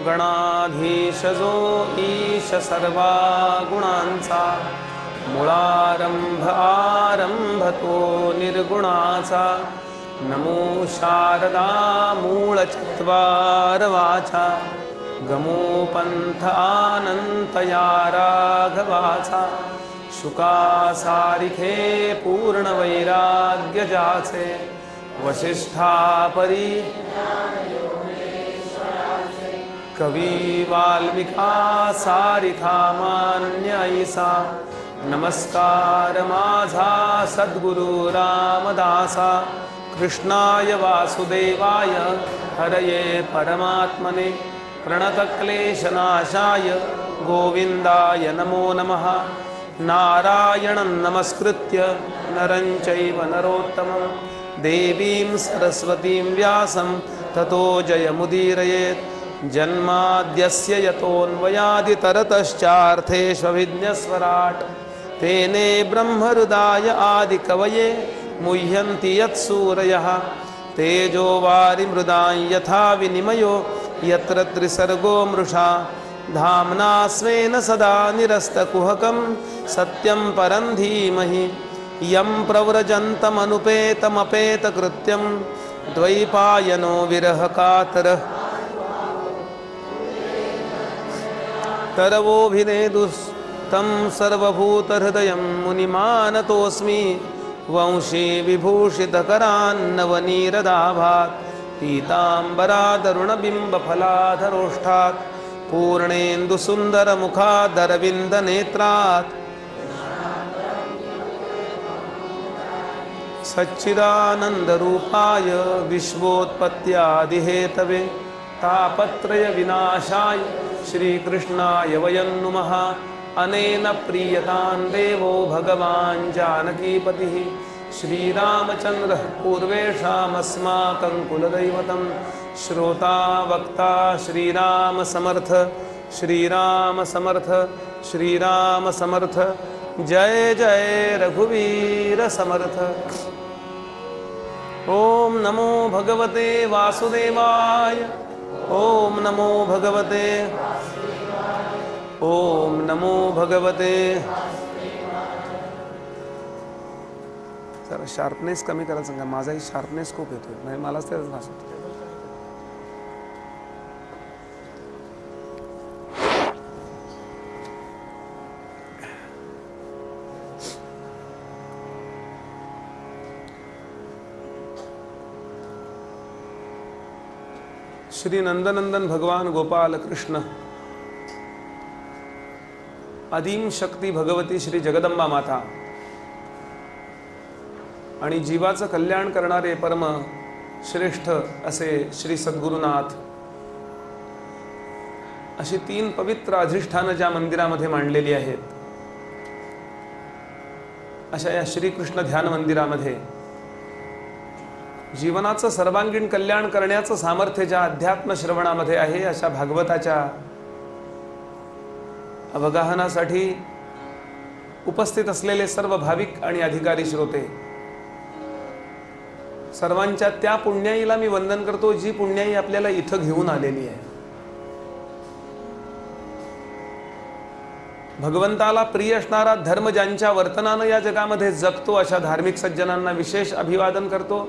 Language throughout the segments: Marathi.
गणाधीश जो ईश सर्वा गुणांचा मुळारंभ आरंभ तो निर्गुणाचा नमो शारदा मूळ चत्वार वाचा गमो पंथ अनंत या राघवाचा शुका सारिखे पूर्ण वैराग्य जाचे वसिष्ठा परी कवी वाल्मिका सारिखा मान्य ऐसा नमस्कार माझा सद्गुरु रामदासा कृष्णाय वासुदेवाय हरये परमात्मने प्रणतक्लेशनाशाय गोविंदाय नमो नमः नारायणं नमस्कृत्य नरं चैव नरोत्तमं देवीं सरस्वतीं व्यासं ततो जयमुदीरयेत् जन्माद्यस्य यतोऽन्वयादितरतश्चार्थेष्वभिज्ञस्वराट् तेने ब्रह्महृदाय आदिकवये मुह्यन्ति यत्सूरयः तेजो वारिमृदां यथा विनिमयो यत्र त्रिसर्गो मृषा धाम्ना स्वेन सदा निरस्तकुहकं सत्यं परं धीमहि यं प्रव्रजन्तमनुपेतमपेतकृत्यं द्वैपायनो विरहकातरः तरवोभिनेदुस्तं सर्वभूतहृदयं मुनिमानतोऽस्मि वंशी विभूषितकरान्नवनीरदाभात् पीताम्बरादरुणबिम्बफलाधरोष्ठात् पूर्णेन्दुसुन्दरमुखादरविन्दनेत्रात् सच्चिदानन्दरूपाय विश्वोत्पत्त्यादिहेतवे तापत्रय विनाशाय श्रीकृष्णाय वयं नुमः अनेन प्रीयतां देवो भगवान् जानकीपतिः श्रीरामचन्द्रः पूर्वेषामस्माकं कुलदैवतं श्रोता वक्ता श्रीराम समर्थ श्रीराम समर्थ श्रीराम समर्थ जय जय रघुवीर समर्थ। ओम नमो भगवते वासुदेवाय ओम नमो भगवते ओम नमो भगवते। जरा शार्पनेस कमी करायला सांगा, माझाही शार्पनेस खूप येतोय, म्हणजे मलाच त्याचा त्रास होतो। श्री नंदनंदन भगवान गोपाल कृष्ण आदिम शक्ती भगवती श्री जगदंबा माता आणि जीवाचं कल्याण करणारे परम श्रेष्ठ असे श्री सद्गुरुनाथ अशी तीन पवित्र अधिष्ठानं ज्या मंदिरामध्ये मांडलेली आहेत, अशा या श्रीकृष्ण ध्यान मंदिरामध्ये जीवनाचं सर्वांगीण कल्याण करण्याचं सामर्थ्य ज्या अध्यात्म श्रवणामध्ये आहे, अशा भागवताच्या अवगाहनासाठी उपस्थित असलेले सर्व भाविक आणि अधिकारी श्रोते सर्वांच्या त्या पुण्याईला मी वंदन करतो, जी पुण्याई आपल्याला इथं घेऊन आलेली आहे। भगवंताला प्रिय असणारा धर्म ज्यांच्या वर्तनानं या जगामध्ये जगतो, अशा धार्मिक सज्जनांना विशेष अभिवादन करतो।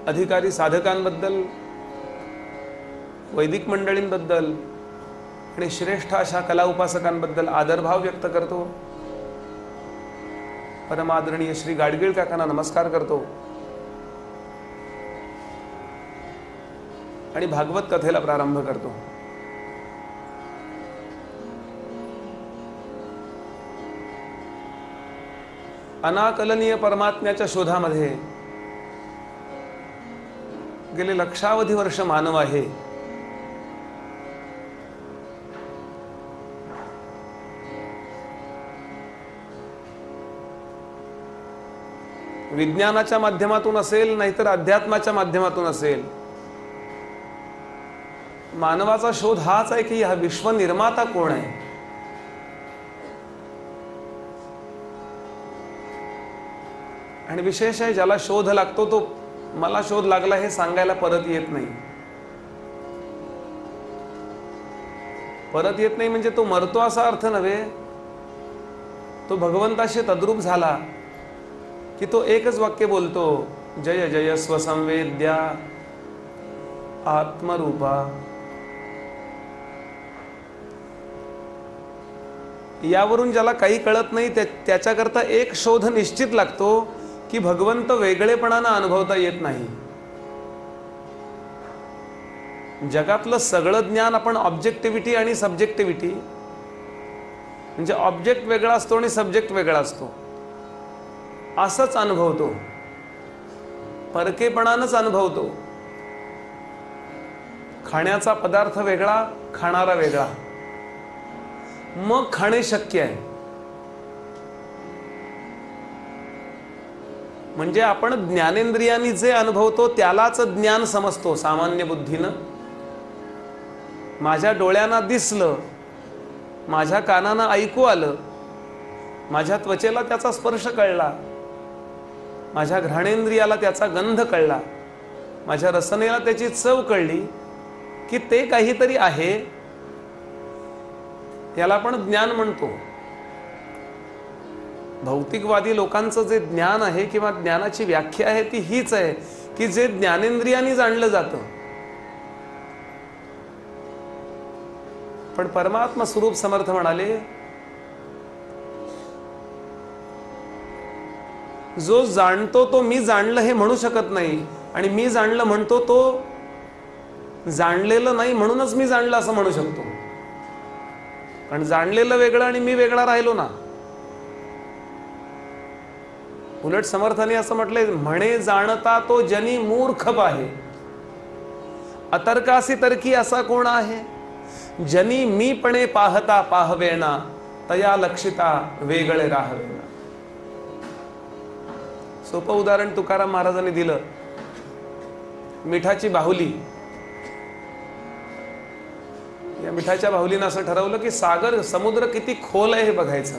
अधिकारी साधकांबद्दल, वैदिक मंडळींबद्दल आणि श्रेष्ठ अशा कला उपासकांबद्दल आदरभाव व्यक्त करतो। परमादरणीय श्री गाडगीळ काकांना नमस्कार करतो आणि भागवत कथेला प्रारंभ करतो। अनाकलनीय परमात्म्याच्या शोधामध्ये गेले लक्षावधी वर्ष मानव आहे। विज्ञानाच्या माध्यमातून असेल, नाहीतर अध्यात्माच्या माध्यमातून असेल, मानवाचा शोध हाच आहे की हा विश्व निर्माता कोण आहे। आणि विशेष आहे ज्याला शोध लागतो तो मला शोध लागला हे सांगायला परत येत नाही. परत येत नाही म्हणजे तो मरतो असा अर्थ नव्हे. तो भगवंताशी तद्रूप झाला की तो एकच वाक्य बोलतो, जय जय स्वसंवेद्या आत्मरूपा. यावरून ज्याला काही कळत नाही त्याच्याकरता एक शोध निश्चित लागतो की भगवंत वेगळेपणानं अनुभवता येत नाही. जगातलं सगळं ज्ञान आपण ऑब्जेक्टिव्हिटी आणि सब्जेक्टिव्हिटी म्हणजे ऑब्जेक्ट वेगळा असतो आणि सब्जेक्ट वेगळा असतो असंच अनुभवतो, परकेपणानंच अनुभवतो. खाण्याचा पदार्थ वेगळा, खाणारा वेगळा, मग खाणे शक्य आहे. म्हणजे आपण ज्ञानेंद्रियांनी जे अनुभवतो त्यालाच ज्ञान समजतो सामान्य बुद्धीनं. माझ्या डोळ्यांना दिसलं, माझ्या कानानं ऐकू आलं, माझ्या त्वचेला त्याचा स्पर्श कळला, माझ्या घ्राणेंद्रियाला त्याचा गंध कळला, माझ्या रसनेला त्याची चव कळली की ते काहीतरी आहे, याला आपण ज्ञान म्हणतो. भौतिकवादी लोकांचं जे ज्ञान आहे किंवा ज्ञानाची व्याख्या आहे ती हीच आहे की जे ज्ञानेंद्रियांनी जाणलं जातं. पण परमात्मा स्वरूप समर्थ म्हणाले, जो जाणतो तो मी जाणलं हे म्हणू शकत नाही, आणि मी जाणलं म्हणतो तो जाणलेलं नाही म्हणूनच मी जाणलं असं म्हणू शकतो. कारण जाणलेलं वेगळं आणि मी वेगळा राहिलो ना. उलट समर्थाने असं म्हटलंय, म्हणे जाणता तो जनी मूर्ख पाहे, अतर्कासी तर्की असा कोण आहे, जनी मीपणे पाहता पाहवेना, तया लक्षिता वेगळे राहवेना. सोपं उदाहरण तुकाराम महाराजांनी दिलं. मिठाची बाहुली. या मिठाच्या बाहुलीनं असं ठरवलं की सागर समुद्र किती खोल आहे हे बघायचं,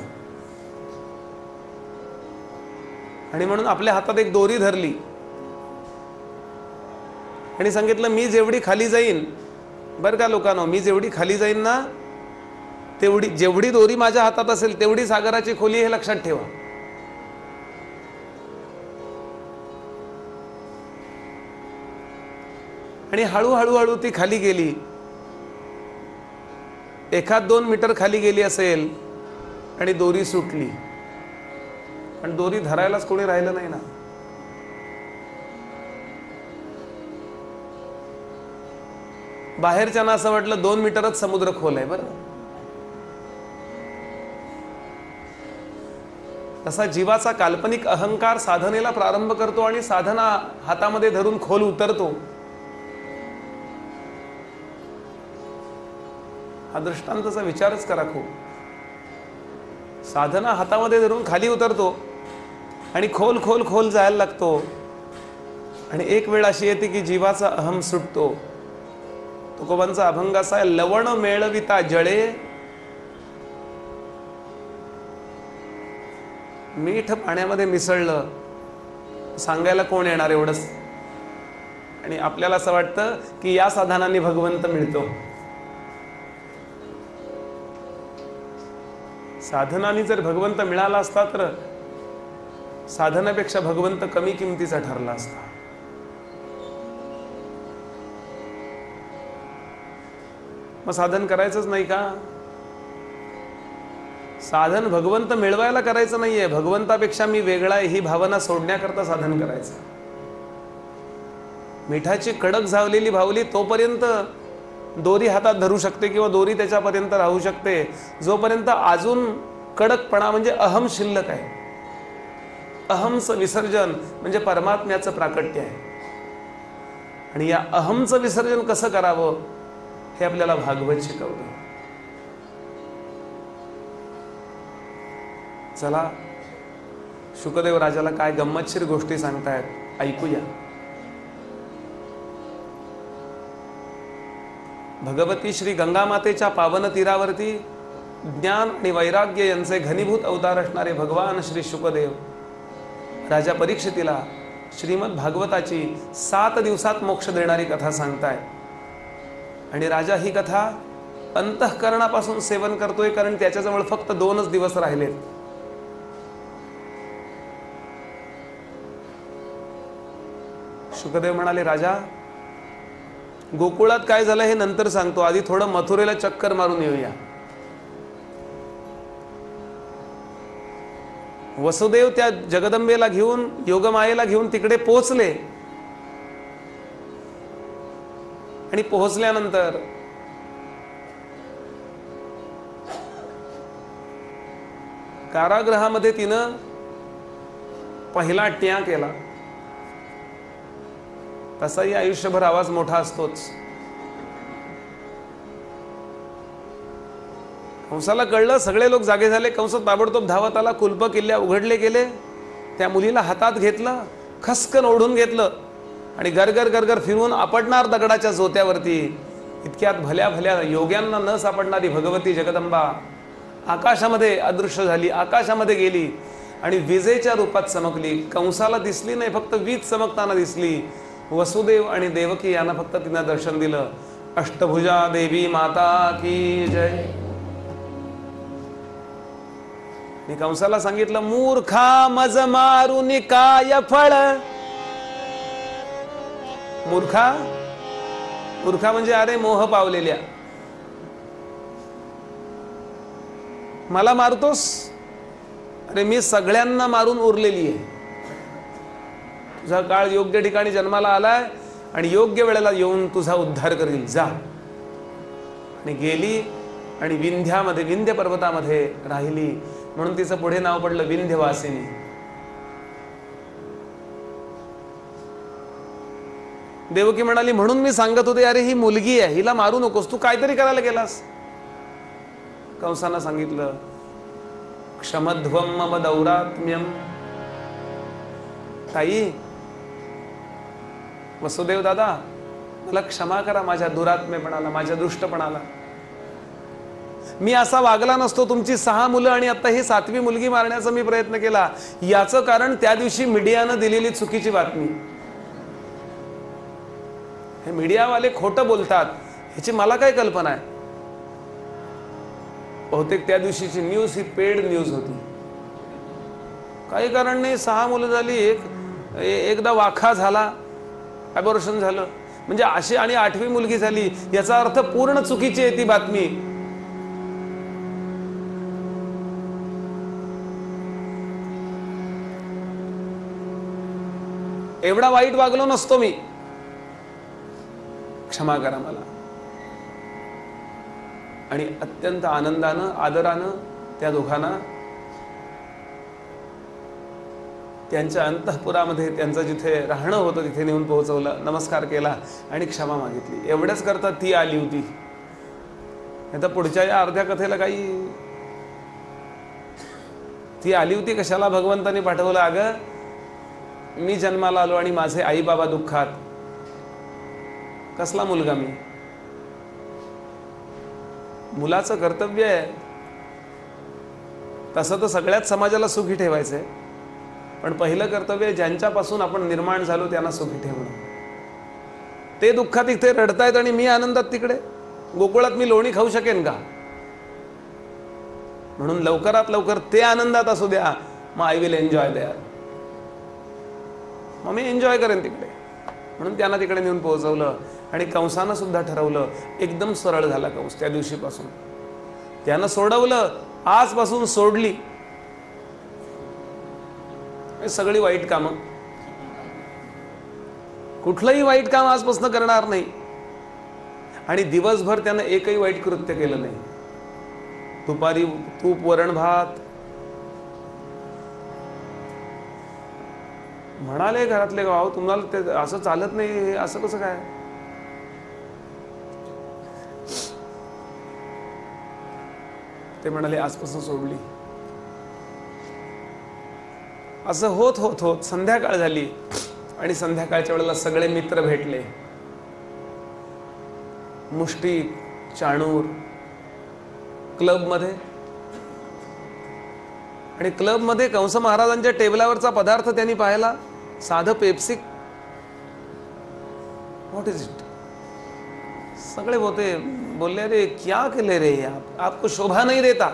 आणि म्हणून आपल्या हातात एक दोरी धरली आणि सांगितलं, मी जेवढी खाली जाईन, बरं का लोकांनो, मी जेवढी खाली जाईन ना तेवढी, जेवढी दोरी माझ्या हातात असेल तेवढी सागराची खोली, हे लक्षात ठेवा. आणि हळूहळू ती खाली गेली. 1-2 मीटर खाली गेली असेल आणि दोरी सुटली, आणि दोरी धरायलाच कोणी राहिलं नाही ना. बाहेरच्याना असं वाटलं 2 मीटरच समुद्र खोल आहे. बरं, तसा जीवाचा काल्पनिक अहंकार साधनेला प्रारंभ करतो आणि साधना हातामध्ये धरून खोल उतरतो. हा दृष्टांताचा विचारच करा खूप. साधना हातामध्ये धरून खाली उतरतो आणि खोल खोल खोल जायला लागतो, आणि एक वेळ अशी येते की जीवाचा अहम सुटतो. तुकोबांचा अभंग असा आहे, लवण मेळविता जळे, मीठ पाण्यामध्ये मिसळलं, सांगायला कोण येणार एवढंच. आणि आपल्याला असं वाटतं की या साधनांनी भगवंत मिळतो. साधनांनी जर भगवंत मिळाला असता तर साधनापेक्षा भगवंत कमी किमतीचा ठरला असता. मग साधन करायचंच नाही का? साधन भगवंत मिळवायला करायचं नाहीये, भगवंतापेक्षा मी वेगळा आहे ही भावना सोडण्याकरता साधन करायचं. मिठाची कडक झावलेली बाहुली तोपर्यंत दोरी हातात धरू शकते किंवा दोरी त्याच्यापर्यंत राहू शकते जोपर्यंत अजून कडकपणा म्हणजे अहम शिल्लक आहे. अहमचं विसर्जन म्हणजे परमात्म्याचं प्राकट्य आहे. आणि या अहमचं विसर्जन कसं करावं हे आपल्याला भागवत शिकवतं. चला, शुकदेव राजाला काय गंमतशीर गोष्टी सांगतायत ऐकूया. भगवती श्री गंगामातेच्या पावन तीरावरती ज्ञान आणि वैराग्य यांचे घनीभूत अवतार असणारे भगवान श्री शुकदेव राजा परीक्षितीला श्रीमद भागवताची 7 दिवसात मोक्ष देणारी कथा सांगताय. आणि राजा ही कथा अंतःकरणापासून सेवन करतोय, कारण त्याच्याजवळ फक्त 2च दिवस राहिलेत. शुकदेव म्हणाले, राजा गोकुळात काय झालं हे नंतर सांगतो, आधी थोडं मथुरेला चक्कर मारून येऊया. वसुदेव त्या जगदंबेला घेऊन, योगमायेला घेऊन तिकडे पोहोचले. आणि पोहोचल्यानंतर कारागृहामध्ये तिनं पहिला ट्या केला. तसाही आयुष्यभर आवाज मोठा असतोच. कंसाला कळलं, सगळे लोक जागे झाले. कंस ताबडतोब धावत आला, कुलप किल्ल्या उघडले गेले. त्या मुलीला हातात घेतलं, खसकन ओढून घेतलं आणि गरगर गरगर फिरून आपडणार दगडाच्या जोत्यावरती. इतक्यात भल्या भल्या योग्यांना न सापडणारी भगवती जगदंबा आकाशामध्ये अदृश्य झाली, आकाशामध्ये गेली आणि विजेच्या रूपात चमकली. कंसाला दिसली नाही, फक्त वीज चमकताना दिसली. वसुदेव आणि देवकी यांना फक्त तिनं दर्शन दिलं. अष्टभुजा देवी माता की जय. मी कंसाला सांगितलं, मूर्खा मज मारून काय फळ. मूर्खा, मूर्खा म्हणजे अरे मोह पावलेल्या. मला मारतोस? अरे मी सगळ्यांना मारून उरलेली आहे. तुझा काळ योग्य ठिकाणी जन्माला आलाय आणि योग्य वेळेला येऊन तुझा उद्धार करील, जा. आणि गेली आणि विंध्यामध्ये, विंध्य पर्वतामध्ये राहिली. म्हणून तिचं पुढे नाव पडलं विंध्यवासिनी. देवकी म्हणाली, म्हणून मी सांगत होते, अरे ही मुलगी आहे, हिला मारू नकोस, तू काहीतरी करायला गेलास. कंसानं सांगितलं, क्षमध्वम मम दौरात्म्यम. ताई, वसुदेव दादा, मला क्षमा करा माझ्या दुरात्मेपणाला, माझ्या दुष्टपणाला. मी असा वागला नसतो. तुमची 6 मुलं आणि आता ही 7वी मुलगी मारण्याचा मी प्रयत्न केला. याचं कारण त्या दिवशी मीडियानं दिलेली चुकीची बातमी. हे मीडियावाले खोटं बोलतात, ह्याची मला काय कल्पना आहे. बहुतेक त्या दिवशीची न्यूज ही पेड न्यूज होती. काही कारण नाही, 6 मुलं झाली, एकदा वाखा झाला, ॲबॉर्शन झालं, म्हणजे अशी, आणि 8वी मुलगी झाली. याचा अर्थ पूर्ण चुकीची आहे ती बातमी. एवढा वाईट वागलो नसतो मी, क्षमा करा मला. आणि अत्यंत आनंदानं, आदरानं त्या दोघांना त्यांच्या अंतःपुरामध्ये, त्यांचं जिथे राहणं होतं तिथे नेऊन पोहोचवलं, नमस्कार केला आणि क्षमा मागितली. एवढंच करता ती आली होती. आता पुढच्या या अर्ध्या कथेला काही, ती आली होती कशाला भगवंतानी पाठवलं. अगं, मी जन्माला आलो आणि माझे आई बाबा दुःखात, कसला मुलगा मी. मुलाचं कर्तव्य आहे तसं तर सगळ्याच समाजाला सुखी ठेवायचंय, पण पहिलं कर्तव्य ज्यांच्यापासून आपण निर्माण झालो त्यांना सुखी ठेवणं. ते दुःखात इथे रडतायत आणि मी आनंदात तिकडे. गोकुळात मी लोणी खाऊ शकेन का? म्हणून लवकरात लवकर ते आनंदात असू द्या, मग आय विल एन्जॉय देअर. मग मी एन्जॉय करेन तिकडे. म्हणून त्यांना तिकडे नेऊन पोहोचवलं. आणि कंसानं सुद्धा ठरवलं, एकदम सरळ झाला कंस त्या दिवशीपासून. त्यानं सोडवलं, आजपासून सोडली सगळी वाईट कामं. कुठलंही वाईट काम आजपासून करणार नाही. आणि दिवसभर त्यानं एकही वाईट कृत्य केलं नाही. दुपारी तूप वरण भात. म्हणाले घरातले, गाव तुम्हाला ते असं चालत नाही, असं कसं काय. ते म्हणाले आजपासून सोडली. असं होत होत होत संध्याकाळ झाली आणि संध्याकाळच्या वेळेला सगळे मित्र भेटले. मुष्टी, चाणूर क्लबमध्ये. आणि क्लबमध्ये कंस महाराजांच्या टेबलावरचा पदार्थ त्यांनी पाहिला. साधं पेप्सी, व्हॉट इज इट? सगळे होते बोलले, अरे क्या केले रे आप, आपको शोभा नहीं देता,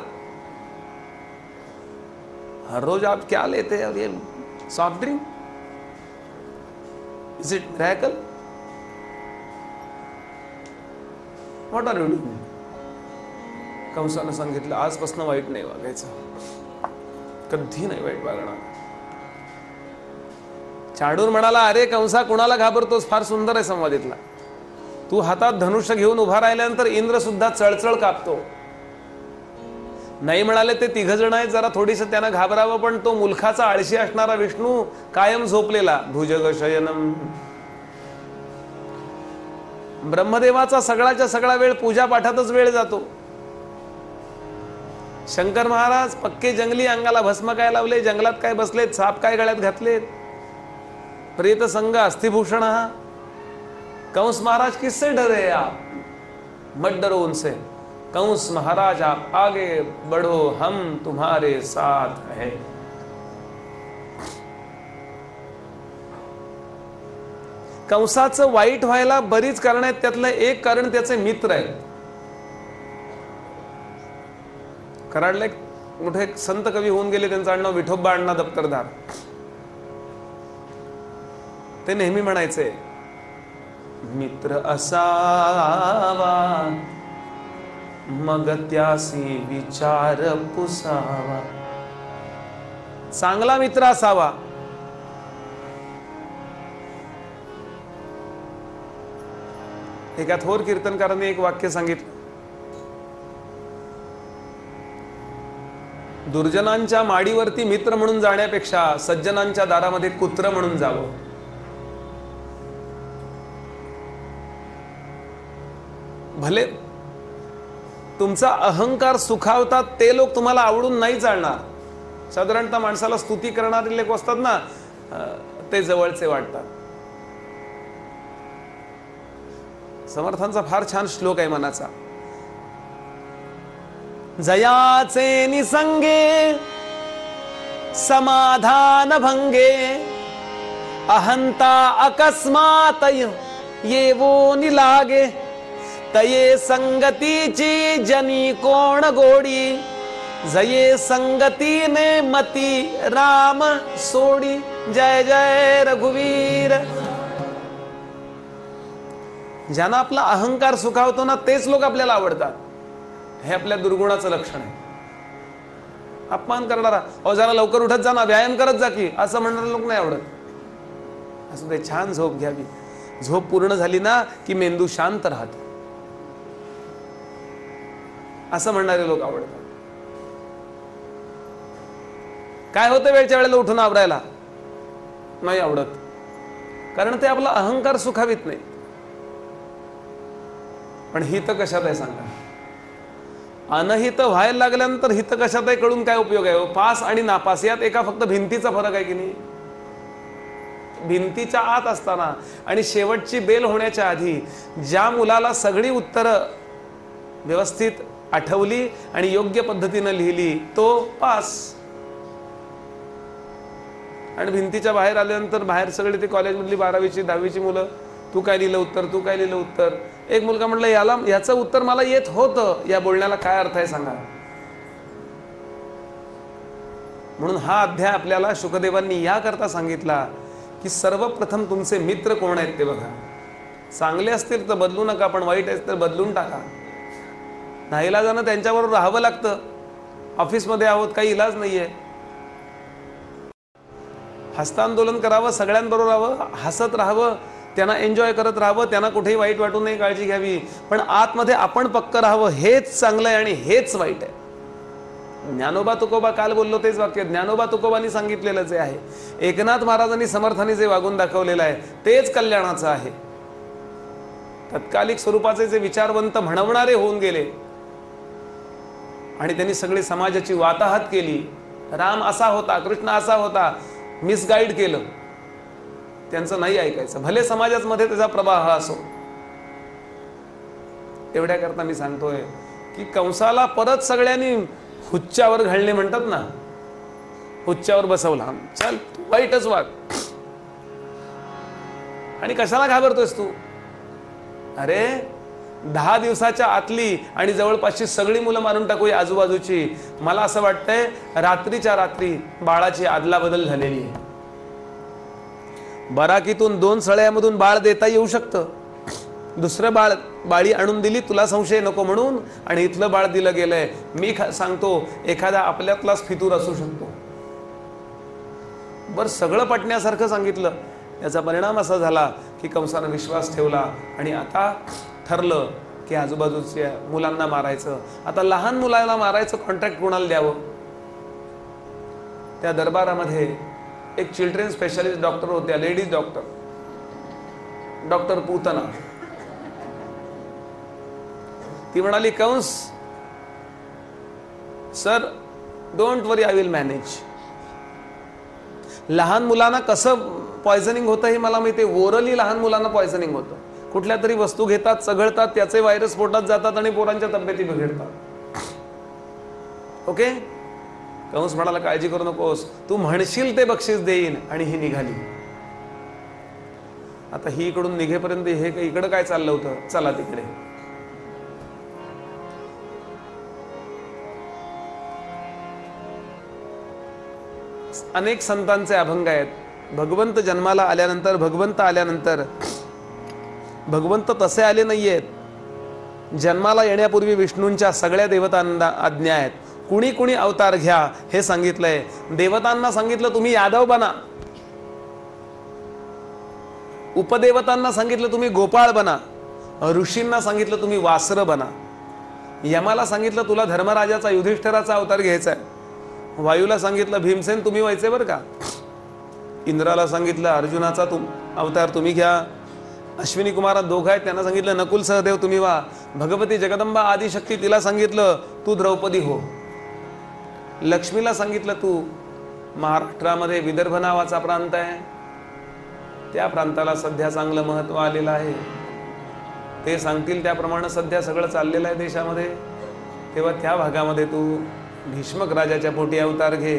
हर रोज आप क्या लेते हैं, ये soft drink, is it miracle, what are you doing? कंसानं सांगितलं, आजपासून वाईट नाही वागायचं, कधी नाही वाईट वागणार. चाडून म्हणाला, अरे कंसा कुणाला घाबरतोस, फार सुंदर आहे संवाद इथला. तू हातात धनुष्य घेऊन उभा राहिल्यानंतर इंद्र सुद्धा चळचळ कापतो. नाही म्हणाले ते 3 जण आहेत, जरा थोडीस त्यांना घाबरावं, पण तो मुलखाचा आळशी असणारा विष्णू कायम झोपलेला. भुजग शयनम. ब्रह्मदेवाचा सगळाच्या सगळा वेळ पूजा पाठातच वेळ जातो. शंकर महाराज पक्के जंगली, अंगाला भस्म काय लावले, जंगलात काय बसलेत, साप काय गळ्यात घातलेत, प्रेत संग अस्थिभूषण. हा कंस महाराज किससे डरे आप, मत डरो उनसे. कंस महाराज आप आगे बढ़ो, हम तुम्हारे साथ है. कंसाचं वाईट व्हायला बरीच कारण आहेत, त्यातलं एक कारण त्याचे मित्र आहेत. कराडला एक मोठे संत कवी होऊन गेले, त्यांचं आडनाव विठोबा अण्णा दप्तरदार. ते नेहमी म्हणायचे, मित्र असावा मग त्यासी विचार पुसावा. चांगला मित्र असावा. एका थोर कीर्तनकारांनी एक वाक्य सांगितलं, दुर्जनांच्या माडीवरती मित्र म्हणून जाण्यापेक्षा सज्जनांच्या दारामध्ये कुत्र म्हणून जावं. भले तुमचा अहंकार सुखावतात ते लोक तुम्हाला आवडून नाही चालणार. साधारणतः माणसाला स्तुती करणारे लोक असतात ना, ते जवळचे वाटतात. समर्थांचा फार छान श्लोक आहे मनाचा. जयाचे निसंगे समाधान भंगे, अहंता अकस्मात येवो निलागे. तये संगतीची जनी कोण गोडी, जये संगतीने मती राम सोडी. जय जय रघुवीर. ज्यांना आपला अहंकार सुखावतो ना, तेच लोक आपल्याला आवडतात. हे आपल्या दुर्गुणाचं लक्षण आहे. अपमान करणारा, अहो जरा लवकर उठत जा ना, व्यायाम करत जा की, असं म्हणणारे लोक नाही आवडत. असं ते छान झोप घ्यावी. झोप पूर्ण झाली ना की मेंदू शांत राहतो, असं म्हणणारे लोक आवडतात. काय होतं वेळच्या वेळेला उठून आवरायला, नाही आवडत, कारण ते आपला अहंकार सुखावित नाही. पण हित कशात आहे सांगा. अनहित व्हायला लागल्यानंतर हित कशात आहे कळून काय उपयोग आहे. पास आणि नापास यात एका फक्त भिंतीचा फरक आहे की नाही. भिंतीच्या आत असताना आणि शेवटची बेल होण्याच्या आधी ज्या मुलाला सगळी उत्तरं व्यवस्थित आठवली आणि योग्य पद्धतीनं लिहिली तो पास. आणि भिंतीच्या बाहेर आल्यानंतर बाहेर सगळी ती कॉलेजमधली 12वीची 10वीची मुलं, तू काय लिहिलं उत्तर, तू काय लिहिलं उत्तर. एक मुलगा म्हटलं, याचं उत्तर मला येत होतं, या बोलण्याला काय अर्थ आहे सांगा. म्हणून हा अध्याय आपल्याला शुकदेवांनी याकरता सांगितला की सर्वप्रथम तुमचे मित्र कोण आहेत ते बघा. चांगले असतील तर बदलू नका, पण वाईट असतील तर बदलून टाका. नाईलाजानं त्यांच्याबरोबर राहावं लागतं. ऑफिसमध्ये आहोत, काही इलाज नाहीये. हस्तांदोलन करावं, सगळ्यांबरोबर राहावं, हसत राहावं, त्यांना एन्जॉय करत राहावं, त्यांना कुठेही वाईट वाटू नये, काळजी घ्यावी. पण आतमध्ये आपण पक्क राहावं, हेच चांगलं आहे आणि हेच वाईट आहे. ज्ञानोबा तुकोबा, काल बोललो तेच वाक्य ज्ञानोबा तुकोबांनी सांगितलेलंच आहे. एकनाथ महाराजांनी समर्थांनी जे वागून दाखवलेलं आहे तेच कल्याणाचं आहे. तत्कालिक स्वरूपाचे जे विचारवंत म्हणवणारे होऊन गेले आणि त्यांनी सगळी समाजाची वाताहत केली. राम असा होता, कृष्ण असा होता, मिसगाईड केलं, त्यांचं नाही ऐकायचं, भले समाजामध्ये त्याचा प्रवाह असो. एवढ्या करता मी सांगतोय की कंसाला परत सगळ्यांनी हुच्च्यावर घालणे म्हणतात ना, हुच्च्यावर बसवला, चल तू वाईटच वाग, आणि कशाला घाबरतोयस तू? अरे 10 दिवसाच्या आतली आणि जवळपासची सगळी मुलं मारून टाकूया आजूबाजूची. मला असं वाटतंय रात्रीच्या रात्री बाळाची आदलाबदल झालेली आहे. बराकीतून 2 सळ्यामधून बाळ देता येऊ शकतं. दुसरं बाळी आणून दिली तुला संशय नको म्हणून, आणि इथलं बाळ दिलं गेलंय. मी सांगतो एखादा आपल्यातलाच फितूर असू शकतो. बरं, सगळं पटण्यासारखं सांगितलं. याचा परिणाम असा झाला की कंसानं विश्वास ठेवला आणि आता ठरलं की आजूबाजूच्या मुलांना मारायचं. आता लहान मुलाला मारायचं कॉन्ट्रॅक्ट कोणाला द्यावं? त्या दरबारामध्ये एक चिल्ड्रन स्पेशालिस्ट डॉक्टर होत्या, लेडीज डॉक्टर, डॉक्टर पूतना. ती म्हणाली, कंस sir don't worry, I will manage. लहान मुलांना कसं पॉयझनिंग होतं हे मला माहिती आहे. ओरली लहान मुलांना पॉयझनिंग होतं. कुठल्या तरी वस्तू घेतात, चघळतात, त्याचे व्हायरस पोटात जातात आणि पोरांच्या तब्येती बिघडतात. ओके. कंस म्हणाला, काळजी करू नकोस, तू म्हणशील ते बक्षीस देईन. आणि ही निघाली. आता ही इकडून निघेपर्यंत हे इकडं काय चाललं होतं, चला तिकडे. अनेक संतांचे अभंग आहेत. भगवंत जन्माला आल्यानंतर, भगवंत आल्यानंतर, भगवंत तसे आले नाहीयेत. जन्माला येण्यापूर्वी विष्णूंच्या सगळ्या देवतांना आज्ञा आहेत. कुणी कुणी अवतार घ्या हे सांगितलंय. देवतांना सांगितलं तुम्ही यादव बना, उपदेवतांना सांगितलं तुम्ही गोपाळ बना, ऋषींना सांगितलं तुम्ही वासर बना, यमाला सांगितलं तुला धर्मराजाचा युधिष्ठिराचा अवतार घ्यायचा आहे, वायूला सांगितलं भीमसेन तुम्ही व्हायचे बरं का, इंद्राला सांगितलं अर्जुनाचा अवतार तुम्ही घ्या, अश्विनी कुमारात दोघं आहेत त्यांना सांगितलं नकुल सहदेव तुम्ही व्हा, भगवती जगदंबा आदिशक्ती तिला सांगितलं तू द्रौपदी हो, लक्ष्मीला सांगितलं तू महाराष्ट्रामध्ये विदर्भ नावाचा प्रांत आहे त्या प्रांताला सध्या चांगलं महत्व आलेलं आहे, ते सांगतील त्याप्रमाणे सध्या सगळं चाललेलं आहे देशामध्ये, तेव्हा त्या भागामध्ये तू भीष्मक राजाच्या पोटी अवतार घे,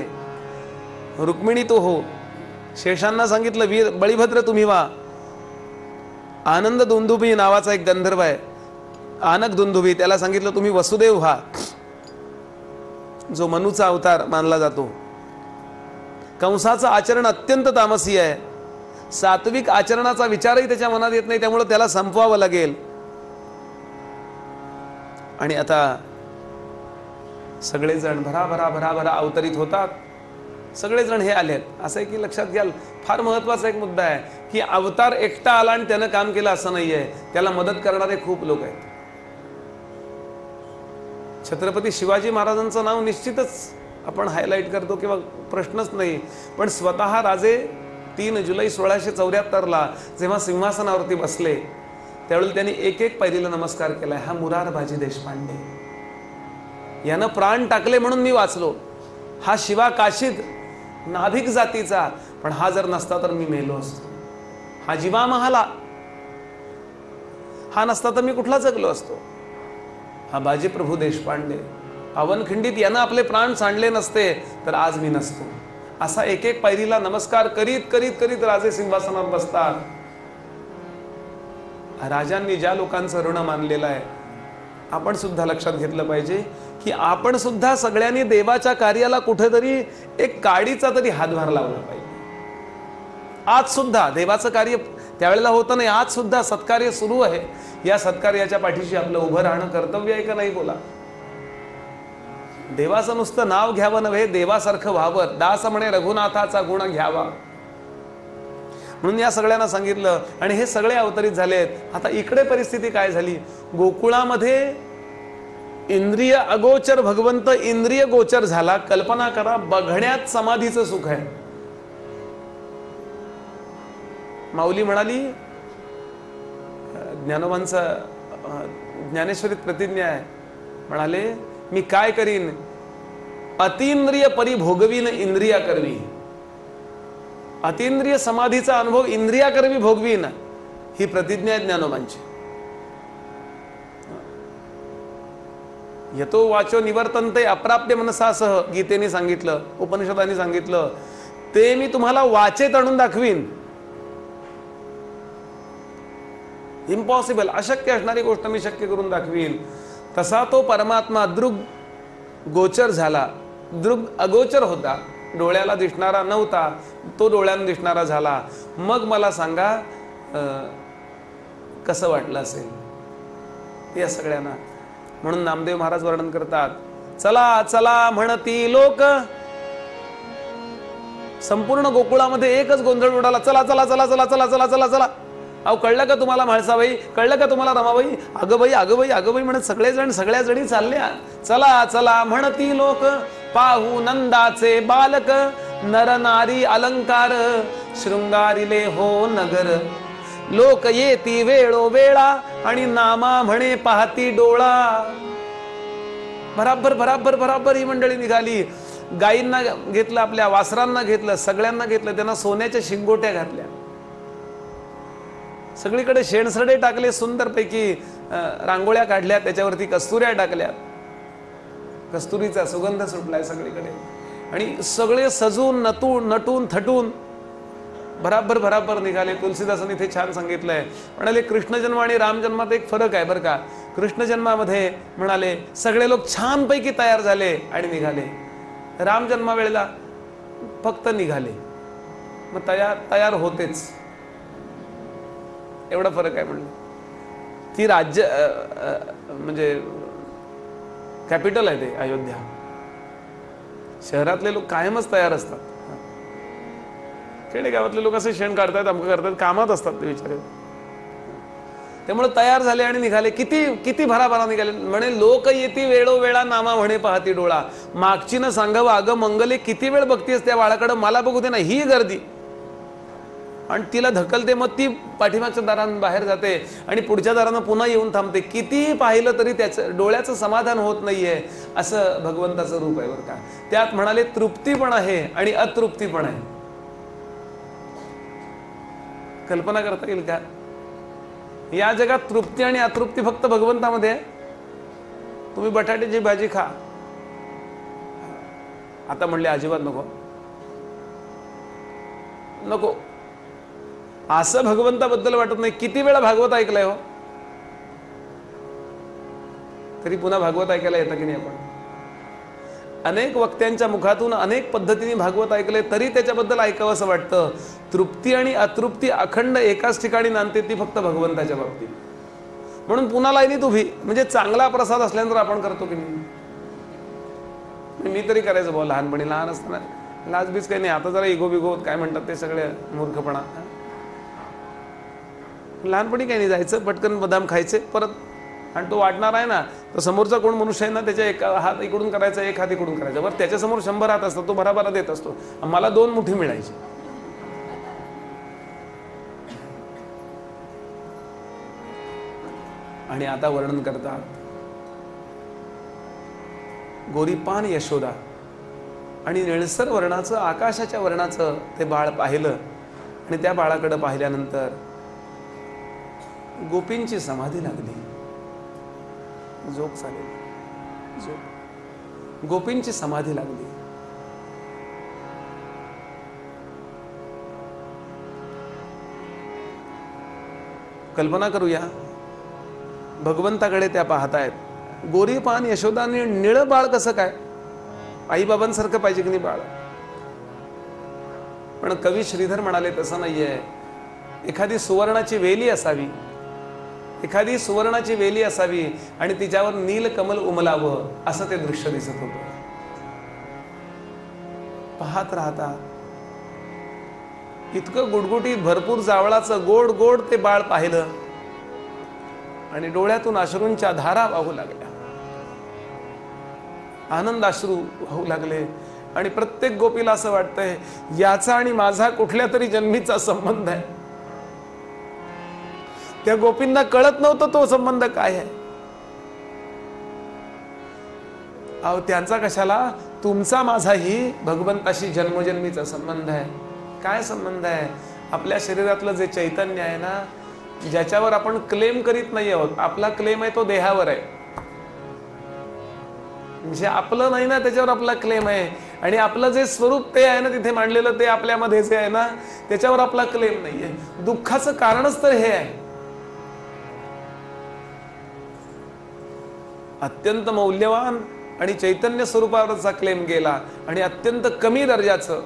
रुक्मिणी तू हो, शेषांना सांगितलं वीर बळीभद्र तुम्ही व्हा, आनंद दुंदुभी नावाचा एक गंधर्व आहे आनक दुंदुभी त्याला सांगितलं तुम्ही वसुदेव व्हा, जो मनूचा अवतार मानला जातो. कंसाचं आचरण अत्यंत तामसी आहे, सात्विक आचरणाचा विचारही त्याच्या मनात येत नाही, त्यामुळे त्याला संपवावं लागेल. आणि आता सगळेजण भराभरा भराभरा अवतरित होतात, सगळेजण हे आलेत. असं आहे की लक्षात घ्याल फार महत्वाचा एक मुद्दा आहे की अवतार एकटा आला आणि त्यानं काम केलं असं नाहीये, त्याला मदत करणारे खूप लोक आहेत. छत्रपती शिवाजी महाराजांचं नाव निश्चितच आपण हायलाइट करतो किंवा प्रश्नच नाही, पण स्वतः राजे 3 जुलै 1674 जेव्हा सिंहासनावरती बसले त्यावेळी त्यांनी एक एक पायरीला नमस्कार केलाय. हा मुरारबाजी देशपांडे यानं प्राण टाकले म्हणून मी वाचलो, हा शिवा काशीद नाभिक जातीचा, पण हा जर नसता तर मी मेलो असतो, हा जीवा महाला हा नसता तर मी कुठला जगलो असतो, हा बाजीप्रभू देशपांडे पावनखिंडीत यानं आपले प्राण सांडले नसते तर आज मी नसतो. असा एक एक पायरीला नमस्कार करीत करीत करीत राजे सिंहासनावर बसतात. राजांनी ज्या लोकांचं ऋण मानलेलं आहे आपण सुद्धा लक्षात घेतलं पाहिजे की आपण सुद्धा सगळ्यांनी देवाच्या कार्याला कुठेतरी एक काडीचा तरी हातभार लावला पाहिजे. आज सुद्धा देवाचं कार्य त्यावेळेला होतं नाही, आज सुद्धा सत्कार्य सुरू आहे. या सत्कार्याच्या पाठीशी आपलं उभं राहणं कर्तव्य आहे का नाही बोला. देवाचं नुसतं नाव घ्यावं नव्हे, देवासारखं व्हावं. दास म्हणे रघुनाथाचा गुण घ्यावा, म्हणून या सगळ्यांना सांगितलं आणि हे सगळे अवतरित झालेत. आता इकडे परिस्थिती काय झाली, गोकुळामध्ये इंद्रिय अगोचर भगवंत इंद्रिय गोचर झाला. कल्पना करा, बघण्यात समाधीचं सुख आहे. माऊली म्हणाली, ज्ञानोबांचा ज्ञानेश्वरीत प्रतिज्ञा आहे, म्हणाले मी काय करीन, अतींद्रिय परिभोगवीन इंद्रिया करवी. अतींद्रिय समाधीचा अनुभव इंद्रिया करवी भोगवीन, ही प्रतिज्ञा आहे ज्ञानोबांची. यतो वाचो निवर्तन्ते अप्राप्य मनसासह गीतेने सांगितलं, उपनिषदांनी सांगितलं, ते मी तुम्हाला वाचेत आणून दाखवीन. इम्पॉसिबल, अशक्य असणारी गोष्ट मी शक्य करून दाखवीन. तसा तो परमात्मा दृग गोचर झाला. दृग अगोचर होता, डोळ्याला दिसणारा नव्हता, तो डोळ्यानं दिसणारा झाला. मग मला सांगा कसं वाटलं असेल या सगळ्यांना. म्हणून नामदेव महाराज वर्णन करतात, चला चला म्हणती लोक. संपूर्ण गोकुळामध्ये एकच गोंधळ उडाला, चला चला चला चला चला चला चला चला. अहो कळलं का तुम्हाला म्हाळसाबाई, कळलं का तुम्हाला रमाबाई, अगबाई अगबाई अगबाई म्हणत सगळेजण सगळ्या जणी चालल्या. चला चला म्हणती लोक, पाहू नंदाचे बालक, नर नारी अलंकार, शृंगारिले हो नगर. लोक येती वेळो वेळा, आणि नामा म्हणे पाहती डोळा. बराबर बराबर बराबर ही मंडळी निघाली. गायींना घेतलं, आपल्या वासरांना घेतलं, सगळ्यांना घेतलं. त्यांना सोन्याच्या शिंगोट्या घातल्या, सगळीकडे शेणसडे टाकले, सुंदरपैकी रांगोळ्या काढल्या, त्याच्यावरती कस्तुऱ्या टाकल्या, कस्तुरीचा सुगंध सुटलाय सगळीकडे. आणि सगळे सजून नटून थटून बराबर बराबर निघाले. तुलसीदासांनी इथे छान सांगितलंय, म्हणाले कृष्ण जन्म आणि राम जन्मात एक फरक आहे बरं का. कृष्ण जन्मामध्ये म्हणाले सगळे लोक छानपैकी तयार झाले आणि निघाले. राम जन्मा वेळेला फक्त निघाले, मग तयार होतेच. एवढा फरक आहे. म्हणलं ती राज्य म्हणजे कॅपिटल आहे ते अयोध्या. शहरातले लोक कायमच तयार असतात, खेडेगावातले लोक असे शेण काढतात, अमकं करतात, कामात असतात ते विचारे. त्यामुळे तयार झाले आणि निघाले. किती किती भराभरा निघाले. म्हणे लोक येती वेळो वेळा, नामा म्हणे पाहती डोळा. मागची न सांगावं अगं मंगले, किती वेळ बघतीस त्या बाळाकडं, मला बघू दे ना. ही गर्दी, आणि तिला धकलते, मग ती पाठीमागच्या दारानं बाहेर जाते आणि पुढच्या दारानं पुन्हा येऊन थांबते. किती पाहिलं तरी त्याचं डोळ्याचं समाधान होत नाहीये. असं भगवंताचं रूप आहे बरं का. त्यात म्हणाले तृप्ती पण आहे आणि अतृप्ती पण आहे. कल्पना करता येईल का? या जगात तृप्ती आणि अतृप्ती फक्त भगवंतामध्ये आहे. तुम्ही बटाट्याची भाजी खा, आता म्हणले अजिबात नको नको, असं भगवंताबद्दल वाटत नाही. किती वेळा भागवत ऐकलंय हो, तरी पुन्हा भागवत ऐकायला येतं की नाही आपण? अनेक वक्त्यांच्या मुखातून अनेक पद्धतीने भागवत ऐकले, तरी त्याच्याबद्दल ऐकावं असं वाटतं. तृप्ती आणि अतृप्ती अखंड एकाच ठिकाणी नांदते, ती फक्त भगवंताच्या बाबतीत. म्हणून पुन्हा लाईनीत उभी, म्हणजे चांगला प्रसाद असल्यानंतर आपण करतो की नाही. मी तरी करायचं भाऊ लहानपणी, लहान असताना लाजबीज काही नाही. आता जरा इगो बिगो काय म्हणतात ते सगळे मूर्खपणा. लहानपणी काही नाही, जायचं पटकन बदाम खायचे परत. आणि तो वाटणार आहे ना, तर समोरचा कोण मनुष्य आहे ना, त्याच्या एक हात इकडून करायचा, एक हात इकडून करायचा. बरं त्याच्यासमोर 100 हात असतात, तो भराभरा देत असतो. मला 2 मुठी मिळायची. आणि आता वर्णन करतात, गोरीपान यशोदा आणि निळसर वर्णाचं, आकाशाच्या वर्णाचं ते बाळ पाहिलं. आणि त्या बाळाकडे पाहिल्यानंतर गोपींची समाधी लागली. झोप चालेल, झोप. गोपींची समाधी लागली. कल्पना करूया, भगवंताकडे त्या पाहतायत. गोरीपान यशोदाने निळ बाळ कसं काय? आईबाबांसारखं पाहिजे की नाही बाळ? पण कवी श्रीधर म्हणाले तसं नाहीये. एखादी सुवर्णाची वेली असावी, एखादी सुवर्णाची वेली असावी आणि तिच्यावर नीलकमल उमलावं, असं ते दृश्य दिसत होतं. पाहत राहता इतकं गुडगुटीत भरपूर जावळाचं गोड गोड ते बाळ पाहिलं आणि डोळ्यातून अश्रूंच्या धारा वाहू लागल्या, आनंदाश्रू वाहू लागले. आणि प्रत्येक गोपीला असं वाटतंय याचा आणि माझा कुठल्या तरी जन्मीचा संबंध आहे. त्या गोपींना कळत नव्हतं तो संबंध काय आहे. अहो त्यांचा कशाला, तुमचा माझाही भगवंताशी जन्मोजन्मीचा संबंध आहे. काय संबंध आहे? आपल्या शरीरातलं जे चैतन्य आहे ना, ज्याच्यावर आपण क्लेम करीत नाही आहोत, आपला क्लेम आहे तो देहावर आहे. म्हणजे आपलं नाही ना, त्याच्यावर आपला क्लेम आहे. आणि आपलं जे स्वरूप ते आहे ना, तिथे मांडलेलं ते आपल्यामध्ये जे आहे ना, त्याच्यावर आपला क्लेम नाहीये. दुःखाचं कारणच तर हे आहे. अत्यंत मौल्यवान आणि चैतन्य स्वरूपावरचा क्लेम केला आणि अत्यंत कमी दर्जाचं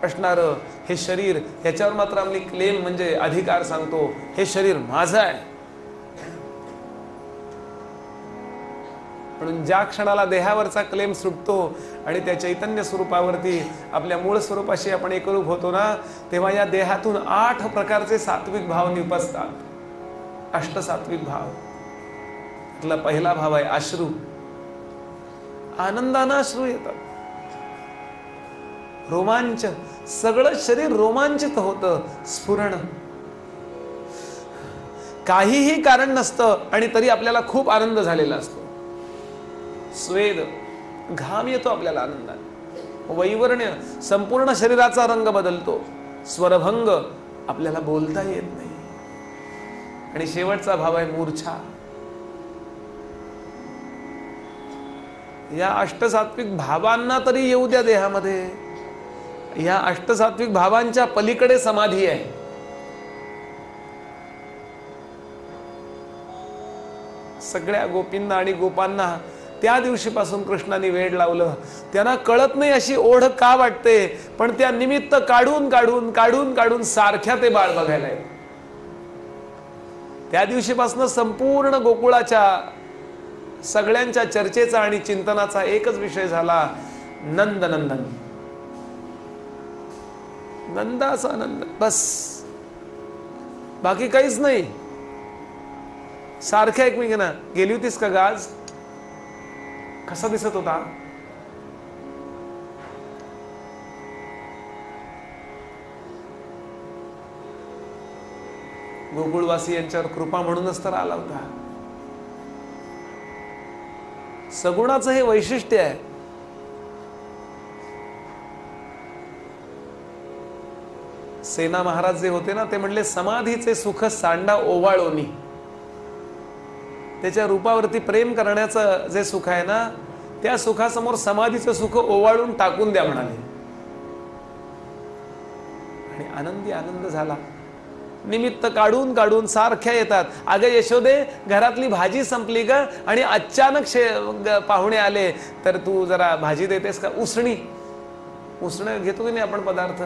असणारं हे शरीर, ह्याच्यावर मात्र आम्ही क्लेम म्हणजे अधिकार सांगतो, हे शरीर माझं आहे. म्हणून ज्या क्षणाला देहावरचा क्लेम सुटतो आणि त्या चैतन्य स्वरूपावरती आपल्या मूळ स्वरूपाशी आपण एकरूप होतो ना, तेव्हा या देहातून 8 प्रकारचे सात्विक भाव निपजतात. अष्टसात्विक भाव. त्यातला पहिला भाव आहे अश्रू. आनंदानं अश्रू येतात, रोमांच, सगळं शरीर रोमांचित होतं. स्फुरण, काहीही कारण नसतं आणि तरी आपल्याला खूप आनंद झालेला असतो. स्वेद, घाम येतो आपल्याला आनंदाने. वैवर्ण्य, संपूर्ण शरीराचा रंग बदलतो. स्वरभंग, आपल्याला बोलता येत नाही. आणि शेवटचा भाव आहे मूर्छा. या अष्टसात्विक भावांना तरी येऊ द्या देहामध्ये. या अष्टसात्विक भावांच्या पलीकडे समाधी आहे. सगळ्या गोपींना आणि गोपांना त्या दिवशीपासून कृष्णाने वेड लावलं. त्यांना कळत नाही अशी ओढ का वाटते, पण त्या निमित्त काढून काढून काढून काढून सारख्या ते बाळ बघायला येत. त्या दिवशीपासून संपूर्ण गोकुळाच्या सगळ्यांच्या चर्चेचा आणि चिंतनाचा एकच विषय झाला, नंद नंदन. नंदाचा आनंद, बस, बाकी काहीच नाही. सारख्या एकमेकांना. गेली होतीस का गाज? कसा दिसत होता? गोकुळवासी यांच्यावर कृपा म्हणूनच तर आला होता. सगुणाचं हे वैशिष्ट्य आहे. सेना महाराज जे होते ना, ते म्हणले समाधीचे सुख सांडा ओवाळोनी. त्याच्या रूपावरती प्रेम करण्याचं जे सुख आहे ना, त्या सुखासमोर समाधीचं सुख ओवाळून टाकून द्या म्हणाले. आणि आनंदी आनंद झाला. निमित्त काढून काढून सारख्या येतात. अगं यशोदे, घरातली भाजी संपली ग आणि अचानक पाहुणे आले, तर तू जरा भाजी देतेस का? उसणी, उसणं घेतो की नाही आपण पदार्थ,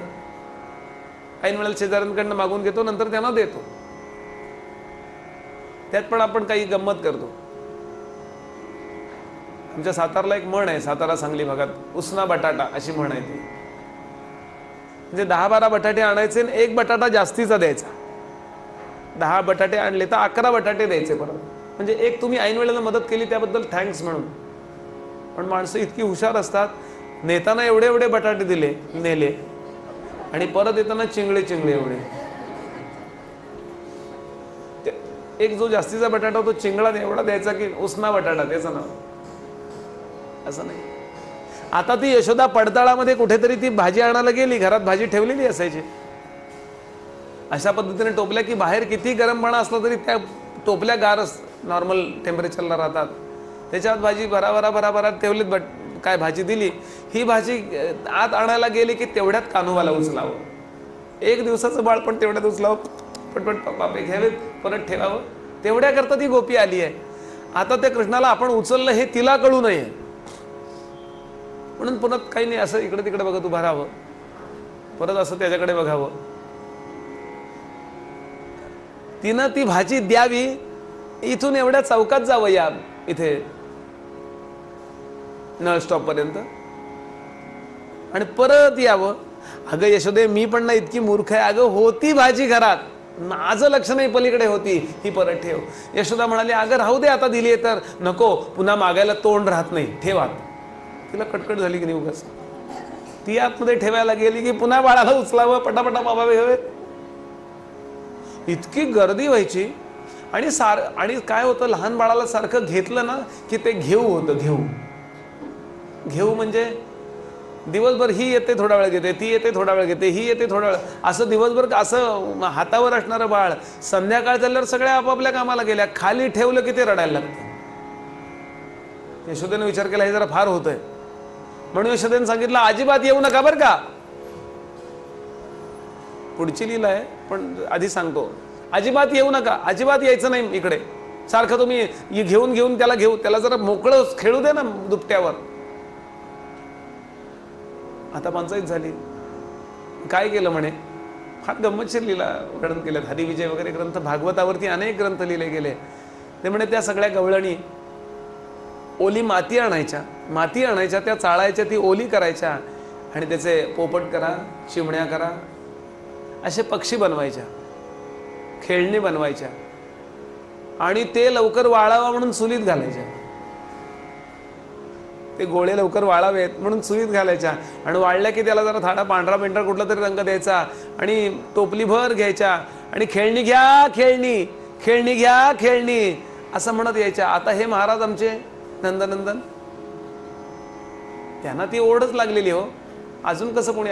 ऐन वेळेला शेजाऱ्यांकडनं मागून घेतो, नंतर त्यांना देतो. त्यात पण आपण काही गंमत करतो. आमच्या सातारला एक म्हण आहे, सातारा सांगली भागात, उसना बटाटा अशी म्हण आहे ती. म्हणजे 10-12 बटाटे आणायचे आणि 1 बटाटा जास्तीचा द्यायचा. 10 बटाटे आणले तर 11 बटाटे द्यायचे परत. म्हणजे एक तुम्ही ऐन वेळेला मदत केली त्याबद्दल थँक्स म्हणून. पण माणसं इतकी हुशार असतात, नेताना एवढे एवढे बटाटे दिले, नेले, आणि परत येताना चिंगळे चिंगळे एवढे. एक जो जास्तीचा बटाटा तो चिंगळा एवढा द्यायचा की उसना बटाटा त्याचं नाव. असं नाही. आता ती यशोदा पडताळामध्ये कुठेतरी ती भाजी आणायला गेली, घरात भाजी ठेवलेली असायची. अशा पद्धतीने टोपल्या की बाहेर किती गरमपणा असला तरी त्या टोपल्या गारच नॉर्मल टेम्परेचरला राहतात. त्याच्यात भाजी भराभरा भराभरात ठेवलीत. बट काय भाजी दिली, ही भाजी आत आणायला गेली की तेवढ्यात कान्होबाला उचलावं. 1 दिवसाचं बाळ पण तेवढ्यात उचलावं, पटपट पापे घ्यावेत, परत ठेवावं. तेवढ्याकरता ती गोपी आली आहे. आता त्या कृष्णाला आपण उचललं हे तिला कळू नये म्हणून पुन्हा काही नाही, असं इकडे तिकडे बघत उभं राहावं, परत असं त्याच्याकडे बघावं. तिनं ती भाजी द्यावी, इथून एवढ्या चौकात जावं, या इथे नळ स्टॉप पर्यंत, आणि परत यावं. अगं यशोदे, मी पण ना इतकी मूर्ख आहे. अगं होती भाजी घरात, माझं लक्ष नाही, पलीकडे होती, ही परत ठेव. यशोदा म्हणाली, अगं राहू दे, आता दिली तर नको, पुन्हा मागायला तोंड राहत नाही, ठेवा. तिला कटकट झाली की नाही उगाच. ती आतमध्ये ठेवायला गेली की पुन्हा बाळाला उचलावं, पटापटा बाबावे हवे. इतकी गर्दी व्हायची. आणि काय होतं, लहान बाळाला सारखं घेतलं ना की ते घेऊ होतं. घेऊ म्हणजे दिवसभर ही येते थोडा वेळ घेते, ती येते थोडा वेळ घेते, ही येते थोडा वेळ, असं दिवसभर असं हातावर असणारं बाळ. संध्याकाळ झाल्यावर सगळ्या आपापल्या कामाला गेल्या, खाली ठेवलं की ते रडायला लागतं. यशोदेने विचार केला, हे जरा फार होतंय. म्हणून यशोदेने सांगितलं, अजिबात येऊ नका बरं का. पुढची लीला आहे पण आधी सांगतो, अजिबात येऊ नका, अजिबात यायचं नाही इकडे. सारखं तुम्ही घेऊन त्याला जरा मोकळं खेळू दे ना दुपट्यावर. आता पंचायत झाली. काय केलं म्हणे, फार गंमतशीर लीला वर्णन केलं. हरिविजय वगैरे ग्रंथ, भागवतावरती अनेक ग्रंथ लिहिले गेले. ते म्हणे त्या सगळ्या गवळणी ओली माती आणायच्या, त्या चाळायच्या, ती ओली करायच्या आणि त्याचे पोपट करा, चिमण्या करा, असे पक्षी बनवायच्या, खेळणी बनवायच्या आणि ते लवकर वाळावा म्हणून चुलीत घालायच्या. ते गोळे लवकर वाळावेत म्हणून चुलीत घालायच्या आणि वाळल्या की त्याला जरा थाडा पांढरा पेंढरा कुठला तरी रंग द्यायचा आणि टोपली भर घ्यायच्या आणि खेळणी घ्या खेळणी, खेळणी घ्या खेळणी असं म्हणत यायच्या. आता हे महाराज आमचे नंदनंदन, त्यांना ती ओढच लागलेली हो, अजून कसं कोणी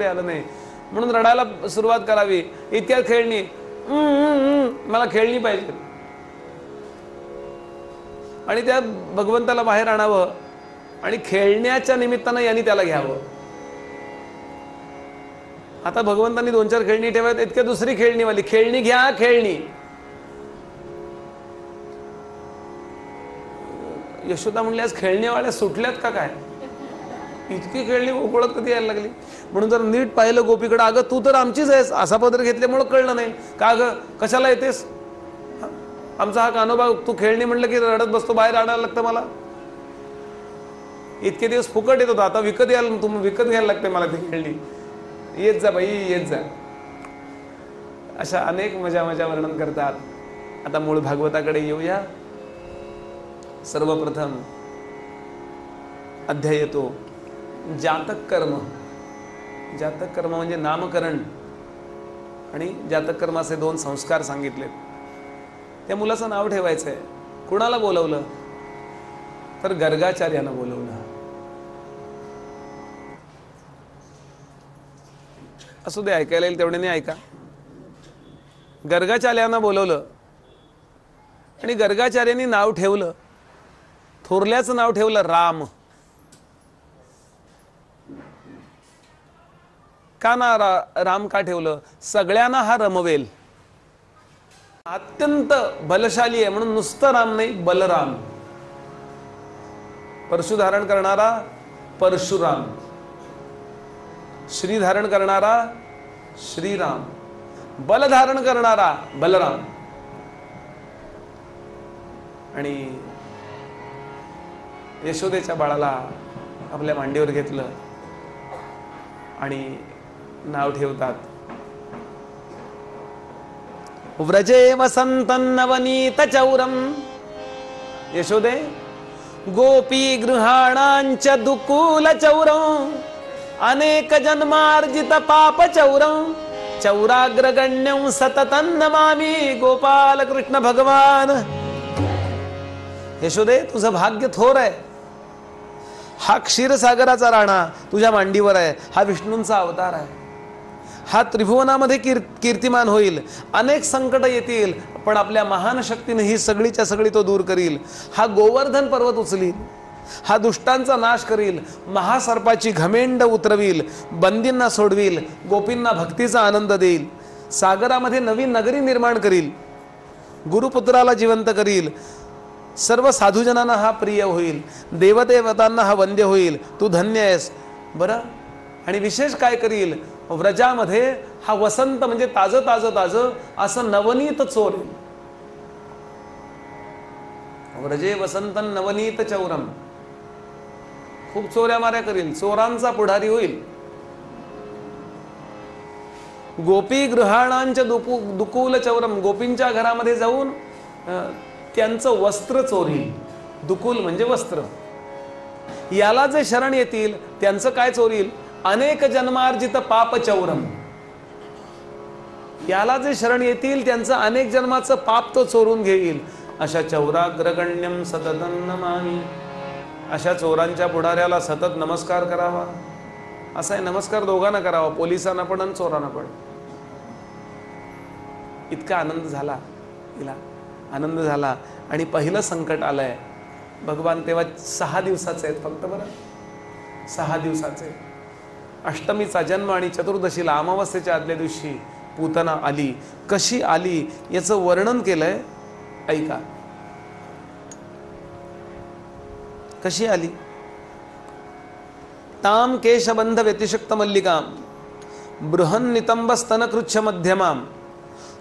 आलं नाही, म्हणून रडायला सुरुवात करावी. इतक्यात खेळणी, मला खेळणी पाहिजे. आणि त्या भगवंताला बाहेर आणावं आणि खेळण्याच्या निमित्तानं यांनी त्याला घ्यावं. आता भगवंतांनी 2-4 खेळणी ठेवायत, इतक्या दुसरी खेळणीवाली, खेळणी घ्या खेळणी. यशोदा म्हणली आज खेळणीवाल्या सुटल्यात का काय, इतकी खेळणी गोकुळात कधी यायला लागली. म्हणून जर नीट पाहिलं गोपीकडे, अगं तू तर आमचीच आहेस, असा पदर घेतल्यामुळं कळलं नाही का, अगं कशाला येतेस, आमचा हा कान्होबा, तू खेळणी म्हणलं की रडत बसतो, बाहेर आणायला लागतं मला. इतके दिवस फुकट येत होता, आता विकत घ्यायला लागते मला ती खेळणी. येत जा बाई, येत जा. अशा अनेक मजा वर्णन करतात. आता मूळ भागवताकडे येऊया. सर्वप्रथम अध्याय येतो जातक कर्म. जातक कर्म म्हणजे नामकरण आणि जातक कर्माचे 2 संस्कार सांगितलेत. त्या मुलाचं नाव ठेवायचंय. कुणाला बोलवलं तर गर्गाचार्यानं बोलवलं. असू दे, ऐकायला येईल तेवढे नाही ऐका. गर्गाचार्यानं बोलवलं आणि गर्गाचार्यांनी नाव ठेवलं, थोरल्याचं नाव ठेवलं राम. का ना राम का ठेवलं, सगळ्यांना हा रमवेल, अत्यंत बलशाली आहे म्हणून नुसतं राम नाही, बलराम. परशु धारण करणारा परशुराम, श्री धारण करणारा श्रीराम, बल धारण करणारा बलराम. आणि यशोदेच्या बाळाला आपल्या मांडीवर घेतलं आणि नाव ठेवतात व्रजे वसंतं नवनीत चौरम. यशोदे गोपी गृहाणांच दुकूल चौरम, अनेक जन्मार्जित पाप चौरम, चौराग्रगण्यं सततं नमामि गोपाल कृष्ण भगवान. यशोदे तुझं भाग्य थोर आहे. हा क्षीरसागराचा राणा तुझ्या मांडीवर आहे. हा विष्णूंचा अवतार आहे. हा त्रिभुवनामध्ये कीर्तिमान होईल. अनेक संकट येतील पण आपल्या महान शक्तीने ही सगळीच्या सगळी तो दूर करील. हा गोवर्धन पर्वत उचलील, हा दुष्टांचा नाश करील, महासर्पाची घमेंड उतरवील, बंदींना सोडवील, गोपींना भक्तीचा आनंद देईल, सागरामध्ये नवीन नगरी निर्माण करील, गुरुपुत्राला जिवंत करील, सर्व साधुजनांना हा प्रिय होईल, देवदेवतांना हा वंद्य होईल. तू धन्य आहेस. बरं, आणि विशेष काय करील, व्रजामध्ये हा वसंत म्हणजे ताजं ताजं ताजं असं नवनीत चोर. व्रजे वसंतन नवनीत चौरम. खूप चोऱ्या माऱ्या करील, चोरांचा पुढारी होईल. गोपी गृहाणांच्या दुकूल चौरम, गोपींच्या घरामध्ये जाऊन त्यांचं वस्त्र चोरील. दुकूल म्हणजे वस्त्र. याला जे शरण येतील त्यांचं काय चोरील, अनेक जन्मार्जित पाप चौरम. याला जे शरण येतील त्यांचं अनेक जन्माचं पाप तो चोरून घेईल. अशा चौराग्रगण्यम सततं नमामि. अशा चोरांच्या पुढाऱ्याला सतत नमस्कार करावा. असा आहे, नमस्कार दोघांना करावा, पोलिसांना पण आणि चोरांना पण. इतका आनंद झाला तिला, आनंद झाला. आणि पहिलं संकट आलंय. भगवान तेव्हा 6 दिवसाचे आहेत फक्त. बरं, 6 दिवसाचे. अष्टमीचा जन्म आणि चतुर्दशीला अमावस्येच्या आदल्या दिवशी पूतना आली. कशी आली याचं वर्णन केलंय ऐका कशी आली. ताम केशबंध व्यतिशक्त मल्लिकाम बृहन नितंब स्तनकृच्छ मध्यमाम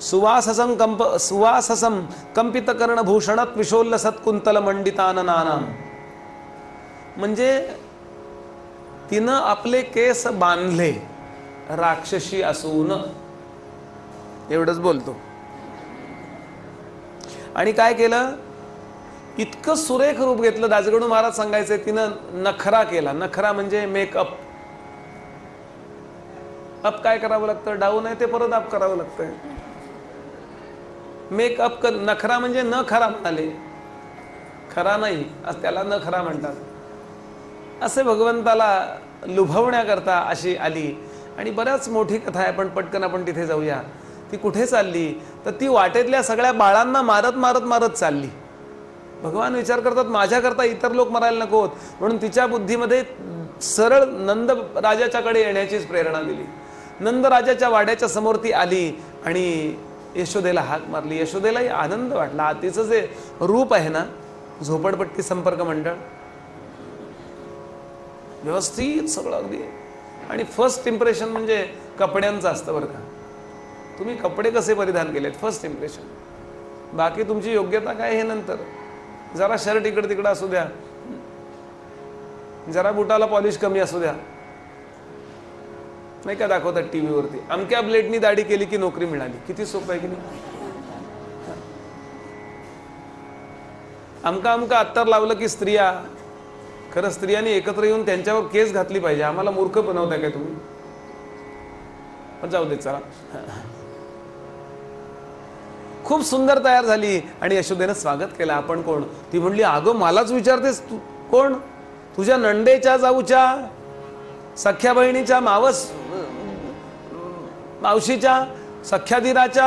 सुवाससं कंपित कर्णभूषणात विशोल्ल सत्कुंतल मंडिताननानाम. म्हणजे तिनं आपले केस बांधले राक्षसी असून, एवढंच बोलतो. आणि काय केलं, इतकं सुरेख रूप घेतलं. दासगणू महाराज सांगायचे तिनं नखरा केला. नखरा म्हणजे मेकअप. अप काय करावं लागतं, डाऊन आहे ते परत अप करावं लागतंय. मेकअप नखरा म्हणजे न खरा म्हणाले, खरा नाही त्याला न खरा म्हणतात. असे भगवंताला लुभवण्याकरता अशी आली. आणि बऱ्याच मोठी कथा आहे, पण पटकन आपण तिथे जाऊया. ती कुठे चालली तर ती वाटेतल्या सगळ्या बाळांना मारत मारत मारत चालली. भगवान विचार करतात माझ्याकरता इतर लोक मरायला नकोत, म्हणून तिच्या बुद्धीमध्ये सरळ नंद राजाच्याकडे येण्याचीच प्रेरणा दिली. नंद राजाच्या वाड्याच्या समोर ती आली आणि यशोदेला हाक मारली. यशोदेलाही आनंद वाटला. तिचं जे रूप आहे ना, झोपडपट्टी संपर्क मंडळ व्यवस्थित सगळं अगदी. आणि फर्स्ट इम्प्रेशन म्हणजे कपड्यांचं असतं बरं का. तुम्ही कपडे कसे परिधान केलेत फर्स्ट इम्प्रेशन. बाकी तुमची योग्यता काय हे नंतर. जरा शर्ट इकडे तिकडं असू द्या, जरा बुटाला पॉलिश कमी असू द्या, नाही का दाखवतात टीव्हीवरती, अमक्या ब्लेडनी दाढी केली की नोकरी मिळाली. किती सोपं आहे की नाही. अमका अत्तर लावलं की स्त्रिया, खरं स्त्रियांनी एकत्र येऊन त्यांच्यावर केस घातली पाहिजे. आम्हाला मूर्ख बनवताय काय तुम्ही. पण जाऊ दे चला. खूप सुंदर तयार झाली आणि यशोदेनं स्वागत केलं. आपण कोण. ती म्हणली अगं मलाच विचारतेस तू कोण. तुझ्या नंडेच्या जाऊच्या, सख्या बहिणीच्या, मावशीच्या, सख्याधीराच्या,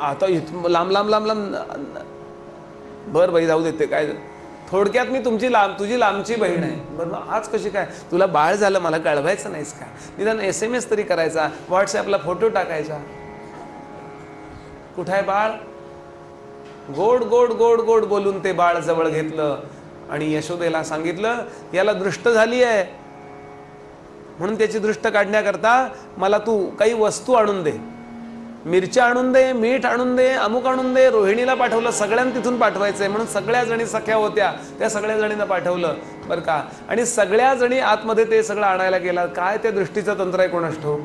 आता लांब लांब लांब लांब. बर बाई जाऊ देते काय. थोडक्यात मी तुझी लांबची बहीण आहे. बरं आज कशी काय. तुला बाळ झालं मला कळवायचं नाहीस का. निदान SMS तरी करायचा, व्हॉट्सॲपला फोटो टाकायचा. कुठं आहे बाळ. गोड गोड गोड गोड बोलून ते बाळ जवळ घेतलं आणि यशोदेला सांगितलं याला दृष्ट झाली आहे, म्हणून त्याची दृष्ट काढण्याकरता मला तू काही वस्तू आणून दे. मिरच्या आणून दे, मीठ आणून दे, अमुक आणून दे. रोहिणीला पाठवलं. सगळ्यांना तिथून पाठवायचंय म्हणून सगळ्या जणी सख्या होत्या, त्या सगळ्या जणींना पाठवलं बरं का. आणि सगळ्या जणी आतमध्ये ते सगळं आणायला गेला. काय त्या दृष्टीचं तंत्र आहे कोणास ठाऊक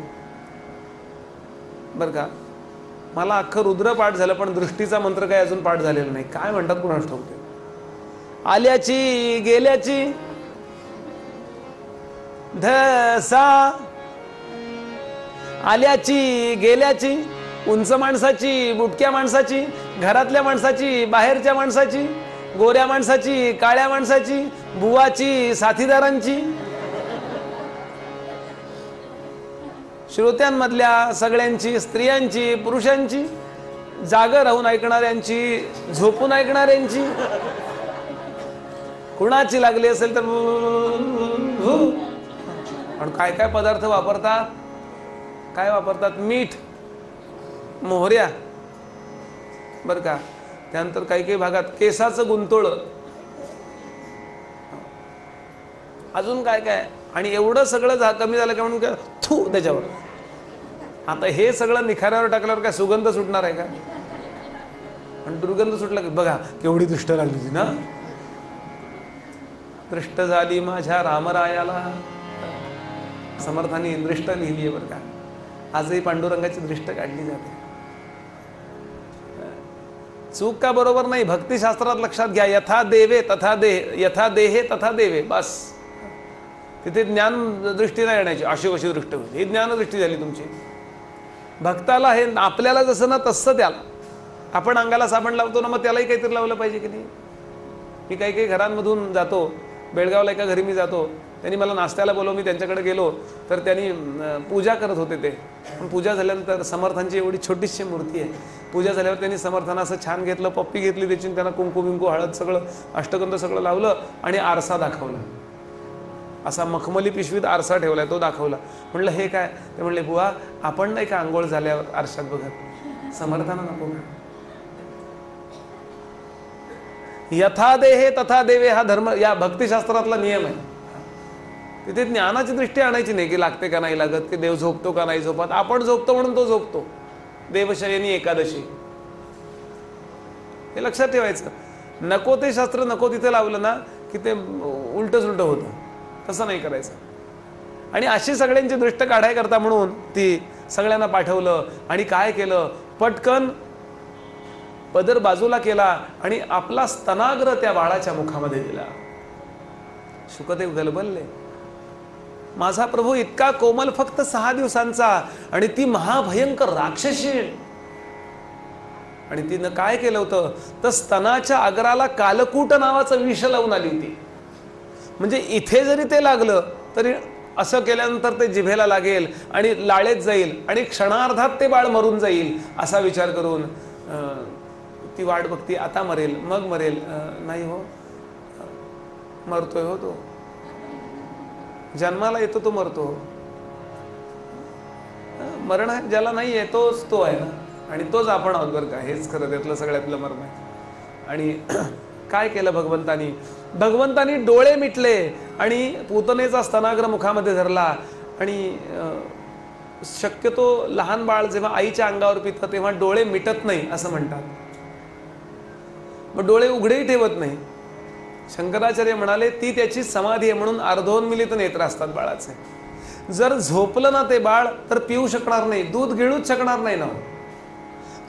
बरं का. मला अख्खं रुद्र पाठ झालं पण दृष्टीचा मंत्र काही अजून पाठ झालेला नाही. काय म्हणतात कोणास ठाऊक. ते आल्याची गेल्याची धसा, आल्याची गेल्याची, उंच माणसाची, बुटक्या माणसाची, घरातल्या माणसाची, बाहेरच्या माणसाची, गोऱ्या माणसाची, काळ्या माणसाची, बुवाची, साथीदारांची, श्रोत्यांमधल्या सगळ्यांची, स्त्रियांची, पुरुषांची, जागर राहून ऐकणाऱ्यांची, झोपून ऐकणाऱ्यांची, कुणाची लागली असेल तर. आणि काय काय पदार्थ वापरतात. काय वापरतात. मीठ, मोहऱ्या बरं का. त्यानंतर काही काही भागात केसाचं गुंतोळ, अजून काय काय. आणि एवढं सगळं कमी झालं का म्हणून काय थू त्याच्यावर. आता हे सगळं निखाऱ्यावर टाकल्यावर काय सुगंध सुटणार आहे का. आणि दुर्गंध सुटला की बघा केवढी दृष्ट लागली होती ना. दृष्ट झाली माझ्या रामरायाला. समर्थांनी दृष्ट लिहिली आहे बरं का. आजही पांडुरंगाची दृष्ट काढली जाते. चूक का बरोबर नाही. भक्तिशास्त्रात लक्षात घ्या. यथा देवे तथा यथा देहे तथा देवे. बस तिथे ज्ञान दृष्टी नाही येण्याची. अशी कशी दृष्टी होती. ही ज्ञानदृष्टी झाली तुमची. भक्ताला हे आपल्याला जसं ना तसं त्याला. आपण अंगाला साबण लावतो ना, मग त्यालाही काहीतरी लावलं पाहिजे की नाही. मी काही काही घरांमधून जातो. बेळगावला एका घरी मी जातो. त्यांनी मला नाश्त्याला बोलवलं. मी त्यांच्याकडे गेलो तर त्यांनी पूजा करत होते. ते पण पूजा झाल्यानंतर समर्थांची एवढी छोटीशी मूर्ती आहे. पूजा झाल्यावर त्यांनी समर्थांना असं छान घेतलं, पप्पी घेतली त्याची, त्यांना कुंकू बिंकू हळद सगळं अष्टगंध सगळं लावलं आणि आरसा दाखवला. असा मखमली पिशवीत आरसा ठेवलाय, तो दाखवला. म्हणलं हे काय. ते म्हणले बुवा आपण नाही का आंघोळ झाल्यावर आरशात बघत, समर्थांना नको का. यथा देहे तथा देवे हा धर्म, या भक्तिशास्त्रातला नियम आहे. तिथे ज्ञानाची दृष्टी आणायची नाही की लागते का नाही लागत, की देव झोपतो का नाही झोपत. आपण झोपतो म्हणून तो झोपतो. देवशयनी एकादशी, हे लक्षात ठेवायचं. नको ते शास्त्र नको तिथे लावलं ना की ते उलट सुलट होतं. तसं नाही करायचं. आणि अशी सगळ्यांची दृष्ट काढाय करता म्हणून ती सगळ्यांना पाठवलं. आणि काय केलं, पटकन पदर बाजूला केला आणि आपला स्तनाग्र त्या बाळाच्या मुखामध्ये दिला. शुकदेव गलबलले, माझा प्रभू इतका कोमल, फक्त 6 दिवसांचा, आणि ती महाभयंकर राक्षसी. आणि तिनं काय केलं होतं, तर स्तनाच्या अग्राला कालकूट नावाचं विष लावून आली होती. म्हणजे इथे जरी ते लागलं तरी असं केल्यानंतर ते जिभेला लागेल आणि लाळेत जाईल आणि क्षणार्धात ते बाळ मरून जाईल असा विचार करून ती वाट बघती. आता मरेल, मग मरेल. नाही हो, मरतोय हो तो. जन्माला येतो तो मरतो. मरण ज्याला नाही आहे तोच तो आहे ना, आणि तोच आपण आहोत बरं का. हेच खरं त्यातलं सगळ्यातलं मरण आहे. आणि काय केलं भगवंतानी डोळे मिटले आणि पूतनेचा स्तनाग्र मुखामध्ये धरला. आणि शक्यतो लहान बाळ जेव्हा आईच्या अंगावर पितं तेव्हा डोळे मिटत नाही असं म्हणतात. मग डोळे उघडेही ठेवत नाही. शंकराचार्य म्हणाले ती त्याची समाधी आहे, म्हणून अर्धोन्मिलित नेत्र असतात बाळाचे. जर झोपलं ना ते बाळ तर पिऊ शकणार नाही, दूध गिळूच शकणार नाही ना.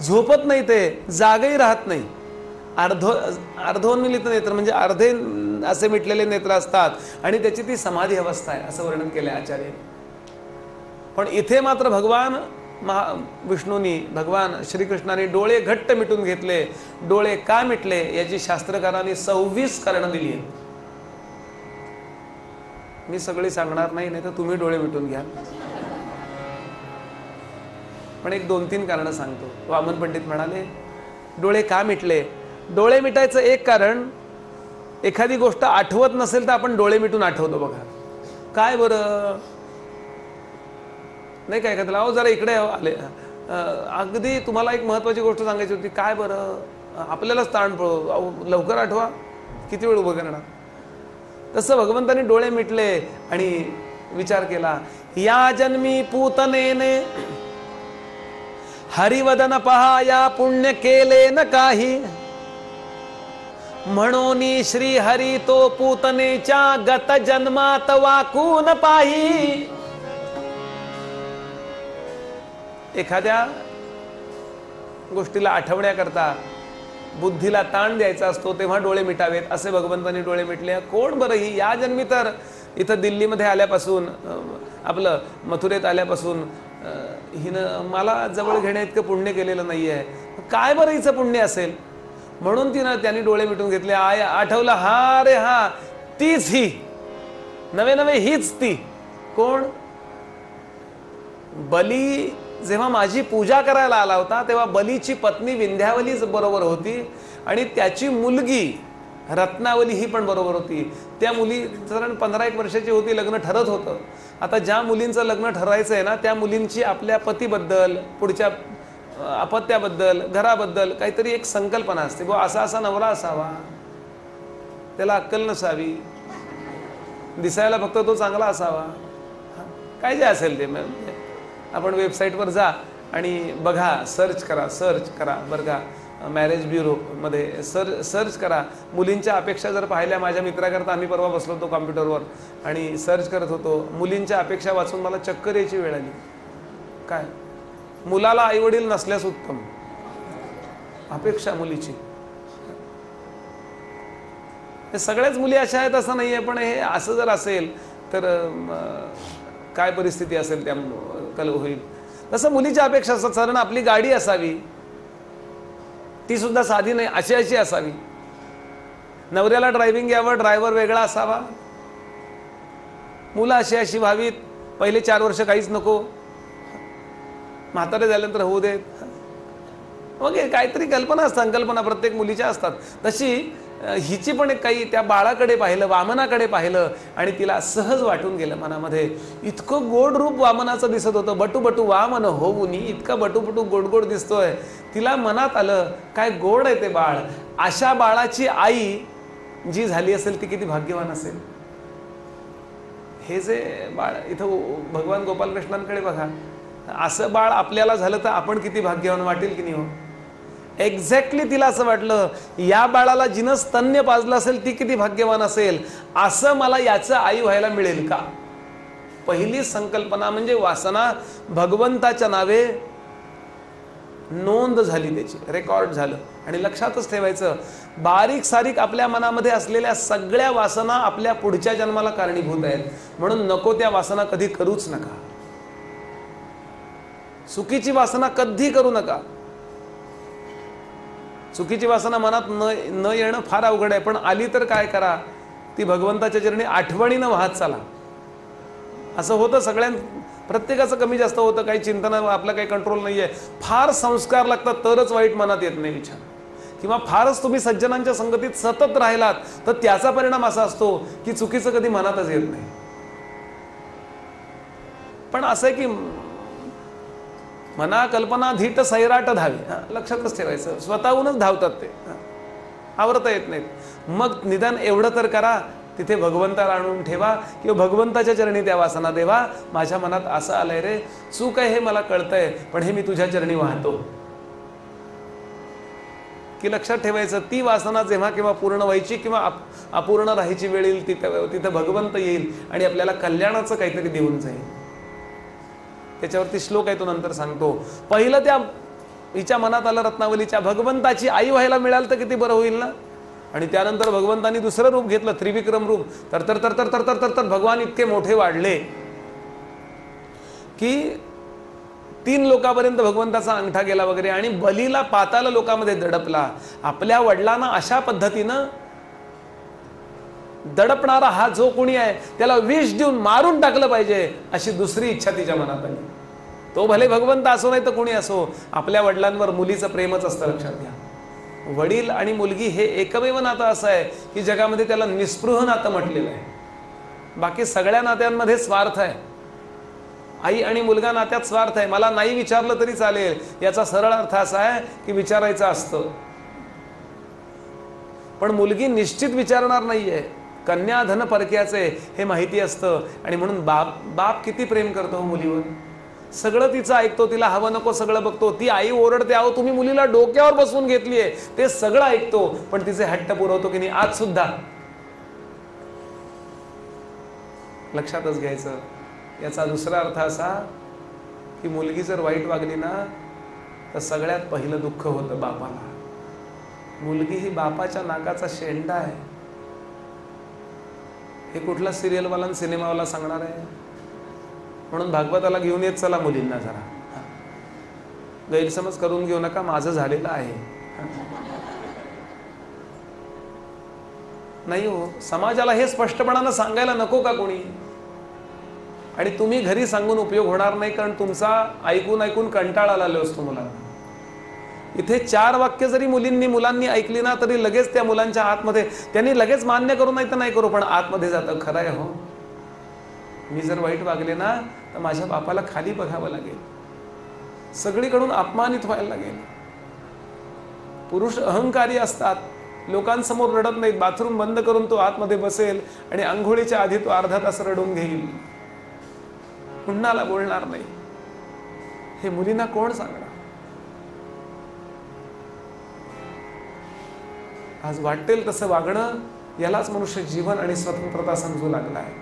झोपत नाही, ते जागही राहत नाही. अर्धोन्मिलित नेत्र म्हणजे अर्धे असे मिटलेले नेत्र असतात आणि त्याची ती समाधी अवस्था आहे असं वर्णन केलंय आचार्य. पण इथे मात्र भगवान भगवान श्रीकृष्णाने डोळे घट्ट मिटून घेतले. डोळे का मिटले याची शास्त्रकारांनी 26 कारणं दिली आहेत. मी सगळी सांगणार नाही, नाही तर तुम्ही डोळे मिटून घ्या. पण एक 2-3 कारणं सांगतो. वामन पंडित म्हणाले डोळे का मिटले. डोळे मिटायचं एक कारण, एखादी गोष्ट आठवत नसेल तर आपण डोळे मिटून आठवतो बघा. काय बरं नाही काय का, अहो जरा इकडे आले. अगदी तुम्हाला एक महत्वाची गोष्ट सांगायची होती. काय बरं, आपल्यालाच ताण पडो, लवकर आठवा, किती वेळ उभं करणार. तसं भगवंतानी डोळे मिटले आणि विचार केला. या जन्मी पूतनेने हरिवदन पहा, या पुण्य केले न काही, म्हणून श्री हरी तो पूतनेच्या गत जन्मात वाकून पाही. एखाद्या गोष्टीला आठवण्याकरता बुद्धीला ताण द्यायचा असतो तेव्हा डोळे मिटावेत, असे भगवंतांनी डोळे मिटले. कोण बरं ही, या जन्मी तर इथं दिल्लीमध्ये आल्यापासून, आपलं मथुरेत आल्यापासून हिनं मला जवळ घेण्या इतकं पुण्य केलेलं नाही आहे. काय बरं हिचं पुण्य असेल, म्हणून त्यांनी डोळे मिटून घेतले. आठवलं, हा रे हा, तीच ही, नवे नवे हीच ती. कोण, बली जेव्हा माझी पूजा करायला आला होता तेव्हा बलीची पत्नी विंध्यावलीच बरोबर होती आणि त्याची मुलगी रत्नावली ही पण बरोबर होती. त्या मुली साधारण 15-1 वर्षाची होती, लग्न ठरत होतं. आता ज्या मुलींचं लग्न ठरायचं आहे ना त्या मुलींची आपल्या पतीबद्दल, पुढच्या अपत्याबद्दल, घराबद्दल काहीतरी एक संकल्पना असते. बुवा असा असा नवरा असावा, त्याला अक्कल नसावी, दिसायला फक्त तो चांगला असावा, काय जे असेल ते. आपण वेबसाईटवर जा आणि बघा, सर्च करा बरं का. मॅरेज ब्युरोमध्ये सर्च करा. मुलींच्या अपेक्षा जर पाहिल्या, माझ्या मित्राकरता आम्ही परवा बसलो होतो कॉम्प्युटरवर आणि सर्च करत होतो. मुलींच्या अपेक्षा वाचून मला चक्कर यायची वेळ आली. काय, मुलाला आईवडील नसल्यास उत्तम, अपेक्षा मुलीची. हे सगळ्याच मुली अशा आहेत असं नाही आहे, पण हे असं जर असेल तर काय परिस्थिती असेल त्या कल होईल. तसं मुलीच्या अपेक्षा असतात. साधारण आपली गाडी असावी, ती सुद्धा साधी नाही, अशी असावी. नवऱ्याला ड्रायव्हिंग यावं, ड्रायव्हर वेगळा असावा. मुलं अशी व्हावीत, पहिले 4 वर्ष काहीच नको, म्हातारे झाल्यानंतर होऊ देत. मग काहीतरी कल्पना प्रत्येक मुलीच्या असतात. तशी हिची पण एक काही त्या बाळाकडे पाहिलं, वामनाकडे पाहिलं आणि तिला सहज वाटून गेलं मनामध्ये. इतकं गोड रूप वामनाचं दिसत होतं, बटू बटू वामन होऊनी, इतका बटू बटू गोड गोड दिसतोय. तिला मनात आलं काय गोड आहे ते बाळ. अशा बाळाची आई जी झाली असेल ती किती भाग्यवान असेल. हे जे बाळ इथं भगवान गोपालकृष्णांकडे बघा, असं बाळ आपल्याला झालं तर आपण किती भाग्यवान वाटेल की नाही हो. एक्झॅक्टली तिला असं वाटलं, या बाळाला जिनं स्तन्य पाजलं असेल ती किती भाग्यवान असेल, असं मला याचं आई व्हायला मिळेल का. पहिली संकल्पना म्हणजे वासना भगवंताच्या नावे नोंद झाली, त्याची रेकॉर्ड झालं. आणि लक्षातच ठेवायचं, बारीक सारीक आपल्या मनामध्ये असलेल्या सगळ्या वासना आपल्या पुढच्या जन्माला कारणीभूत आहेत. म्हणून नको त्या वासना कधी करूच नका. चुकीची वासना कधी करू नका. चुकीची वासना मनात न येणं फार अवघड आहे, पण आली तर काय करा, ती भगवंताच्या चरणी आठवणीनं वाहत चाला. असं होतं सगळ्यां, प्रत्येकाचं कमी जास्त होतं, काही चिंतन, आपला काही कंट्रोल नाहीये. फार संस्कार लागतात तरच वाईट मनात येत नाही विचार, किंवा फारच तुम्ही सज्जनांच्या संगतीत सतत राहिलात तर त्याचा परिणाम असा असतो की चुकीचं कधी मनातच येत नाही. पण असं आहे की मना कल्पना धीट सैराट धावे, लक्षातच ठेवायचं. स्वतःहूनच धावतात ते, आवरता येत नाहीत. मग निदान एवढं तर करा, तिथे भगवंताला आणून ठेवा किंवा भगवंताच्या चरणी त्या वासना देवा. माझ्या मनात असं आलंय रे, चूक आहे हे मला कळतंय, पण हे मी तुझ्या चरणी वाहतो. की लक्षात ठेवायचं, ती वासना जेव्हा केव्हा पूर्ण व्हायची किंवा अपूर्ण राहायची वेळ येईल, तिथं भगवंत येईल आणि आपल्याला कल्याणाचं काहीतरी देऊन जाईल. त्याच्यावरती श्लोक आहे, तो नंतर सांगतो. पहिलं त्या हिच्या मनात आलं रत्नावलीच्या, भगवंताची आई व्हायला मिळाल तर किती बरं होईल ना. आणि त्यानंतर भगवंतांनी दुसरं रूप घेतलं, त्रिविक्रम रूप. तर तर तर तर तर तर तर तर भगवान इतके मोठे वाढले की 3 लोकांपर्यंत भगवंताचा अंगठा गेला वगैरे, आणि बलीला पाताल लोकांमध्ये दडपला. आपल्या वडिलांना अशा पद्धतीनं दडपणारा हा जो कोणी आहे त्याला विष देऊन मारून टाकलं पाहिजे, अशी दुसरी इच्छा तिच्या मनात आली. तो भले भगवंत असो नाही तर कोणी असो, आपल्या वडिलांवर मुलीचं प्रेमच असतं. लक्षात घ्या, वडील आणि मुलगी हे एकमेव नातं असं आहे की जगामध्ये त्याला निस्पृह नातं म्हटलेलं आहे. बाकी सगळ्या नात्यांमध्ये स्वार्थ आहे. आई आणि मुलगा नात्यात स्वार्थ आहे. मला नाही विचारलं तरी चालेल, याचा सरळ अर्थ असा आहे की विचारायचं असतं. पण मुलगी निश्चित विचारणार नाहीये, कन्या धन परक्याचे हे माहिती असतं. आणि म्हणून बाप किती प्रेम करतो मुलीवर, सगळं तिचं ऐकतो, तिला हवं नको सगळं बघतो. ती आई ओरडते, अहो तुम्ही मुलीला डोक्यावर बसवून घेतलीये, ते सगळं ऐकतो, पण तिचे हट्ट पुरवतो की नाही आज सुद्धा. लक्षातच घ्यायचं. याचा दुसरा अर्थ असा की मुलगी जर वाईट वागली ना तर सगळ्यात पहिलं दुःख होतं बापाला. मुलगी ही बापाच्या नाकाचा शेंडा आहे. हे कुठला सिरियलवाला सिनेमावाला सांगणार आहे. म्हणून भागवताला घेऊन येत चला मुलींना जरा, गैरसमज करून घेऊ नका, माझं झालेलं आहे. नाही हो, समाजाला हे स्पष्टपणानं सांगायला नको का कोणी. आणि तुम्ही घरी सांगून उपयोग होणार नाही, कारण तुमचा ऐकून ऐकून कंटाळा आलेला असतो मुलांना. इथे 4 वाक्य जरी मुलांनी ऐकली ना तरी लगेच त्या मुलांच्या आतमध्ये, त्यांनी लगेच मान्य करू नाही तर नाही करू, पण आतमध्ये जातं खरं आहे हो, मी जर वाईट वागले ना तर माझ्या बापाला खाली बघावं लागेल, सगळीकडून अपमानित व्हायला लागेल. पुरुष अहंकारी असतात, लोकांसमोर रडत नाहीत. बाथरूम बंद करून तो आतमध्ये बसेल आणि अंघोळीच्या आधी तो अर्धा तास रडून घेईल, कुणाला बोलणार नाही. हे मुलींना कोण सांगणार. आज वाटेल तसं वागणं, यालाच मनुष्य जीवन आणि स्वतंत्रता समजू लागला आहे.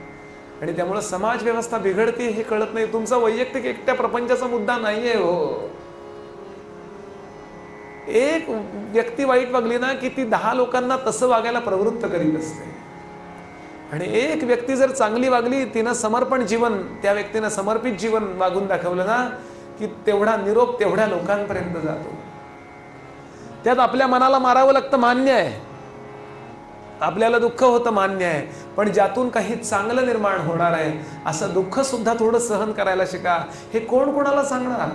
आणि त्यामुळे समाज व्यवस्था बिघडते हे कळत नाही. तुमचा वैयक्तिक एकट्या प्रपंचाचा मुद्दा नाहीये हो. एक व्यक्ती वाईट वागली ना की ती 10 लोकांना तसं वागायला प्रवृत्त करीत असते. आणि एक व्यक्ती जर चांगली वागली, तिनं समर्पण जीवन, त्या व्यक्तीनं समर्पित जीवन वागून दाखवलं ना की तेवढा निरोप तेवढ्या लोकांपर्यंत जातो. त्यात आपल्या मनाला मारावं लागतं, मान्य आहे. आपल्याला दुःख होतं, मान्य आहे. पण ज्यातून काही चांगलं निर्माण होणार आहे असं दुःख सुद्धा थोडं सहन करायला शिका. हे कोण कोणाला सांगणार.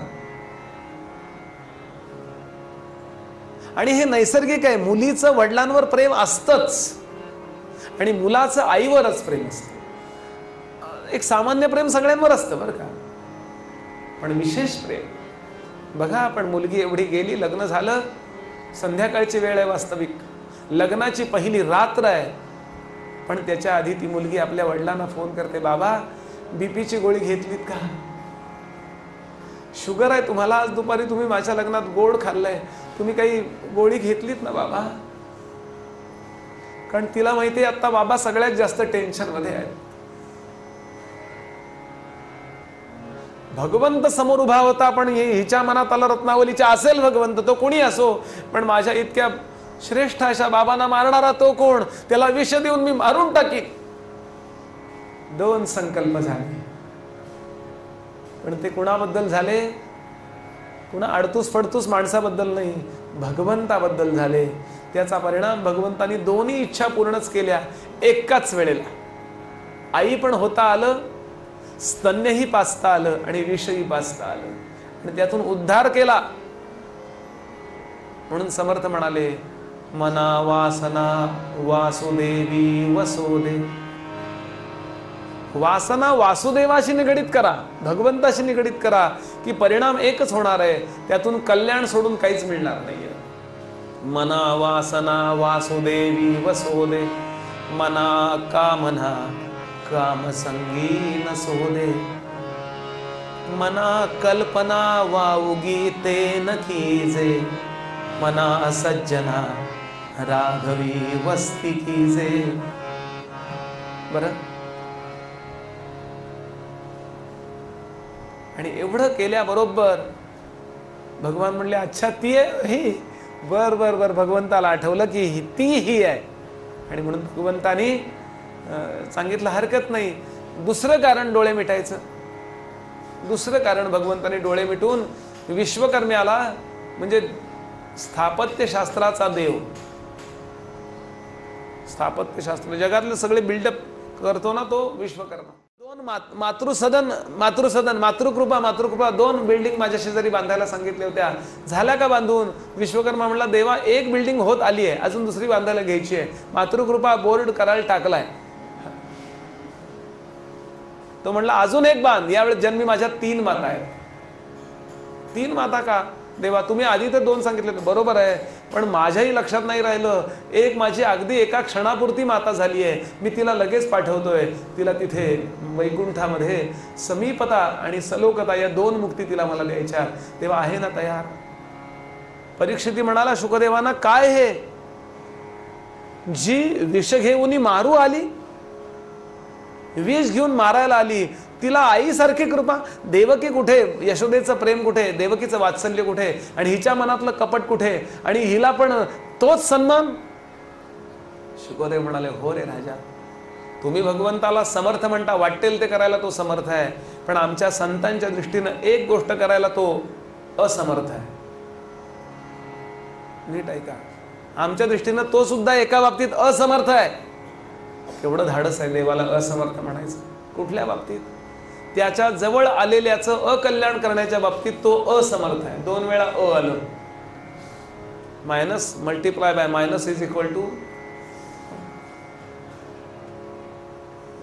आणि हे नैसर्गिक आहे. मुलीचं वडिलांवर प्रेम असतंच आणि मुलाचं आईवरच प्रेम असतं. एक सामान्य प्रेम सगळ्यांवर असतं बरं का, पण विशेष प्रेम बघा. आपण मुलगी एवढी गेली, लग्न झालं, संध्याकाळची वेळ आहे, वास्तविक लग्नाची पहिली रात्र आहे, पण त्याच्या आधी ती मुलगी आपल्या वडिलांना फोन करते, बाबा बीपीची गोळी घेतलीत का? शुगर आहे तुम्हाला, आज दुपारी तुम्ही माझ्या लग्नात गोड खाल्लंय, तुम्ही काही गोळी घेतलीत ना बाबा? कारण तिला माहिती आहे आता बाबा सगळ्यात जास्त टेन्शन मध्ये आहेत. भगवंत समोर उभा होता, पण हिच्या मनात आलं रत्नावलीच्या असेल भगवंत, तो कोणी असो, पण माझ्या इतक्या श्रेष्ठ अशा बाबांना मारणारा तो कोण? त्याला विष देऊन मी मारून टाकीन. दोन संकल्प झाले, पण ते कुणाबद्दल झाले? कुणा अडतूस फडतूस माणसाबद्दल नाही, भगवंताबद्दल झाले. त्याचा परिणाम भगवंतानी दोन्ही इच्छा पूर्णच केल्या एकाच वेळेला. आई पण होता आलं, स्तन्यही पाचता आलं आणि विषही पाचता आलं, आणि त्यातून उद्धार केला. म्हणून समर्थ म्हणाले, मना वासना वासुदेवी वसोदे. वासना वासुदेवाशी निगडित करा, भगवंताशी निगडित करा, की परिणाम एकच होणार आहे, त्यातून कल्याण सोडून काहीच मिळणार नाहीये. मना वासना वासुदेवी वसोदे, मना कामना कामसंगी न सोदे, मना कल्पना वाउगी ते न कीजे, मना सज्जना राघवी वस्ती कीजे. बरं, आणि एवढं केल्याबरोबर भगवान म्हणले, अच्छा ती आहे ही, बर बर बर. भगवंताला आठवलं की ती ही आहे, आणि म्हणून भगवंतानी सांगितलं हरकत नाही. दुसरं कारण डोळे मिटायचं. दुसरं कारण भगवंतानी डोळे मिटून विश्वकर्म्याला, म्हणजे स्थापत्यशास्त्राचा देव, स्थापत्यशास्त्र जगातले सगळे बिल्डअप करतो ना तो विश्वकर्मा. दोन मातृसदन मातृकृपा दोन बिल्डिंग माझ्या शेजारी बांधायला सांगितल्या होत्या. झाल्या का बांधून? विश्वकर्मा म्हणला, देवा एक बिल्डिंग होत आली आहे, अजून दुसरी बांधायला घ्यायची आहे. मातृकृपा बोर्ड करायला टाकलाय. तो म्हणला अजून एक बांध. यावेळेस जन्मी माझ्या 3 माता आहेत. 3 माता का? देवा तुम्ही आधी तर 2 सांगितले. बरोबर आहे, पण माझ्याही लक्षात नाही राहिलं. एक माझी अगदी एका क्षणापुरती माता झाली आहे, मी तिला लगेच पाठवतोय. तिला तिथे वैकुंठामध्ये समीपता आणि सलोकता या 2 मुक्ती तिला मला द्यायच्या. तेव्हा आहे ना तयार? परीक्षिती म्हणाला शुकदेवांना, काय हे? जी विष घेऊन मारू आली, विष घेऊन मारायला आली, तिला आईसारखी कृपा. देवकी कुठे? यशोदेचं प्रेम कुठे? देवकीचं वात्सल्य कुठे? आणि हिच्या मनातलं कपट कुठे? आणि हिला पण तोच सन्मान. शुकदेव म्हणाले, हो रे राजा, तुम्ही भगवंताला समर्थ म्हणता, वाटेल ते करायला तो समर्थ आहे, पण आमच्या संतांच्या दृष्टीनं एक गोष्ट करायला तो असमर्थ आहे. नीट ऐका, आमच्या दृष्टीनं तो सुद्धा एका बाबतीत असमर्थ आहे. एवढं धाडस आहे देवाला असमर्थ म्हणायचं. कुठल्या बाबतीत? त्याच्या जवळ आलेल्याचं अकल्याण करण्याच्या बाबतीत तो असमर्थ आहे. 2 वेळा आलं. Minus multiply by minus is equal to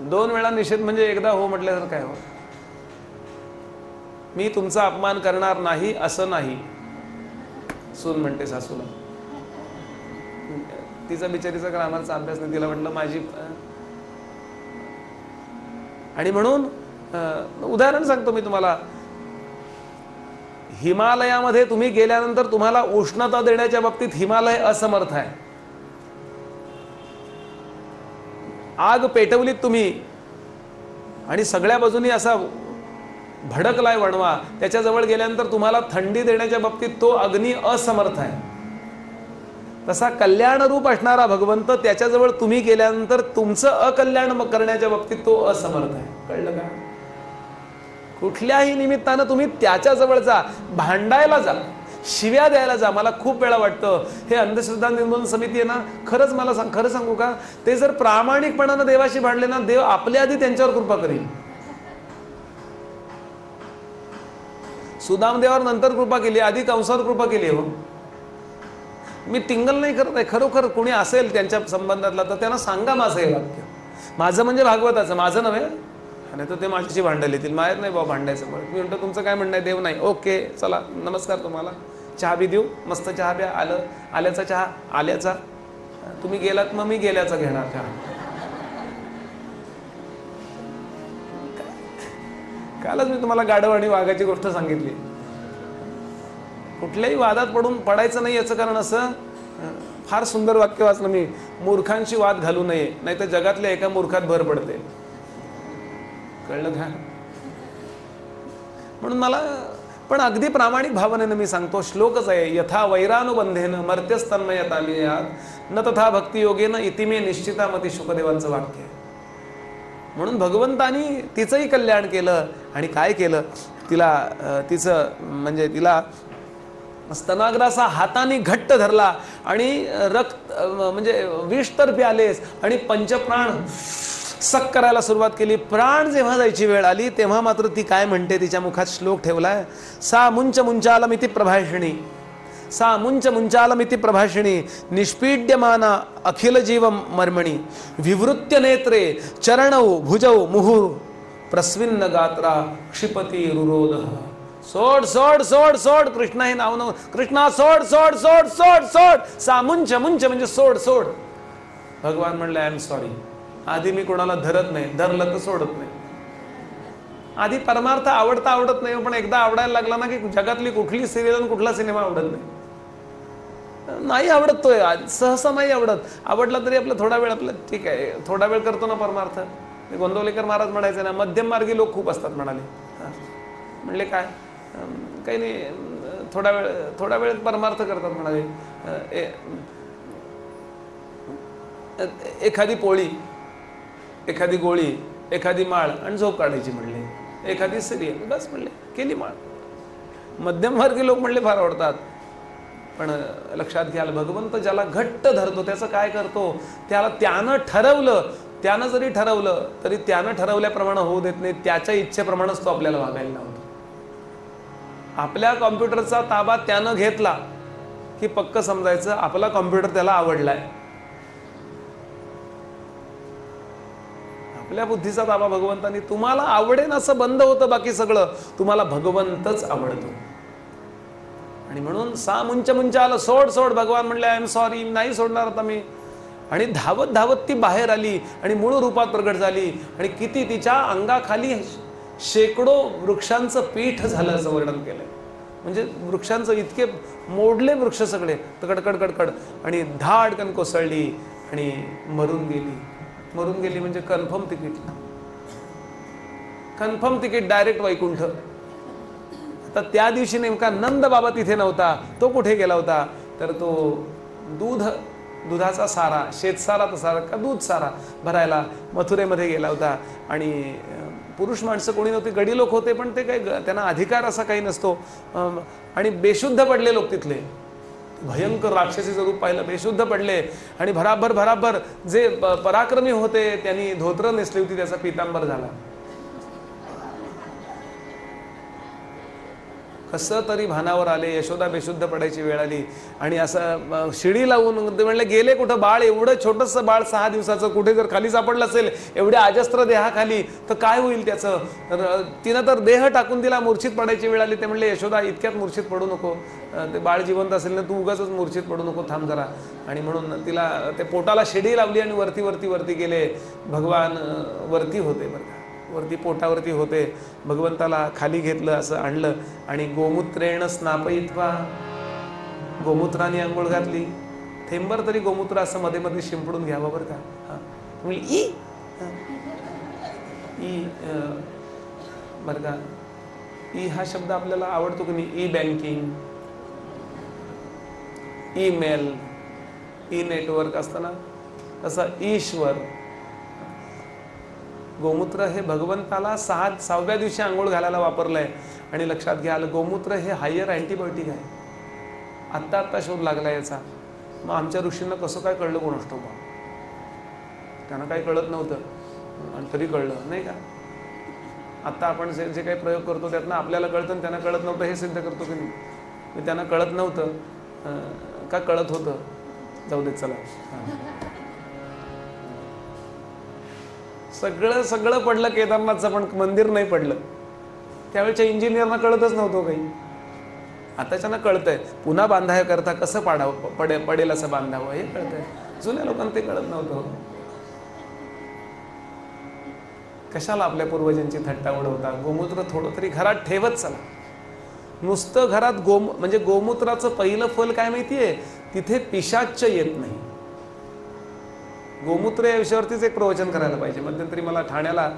2 वेळा निषेध म्हणजे एकदा हो म्हटलं तर काय हो? मी तुमचा अपमान करणार नाही असं नाही. सून म्हणते सासूला, तिचा बिचारीचा ग्रामरचा अभ्यास नाही, तिला म्हटलं माझी. आणि म्हणून उदाहरण सांगतो मी तुम्हाला. हिमालयामध्ये तुम्ही गेल्यानंतर तुम्हाला उष्णता देण्याच्या बाबतीत हिमालय असमर्थ आहे. आग पेटवलीत तुम्ही आणि सगळ्या बाजूनी असा भडकलाय वणवा, त्याच्याजवळ गेल्यानंतर तुम्हाला थंडी देण्याच्या बाबतीत तो अग्नी असमर्थ आहे. तसा कल्याण रूप असणारा भगवंत, त्याच्याजवळ तुम्ही गेल्यानंतर तुमचं अकल्याण करण्याच्या बाबतीत तो असमर्थ आहे. कळलं का? कुठल्याही निमित्तानं तुम्ही त्याच्याजवळ जा, भांडायला जा, शिव्या द्यायला जा. मला खूप वेळा वाटतं हे अंधश्रद्धा निर्मूलन समिती आहे ना, खरंच मला खरं सांगू का, ते जर प्रामाणिकपणानं देवाशी भांडले ना, देव आपल्या आधी त्यांच्यावर कृपा करेल. सुदामदेवावर नंतर कृपा केली, आधी कंसावर कृपा केली. हो, मी टिंगल नाही करत आहे, खरोखर कोणी असेल त्यांच्या संबंधातला तर त्यांना सांगा माझं हे वाक्य. माझं म्हणजे भागवताचं, माझं नव्हे. नाही तर ते माझ्याशी भांडायला येतील. माझ्यात नाही बाबा भांडायचं. मी म्हणतो तुमचं काय म्हणणं आहे? देव नाही. ओके चला नमस्कार तुम्हाला. चहा बी देऊ, मस्त चहा प्या. आल्याचा चहा, आल्याचा. तुम्ही गेलात मग मी गेल्याचा घेणार चहा. कालच मी तुम्हाला गाढव आणि वाघाची गोष्ट सांगितली. कुठल्याही वादात पडायचं नाही. याचं कारण असं, फार सुंदर वाक्य वाचलं मी, मूर्खांशी वाद घालू नये, नाही तर जगातल्या एका मूर्खात भर पडते. कळलं का? म्हणून मला पण अगदी प्रामाणिक भावनेनं मी सांगतो, श्लोकच आहे, यथा वैरानुबंधेन मर्त्यस्तन्मयतामियात न तथा भक्तियोगेन इतिमे निश्चितामती. शुकदेवांचं वाक्य आहे. म्हणून भगवंतानी तिचंही कल्याण केलं. आणि काय केलं? तिचं म्हणजे तिला स्तनाग्राचा हाताने घट्ट धरला आणि रक्त म्हणजे विष तर प्यालेस आणि पंचप्राण सक करायला सुरुवात केली. प्राण जेव्हा जायची वेळ आली तेव्हा मात्र ती काय म्हणते? तिच्या मुखात श्लोक ठेवलाय, सा मुंच मुंचालमिति प्रभाषिणी, सा मुंच मुंचालमिति प्रभाषिणी निष्पीड्यमाना अखिल जीव मर्मणी विवृत्य नेत्रे चरणौ भुजौ मुहुः प्रस्विन्न गात्रा क्षिपती रुरोध. सोड सोड सोड सोड, कृष्णा हे नाव नव, कृष्णा सोड सोड सोड सोड सोड. सा मुंच, मुंच म्हणजे सोड सोड. भगवान म्हणले आय एम सॉरी, आधी मी कोणाला धरत नाही, धरलं तर सोडत नाही. आधी परमार्थ आवडत नाही, पण एकदा आवडायला लागला ना की जगातली कुठली सिरियल कुठला सिनेमा आवडत नाही आवडतोय. सहसा नाही आवडत. आवडला तरी आपलं थोडा वेळ, आपलं ठीक आहे थोडा वेळ करतो ना परमार्थ. गोंदवलेकर महाराज म्हणायचे ना, मध्यम मार्गी लोक खूप असतात म्हणाले. म्हणले काय? काही नाही, थोडा वेळ परमार्थ करतात म्हणाले. एखादी पोळी, एखादी गोळी, एखादी माळ आणि झोप काढायची म्हणले. एखादी सिरियल, बस म्हणले, केली माळ. मध्यम मार्गी लोक म्हणले फार आवडतात. पण लक्षात घ्याल, भगवंत ज्याला घट्ट धरतो त्याचं काय करतो? त्यानं जरी ठरवलं तरी त्यानं ठरवल्याप्रमाणे होऊ देत नाही. त्याच्या इच्छेप्रमाणेच तो आपल्याला वागायला लावतो. आपल्या कॉम्प्युटरचा ताबा त्यानं घेतला की पक्क समजायचं आपला कॉम्प्युटर त्याला आवडलाय. आपल्या बुद्धीचा ताबा भगवंतानी, तुम्हाला आवडेन असं बंद होतं बाकी सगळं, तुम्हाला भगवंतच आवडतो. आणि म्हणून सा मुंच मुंच आलं, सोड सोड. भगवान म्हणले आय एम सॉरी, नाही सोडणार आता मी. आणि धावत धावत ती बाहेर आली आणि मूळ रूपात प्रगट झाली. आणि किती तिच्या अंगाखाली शेकडो वृक्षांचं पीठ झालं असं वर्णन केलंय. म्हणजे वृक्षांचं इतके मोडले वृक्ष सगळे कडकड कडकड, आणि धाडकन कोसळली आणि मरून गेली. मरून गेली म्हणजे कन्फर्म तिकीट डायरेक्ट वैकुंठ. आता त्या दिवशी नेमका नंद बाबा तिथे नव्हता. तो कुठे गेला होता? तर तो दुधाचा सारा, शेतसारा तसा का दूध सारा भरायला मथुरेमध्ये गेला होता. आणि पुरुष माणसं कोणी नव्हती, गडी लोक होते, पण ते काही त्यांना अधिकार असा काही नसतो. आणि बेशुद्ध पडले लोक तिथले. भयंकर राक्षसीचं रूप पाहिलं, बेशुद्ध पडले. आणि भराभर जे पराक्रमी होते त्यांनी धोत्र नेसली होती, त्याचा पितांबर झाला. कसं तरी भानावर आले. यशोदा बेशुद्ध पडायची वेळ आली. आणि असं शिडी लावून म्हणले, गेले कुठं बाळ? एवढं छोटंसं बाळ 6 दिवसाचं कुठे जर खाली सापडलं असेल एवढ्या अजस्त्र देहाखाली तर काय होईल त्याचं? तर तिनं तर देह टाकून तिला मूर्छित पडायची वेळ आली. ते म्हणले, यशोदा इतक्यात मूर्छित पडू नको, ते बाळ जिवंत असेल ना, तू उगाच मूर्छित पडू नको, थांब जरा. आणि म्हणून तिला ते पोटाला शिडी लावली आणि वरती गेले. भगवान वरती होते बरं का, वरती पोटावरती होते. भगवंताला खाली घेतलं, असं आणलं आणि गोमूत्रेण स्नापयित्वा, गोमूत्राने आंघोळ घातली. थेंबर तरी गोमूत्र असं मध्ये मध्ये शिंपडून घ्यावं बरं का. ई बरं का, ई हा शब्द आपल्याला आवडतो की नाही? E banking, email, E network असतं ना, तसं ईश्वर. गोमूत्र हे भगवंताला 6व्या दिवशी आंघोळ घालायला वापरलंय. आणि लक्षात घ्या, गोमूत्र हे हायर अँटीबायोटिक आहे. आत्ता शोध लागला याचा. मग आमच्या ऋषींना कसं काय कळलं कोण असतो बा? त्यांना काही कळत नव्हतं आणि तरी कळलं नाही का? आत्ता आपण जे काही प्रयोग करतो त्यातनं आपल्याला कळतं आणि त्यांना कळत नव्हतं हे सिद्ध करतो की नाही? त्यांना कळत नव्हतं का कळत होतं? जाऊ देत चला. सगळं सगळं पडलं केदारनाथचं, पण मंदिर नाही पडलं. त्यावेळेच्या इंजिनियरना कळतच नव्हतं काही. आताच्याना कळतंय. पुन्हा बांधाय करता कसं पडेल असं बांधावं हे कळतंय. जुन्या लोकांना ते कळत नव्हतं. कशाला आपल्या पूर्वजांची थट्टा उडवता? गोमूत्र थोडं तरी घरात ठेवत चला. नुसतं घरात म्हणजे गोमूत्राचं पहिलं फल काय माहितीये? तिथे पिशाच्च येत नाही. गोमूत्र या विषयावरतीच एक प्रवचन करायला पाहिजे. मध्यंतरी मला ठाण्याला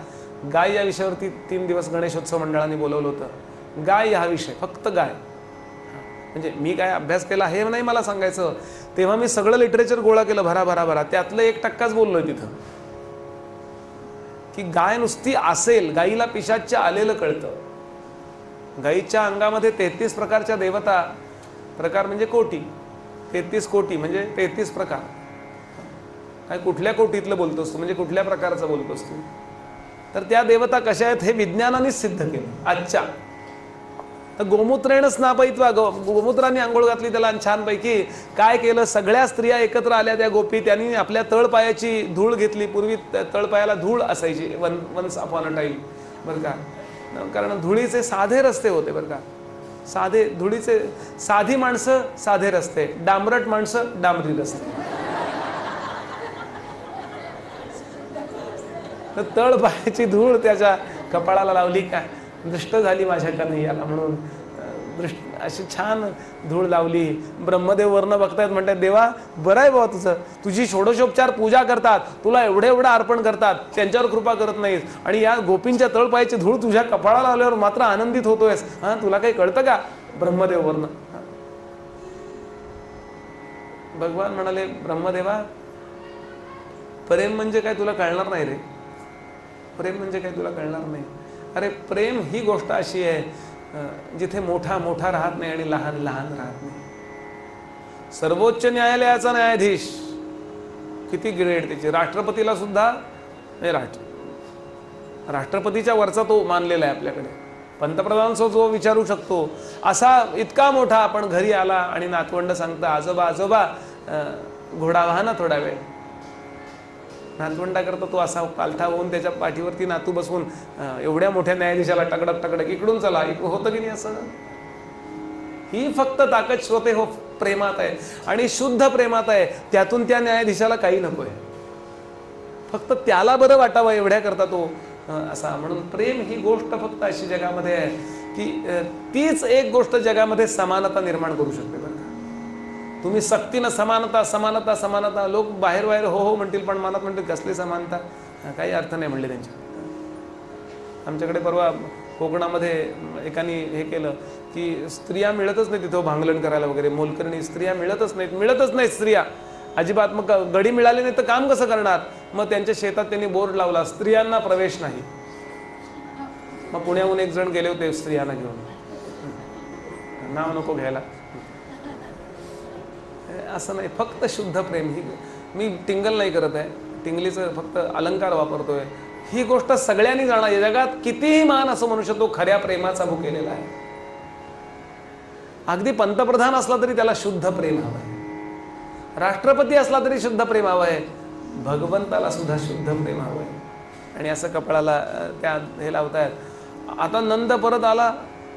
गाय या विषयावरती 3 दिवस गणेशोत्सव मंडळाने बोलवलं होतं. गाय हा विषय, फक्त गाय. म्हणजे मी काय अभ्यास केला हे नाही मला सांगायचं. तेव्हा मी सगळं लिटरेचर गोळा केलं भरा. त्यातलं 1% बोललोय तिथं, की गाय नुसती असेल, गाईला पिशाच्च आलेलं कळतं. गाईच्या अंगामध्ये 33 प्रकारच्या देवता, प्रकार म्हणजे कोटी, 33 कोटी म्हणजे 33 प्रकार. काय कुठल्या कोटीतलं बोलतोस तू? म्हणजे कुठल्या प्रकारचं बोलतोस तू? तर त्या देवता कशा आहेत हे विज्ञानानेच सिद्ध केलं. अच्छा, तर गोमूत्रेण स्नापयित्वा, गोमूत्राने आंघोळ घातली त्याला. छानपैकी काय केलं? सगळ्या स्त्रिया एकत्र आल्या. त्या गोपी त्यांनी आपल्या तळपायाची धूळ घेतली. पूर्वी तळपायाला धूळ असायची वन्स अपॉन अ टाईम, बरं का. कारण धुळीचे साधे रस्ते होते, बरं का. साधे धुळीचे, साधी माणसं साधे रस्ते, डांबरट माणसं डांबरी रस्ते. तर तळपायाची धूळ त्याच्या कपाळाला लावली. काय दृष्ट झाली माझ्या कन्हैयाला म्हणून अशी छान धूळ लावली. ब्रह्मदेव वर्ण बघतायत, म्हणतात देवा बरं आहे बाबा तुझं, तुझी षोडशोपचार पूजा करतात, तुला एवढं अर्पण करतात, त्यांच्यावर कृपा करत नाहीस, आणि या गोपींच्या तळपायाची धूळ तुझ्या कपाळाला लावल्यावर मात्र आनंदित होतोयस. हा, तुला काही कळतं का? ब्रह्मदेव वर्ण. भगवान म्हणाले, ब्रह्मदेवा प्रेम म्हणजे काय तुला कळणार नाही रे. प्रेम म्हणजे काय तुला कळणार नाही. अरे प्रेम ही गोष्ट अशी आहे जिथे मोठा मोठा राहत नाही आणि लहान लहान राहत नाही. सर्वोच्च न्यायालयाचा न्यायाधीश किती ग्रेड त्याची, राष्ट्रपतीला सुद्धा राष्ट्रपतीच्या वरचा तो मानलेला आहे आपल्याकडे. पंतप्रधानांचा जो विचारू शकतो असा इतका मोठा. आपण घरी आला आणि नातवंड सांगता, आजोबा आजोबा घोडा वाहा ना थोडा वेळ. नातवंडा करता तो असा पालथा होऊन त्याच्या पाठीवरती नातू बसवून एवढ्या मोठ्या न्यायाधीशाला टकडक टकडक इकडून चला, होतं की नाही असं? ही फक्त ताकद श्रोते हो प्रेमात आहे, आणि शुद्ध प्रेमात आहे. त्यातून त्या न्यायाधीशाला काही नकोय, फक्त त्याला बरं वाटावं एवढ्या करता तो असा. म्हणून प्रेम ही गोष्ट फक्त अशी जगामध्ये आहे की तीच एक गोष्ट जगामध्ये समानता निर्माण करू शकते, बरं का. तुम्ही सक्तीनं समानता समानता समानता, लोक बाहेर बाहेर हो हो म्हणतील, पण मनात म्हणतील कसली समानता, काही अर्थ नाही म्हणले त्यांच्या. आमच्याकडे परवा कोकणामध्ये एकाने हे केलं की स्त्रिया मिळतच नाही तिथं भांगलन करायला वगैरे, मोलकरणी स्त्रिया मिळतच नाहीत स्त्रिया अजिबात. मग गडी मिळाले नाही तर काम कसं करणार? मग त्यांच्या शेतात त्यांनी बोर्ड लावला, स्त्रियांना प्रवेश नाही. मग पुण्याहून एक जण गेले होते स्त्रियांना घेऊन, नाव नको घ्यायला. असं नाही, फक्त शुद्ध प्रेम. ही मी टिंगल नाही करत आहे, टिंगलीचं फक्त अलंकार वापरतोय. ही गोष्ट सगळ्यांनी जाणार. जगात कितीही मान असं मनुष्य तो खऱ्या प्रेमाचा भुकेलेला आहे. अगदी पंतप्रधान असला तरी त्याला शुद्ध प्रेम हवं आहे, राष्ट्रपती असला तरी शुद्ध प्रेम हवं आहे, भगवंताला सुद्धा शुद्ध प्रेम हवं आहे. आणि असं कपाळाला त्या हे लावतायत. आता नंद परत आला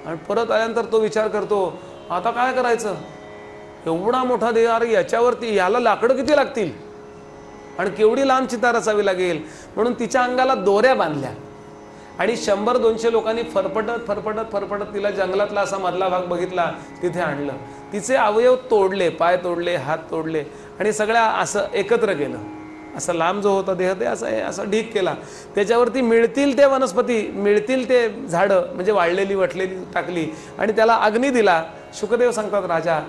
आणि परत आल्यानंतर तो विचार करतो आता काय करायचं, एवढा मोठा देह, अरे याच्यावरती याला लाकडं किती लागतील आणि केवढी लांब चितार असावी लागेल. म्हणून तिच्या अंगाला दोऱ्या बांधल्या आणि 100-200 लोकांनी फरफटत फरफटत फरफटत तिला जंगलातला असा मधला भाग बघितला, तिथे आणलं. तिचे अवयव तोडले, पाय तोडले, हात तोडले आणि सगळ्या असं एकत्र केलं. असा लांब जो होता देह ते असं ढीक केला. त्याच्यावरती मिळतील ते वनस्पती, मिळतील ते झाडं म्हणजे वाळलेली वटलेली टाकली आणि त्याला अग्नी दिला. शुकदेव सांगतात, राजा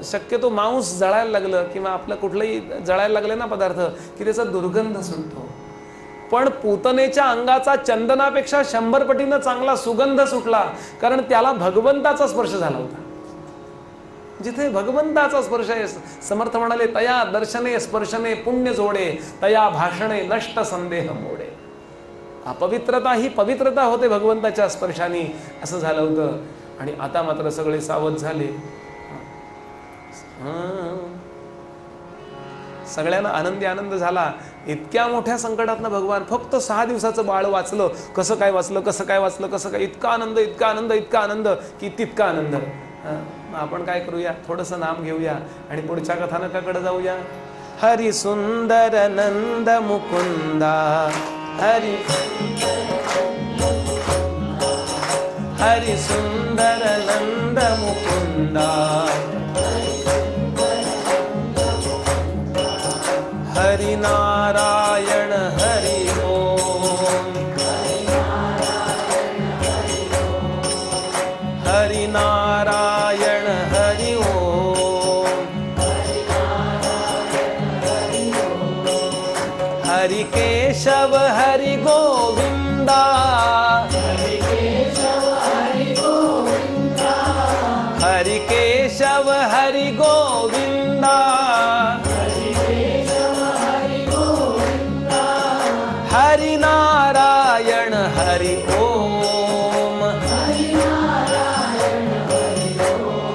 शक्यतो मांस जळायला लागलं किंवा आपलं कुठलंही जळायला लागले ना पदार्थ की त्याचा दुर्गंध सुटतो, पण पूतनेच्या अंगाचा चंदनापेक्षा 100 पटीनं चांगला सुगंध सुटला, कारण त्याला भगवंताचा स्पर्श झाला होता. जिथे भगवंताचा स्पर्श आहे, समर्थ म्हणाले तया दर्शने स्पर्शने पुण्य जोडे, तया भाषणे नष्ट संदेह मोडे. अपवित्रता ही पवित्रता होते भगवंताच्या स्पर्शाने, असं झालं होतं. आणि आता मात्र सगळे सावध झाले. सगळ्यांना आनंदी आनंद झाला. इतक्या मोठ्या संकटातनं भगवान फक्त 6 दिवसाचं बाळ वाचलं. कसं काय वाचलं, कसं काय वाचलं, कसं काय, इतका आनंद, इतका आनंद, इतका आनंद की तितका आनंद. आपण काय करूया, थोडंसं नाम घेऊया आणि पुढच्या कथानकाकडे जाऊया. हरी सुंदर नंद मुकुंदा, हरी हरी सुंदर नंद मुकुंदा, हरि नारायण हरि ओम, हरि नारायण हरि ओम, हरि केशव हरि गोविंदा, हरि केशव हरि गोविंदा, हरि केशव हरि गोविंदा, हरि नारायण हरि ओम, हरि नारायण हरि ओम,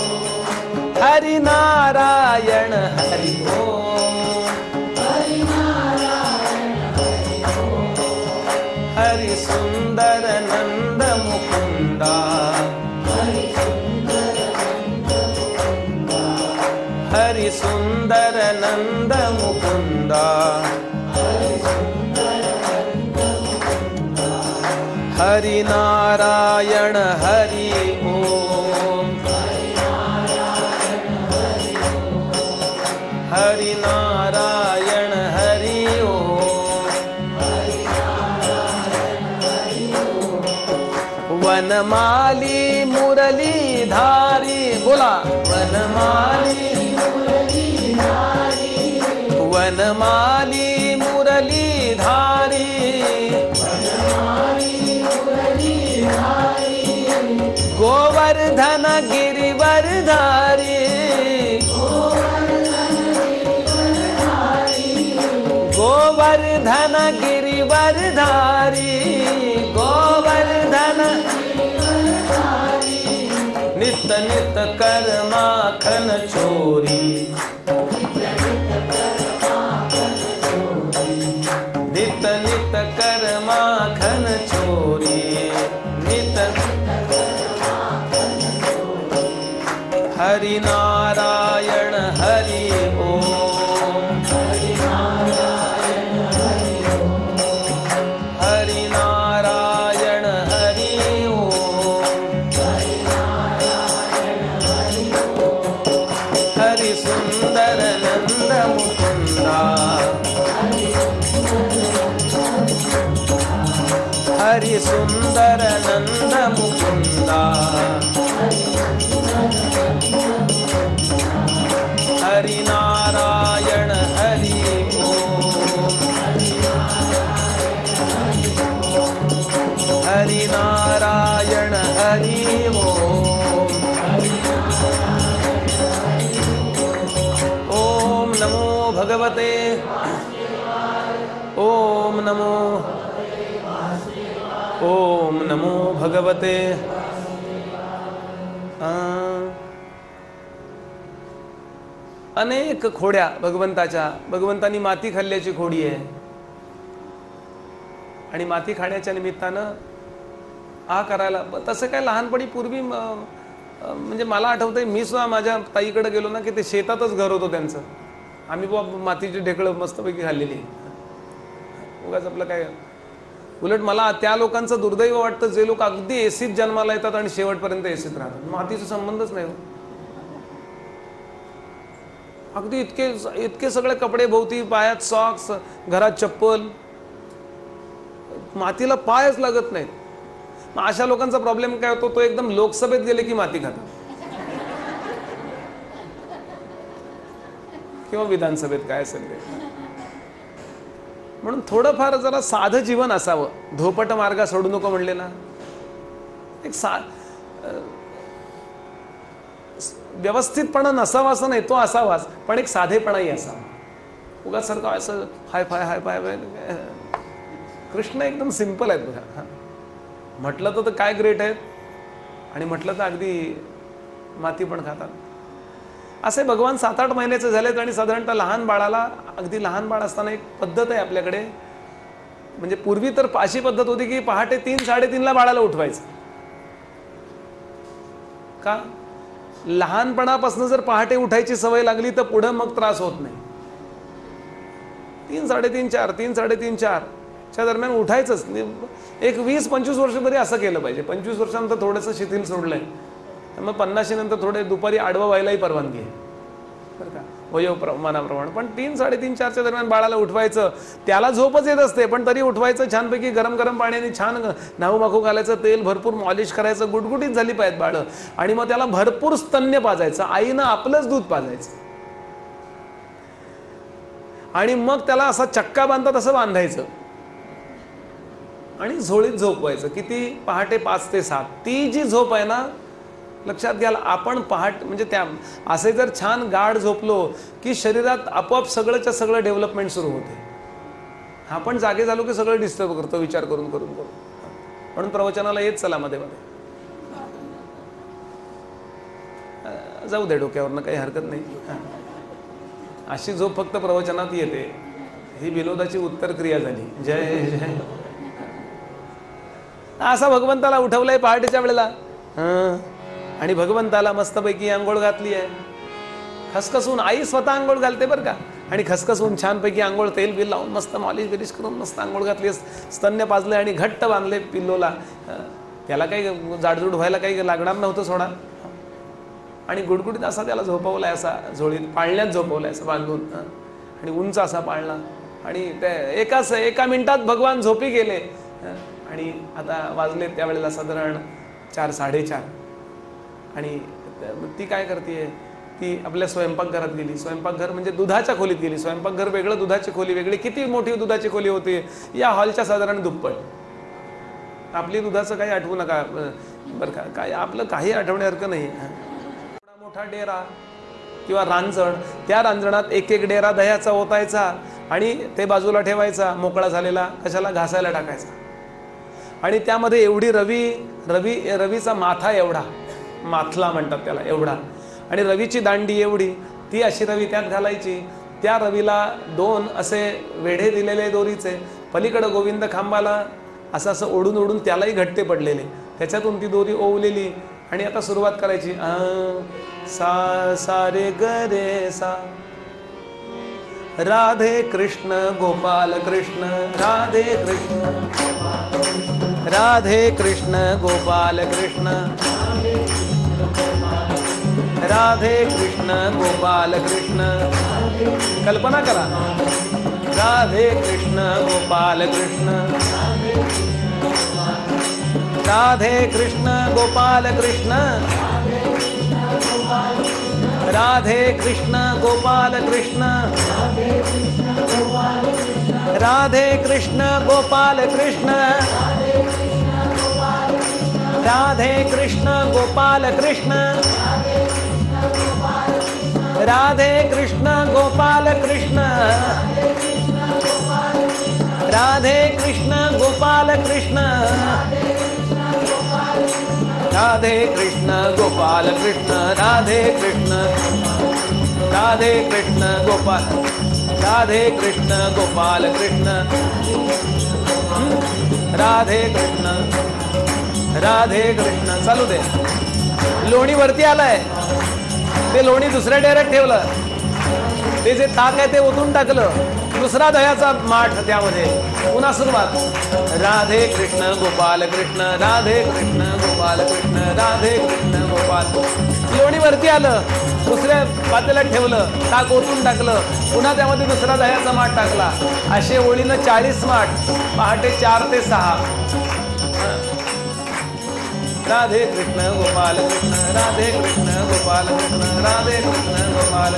हरि नारायण हरि ओम, हरि नारायण हरि ओम, हरि सुंदर नंद मुकुंदा, हरि सुंदर नंद मुकुंदा, हरि सुंदर नंद मुकुंदा, हरि नारायण हरि ओम, हरि नारायण हरि ओम, हरि नारायण हरि ओम, हरि नारायण हरि ओम. वनमाली मुरलीधारी, बोला वनमाली मुरलीधारी, वनमाली मुरलीधारी, गोवर्धन गिरिवरधारी, गोवर्धन गिरिवरधारी, गोवर्धन नित नित कर माखन चोरी, नित नित कर माखन चोरी, नित हरि नारायण हरि ओम, हरि नारायण हरि ओम, हरि नारायण हरि ओम, हरि नारायण हरि ओम, हरि सुंदर नंद मुकुंदा, हरि सुंदर नंद मुकुंदा, हरि नारायण हरि ओम, हरि नारायण हरि ओम. ओम नमो भगवते, ओम नमो, ओम नमो भगवते. अनेक खोड्या भगवंताच्या, भगवंतानी माती खाल्ल्याची खोडी आहे. आणि माती खाण्याच्या निमित्तानं करायला तसं काय लहानपणी पूर्वी म्हणजे मला आठवतंय, मी सुद्धा माझ्या ताईकडे गेलो ना की ते शेतातच घर होतं त्यांचं. आम्ही बाबा मातीची ढेकळं मस्तपैकी खाल्लेली. उगाच आपलं काय. उलट मला त्या लोकांचं दुर्दैव वाटतं जे लोक अगदी एसीत जन्माला येतात आणि शेवटपर्यंत एसीत राहतात. मातीचा संबंधच नाही. अगदी इतके सगळे कपडे भोवती, पायात सॉक्स, घरात चप्पल, मातीला पायच लागत नाहीत. मग अशा लोकांचा प्रॉब्लेम काय होतो, तो एकदम लोकसभेत गेले की माती खातात किंवा विधानसभेत काय असेल ते. म्हणून थोडंफार जरा साधं जीवन असावं. धोपट मार्ग सोडू नको म्हणले ना. एक व्यवस्थितपणा नसावा असं नाही, तो असावाच, पण एक साधेपणाही असावा. उगाच सारखं असं हाय फाय हाय फाय. कृष्ण एकदम सिंपल आहेत बघा. म्हटलं तर काय ग्रेट आहेत आणि म्हटलं तर अगदी माती पण खातात. असे भगवान 7-8 महिन्याचे झालेत आणि साधारणतः लहान बाळाला, अगदी लहान बाळ असताना एक पद्धत आहे आपल्याकडे, म्हणजे पूर्वी तर अशी पद्धत होती की पहाटे 3-3:30ला बाळाला उठवायचं. का? लहानपणापासून जर पहाटे उठायची सवय लागली तर पुढे मग त्रास होत नाही. 3-3:30 च्या दरम्यान उठायचंच. एक 20-25 वर्ष तरी असं केलं पाहिजे. 25 वर्षानंतर थोडंसं शिथिल सोडलंय, मग 50 नंतर थोडे दुपारी आडवं व्हायलाही परवानगी आहे बरं का, वयोमानाप्रमाणे. पण 3-3:30-4च्या दरम्यान बाळाला उठवायचं. त्याला झोपच येत असते पण तरी उठवायचं, छानपैकी गरम गरम पाण्याने छान नाहू माखू घालायचं, तेल भरपूर मॉलिश करायचं, गुटगुटीत झाली पाहिजेत बाळं. आणि मग त्याला भरपूर स्तन्य पाजायचं, आईनं आपलंच दूध पाजायचं आणि मग त्याला असा चक्का बांधतात असं बांधायचं आणि झोळीत झोपवायचं. किती? पहाटे 5 ते 7. ती जी झोप आहे ना, लक्षात घ्याल, आपण म्हणजे त्या असे जर छान गाढ झोपलो की शरीरात आपोआप सगळंच्या सगळं डेव्हलपमेंट सुरू होते. आपण जागे झालो की सगळं डिस्टर्ब करतो विचार करून करून करून. म्हणून प्रवचनाला येत चला मध्ये मध्ये, जाऊ दे डोक्यावरनं, काही हरकत नाही. अशी झोप फक्त प्रवचनात येते. ही विनोदाची उत्तर क्रिया झाली. जय जय. असा भगवंताला उठवलंय पहाटेच्या वेळेला, आणि भगवंताला मस्तपैकी आंघोळ घातली आहे. खसखसून आई स्वतः आंघोळ घालते बरं का, आणि खसखसून छानपैकी आंघोळ, तेल बिल लावून मस्त मॉलिश बिलिश करून मस्त आंघोळ घातली, स्तन्य पाजले आणि घट्ट बांधले पिल्लोला. त्याला काही जाडजूड व्हायला काही लागणार नव्हतं सोडा. आणि गुडगुडीत असा त्याला झोपवलाय, असा झोळीत पाळण्यात झोपवलाय असं बांधून, आणि उंच असा पाळणा. आणि ते एका मिनिटात भगवान झोपी गेले. आणि आता वाजले त्यावेळेला साधारण 4-4:30. आणि ती काय करते, ती आपल्या स्वयंपाकघरात गेली. स्वयंपाकघर म्हणजे दुधाच्या खोलीत गेली. स्वयंपाकघर वेगळं, दुधाची खोली वेगळी. किती मोठी दुधाची खोली होती, या हॉलच्या साधारण दुप्पट. आपली दुधाचं काही आठवू नका बरं का, काय आपलं काही आठवण्यासारखं नाही. मोठा डेरा किंवा रांजण, त्या रांजणात एक एक डेरा दह्याचा ओतायचा आणि ते बाजूला ठेवायचा मोकळा झालेला, कशाला? घासायला टाकायचा. आणि त्यामध्ये एवढी रवीचा माथा एवढा, माथला म्हणतात त्याला, एवढा, आणि रवीची दांडी एवढी, ती अशी रवी त्यात घालायची. त्या रवीला 2 असे वेढे दिलेले दोरीचे, पलीकडं गोविंद खांबाला असं असं ओढून ओढून त्यालाही घट्टे पडलेले, त्याच्यातून ती दोरी ओवलेली. आणि आता सुरुवात करायची, सा सा रे ग रे सा, राधे कृष्ण गोपाल कृष्ण, राधे कृष्ण, राधे कृष्ण गोपाल कृष्ण, राधे कृष्ण गोपाल कृष्ण. कल्पना करा, राधे कृष्ण गोपाल कृष्ण, राधे कृष्ण गोपाल कृष्ण, राधे कृष्ण गोपाल कृष्ण, राधे कृष्ण गोपाल कृष्ण, राधे कृष्ण गोपाल कृष्ण, राधे कृष्ण गोपाल कृष्ण, राधे कृष्ण गोपाल कृष्ण, राधे कृष्ण गोपाल कृष्ण, राधे कृष्ण, राधे कृष्ण गोपाल, राधे कृष्ण गोपाल कृष्ण, राधे कृष्ण, राधे कृष्ण. चालू दे. लोणी वरती आलाय, ते लोणी दुसऱ्या डेऱ्यात ठेवलं, ते जे ताक आहे ते ओतून टाकलं, दुसरा दह्याचा माठ त्यामध्ये, पुन्हा सुरुवात. राधे कृष्ण गोपाल कृष्ण, राधे कृष्ण गोपाल कृष्ण, राधे कृष्ण गोपाल. लोणी वरती आलं, दुसऱ्या पातेल्यात ठेवलं, ताक ओतून टाकलं, पुन्हा त्यामध्ये दुसरा दह्याचा माठ टाकला. असे ओळीनं 40 माठ, पहाटे 4 ते 6. राधे कृष्ण गोपाल कृष्ण, राधे कृष्ण गोपाल कृष्ण, राधे कृष्ण गोपाल,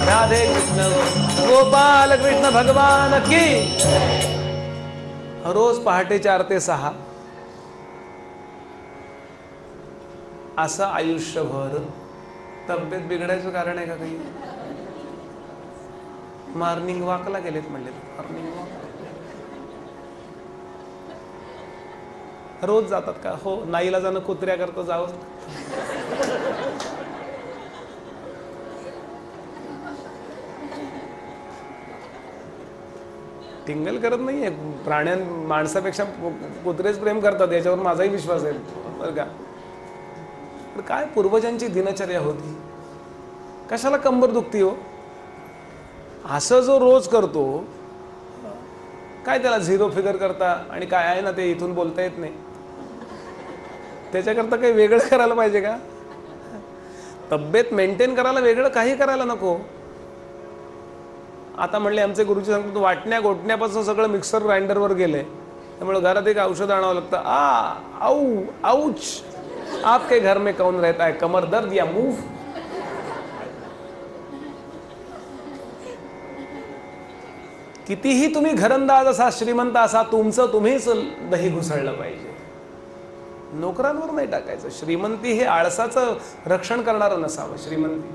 राधे कृष्ण गोपाल कृष्ण भगवान की. रोज पहाटे 4 ते 6 असं आयुष्यभर. तब्येत बिघडायचं कारण आहे का काही? मॉर्निंग वॉकला गेलेत म्हणले, मॉर्निंग वॉक रोज जातात का? हो, नाईला जाणं कुत्र्या करता जावं. टिंगल करत नाहीये. माणसापेक्षा कुत्रेच प्रेम करतात, याच्यावर माझाही विश्वास आहे बरं का. पण काय पूर्वजांची दिनचर्या होती. कशाला कंबर दुखती हो. असं जो रोज करतो, काय त्याला झिरो फिगर करता आणि काय आहे ना ते इथून बोलता येत नाही, त्याच्याकरता काही वेगळं करायला पाहिजे का. तब्येत मेंटेन करायला वेगळं काही करायला नको. आता म्हणले आमचे गुरुजी सांगतो, वाटण्या गोटण्यापासून सगळं मिक्सर ग्राइंडरवर गेले, त्यामुळे घरात एक औषध आणावं लागतं. आऊ आऊच, आपके घर में कौन रहता है, कमर दर्द या मूव. कितीही तुम्ही घरंदाज असा, श्रीमंत असा, तुमचं तुम्हीच दही घुसळलं पाहिजे. नोकरांवर नाही टाकायचं. श्रीमंती हे आळसाचं रक्षण करणारं नसावं श्रीमंती.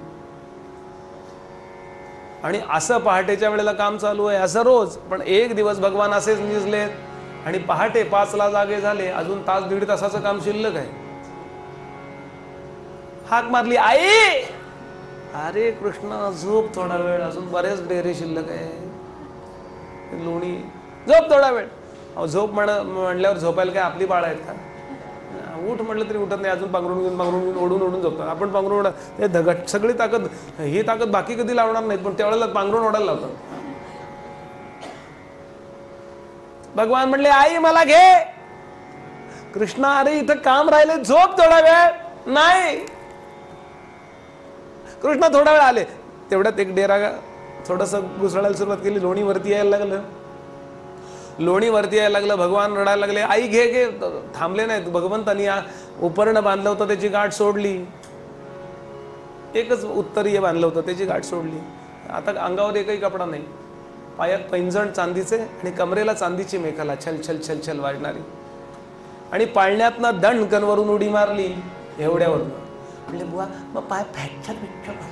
आणि असं पहाटेच्या वेळेला काम चालू आहे असं रोज. पण एक दिवस भगवान असेच निजलेत आणि पहाटे 5ला जागे झाले, अजून तास दीड तासाचं काम शिल्लक आहे. हाक मारली, आई. अरे कृष्णा झोप थोडा वेळ, अजून बरेच डेरे शिल्लक आहे. लोणी, झोप थोडा वेळ. झोप म्हणल्यावर झोपायला काय आपली बाळ आहेत का. उठ म्हटलं तरी उठत नाही, अजून पांघरून घेऊन ओढून झोपतात. आपण पांघरून हे धगट सगळी ताकद, ही ताकद बाकी कधी लावणार नाहीत, पण त्यावेळेला पांघरून ओढायला लावतात. भगवान म्हणले, आई मला घे. कृष्णा, अरे इथं काम राहिले, झोप थोडा वेळ. नाही. कृष्णा थोडा वेळ आले, तेवढ्यात एक डेरा थोडस घुसळायला सुरुवात केली. लोणी वरती यायला लागलं. भगवान रडायला लागले, आई घे घे. थांबले नाहीत. भगवंतांनी उपरणं बांधलं होतं, त्याची गाठ सोडली. एकच उत्तरीय बांधलं होतं, त्याची गाठ सोडली. आता अंगावर एकही कपडा नाही. पायात पैंजण चांदीचे आणि कमरेला चांदीची मेखला छल छल छल छल वाजणारी. आणि पाळण्यातनं दणकनवरून उडी मारली एवढ्यावरून. म्हणजे बुवा मग पाय फ्रॅक्चर बिक्चर.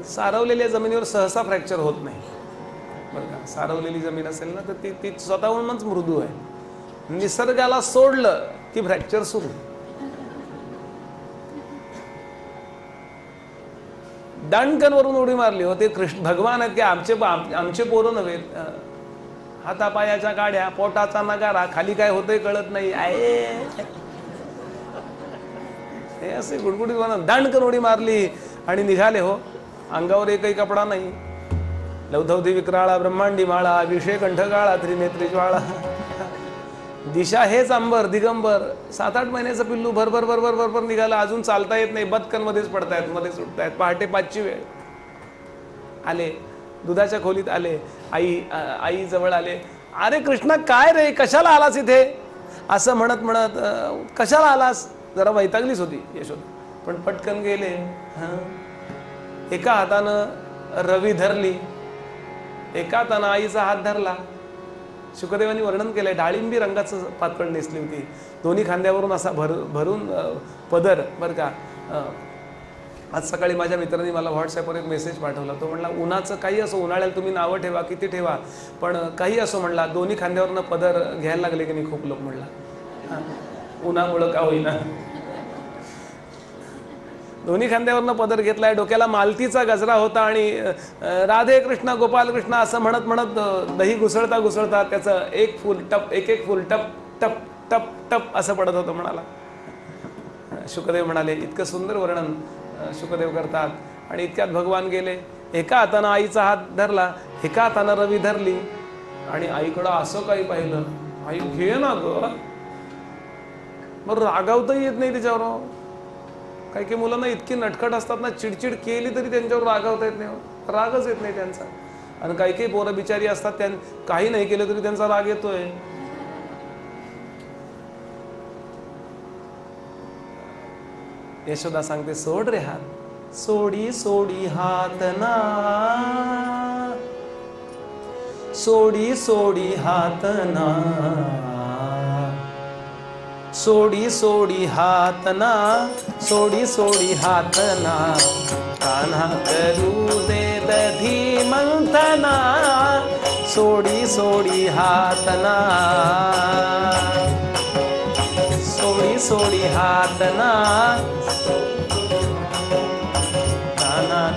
सारवलेल्या जमिनीवर सहसा फ्रॅक्चर होत नाही बरं का. सारवलेली जमीन असेल ना तर ती स्वतःहूनच मृदू आहे. निसर्गाला सोडलं की फ्रॅक्चर सुरू. दणकनवरून उडी मारली होते. कृष्ण भगवान आहेत की आमचे पोरं नव्हे. हातापायाच्या गाड्या, पोटाचा नगारा, खाली काय होतंय कळत नाही. हे असे गुडगुडीत म्हणून दणकन उडी मारली आणि निघाले हो. अंगावर एकही कपडा नाही. लवधवधी विक्राळा, ब्रह्मांडी माळा, विषय कंठगाळा, त्रिनेत्री ज्वाळा. दिशा हेच अंबर दिगंबर. 7-8 महिन्याचं पिल्लू भरभर भरभर भरभर निघालं. अजून चालता येत नाही. बदकनमध्येच पडतायत, मध्ये सुटतायत. पहाटे 5ची वेळ. आले दुधाच्या खोलीत आले. आई जवळ आले. अरे कृष्णा काय रे, कशाला आलास इथे. असं म्हणत म्हणत कशाला आलास. जरा वैतागलीच होती यशोदा, पण पटकन गेले. एका हातानं रवी धरली, एका हातानं आईचा हात धरला. शुकदेवानी वर्णन केलंय, डाळिंबी रंगाचं पातळ नेसली होती. दोन्ही खांद्यावरून असा भरून पदर बरं का. आज सकाळी माझ्या मित्रांनी मला व्हॉट्सॲपवर एक मेसेज पाठवला. तो म्हणला, उन्हाचं काही असो, उन्हाळ्याला तुम्ही नावं ठेवा, किती ठेवा, पण काही असो म्हणला, दोन्ही खांद्यावरनं पदर घ्यायला लागले की नाही खूप लोक म्हणला. उन्हामुळं का होईना दोन्ही खांद्यावरनं पदर घेतलाय. डोक्याला मालतीचा गजरा होता आणि राधे कृष्ण गोपाल कृष्ण असं म्हणत म्हणत दही घुसळता घुसळता त्याचं एक फूल टप टप टप टप असं पडत होतं म्हणाला. शुकदेव म्हणाले, इतकं सुंदर वर्णन शुकदेव करतात. आणि इतक्यात भगवान गेले. एका हातानं आईचा हात धरला, एका हातानं रवी धरली आणि आईकडं असं काही पाहिलं. आई घे ना ग. मग रागावताही येत नाही त्याच्यावर. काही काही मुलांना इतकी नटखट असतात ना, चिडचिड केली तरी त्यांच्यावर रागावता येत नाही. रागच येत नाही त्यांचा. आणि काही काही पोरं बिचारी असतात, काही नाही केलं तरी त्यांचा राग येतोय. यशोदा सांगते, सोड रे हात. सोडी सोडी हात ना, सोडी सोडी हात ना, सोडी सोडी हात ना, सोडी सोडी हात ना. कान्हा करू दे दधी मंथना, सोडी सोडी हात ना, सोडी सोडी हात ना. कान्हा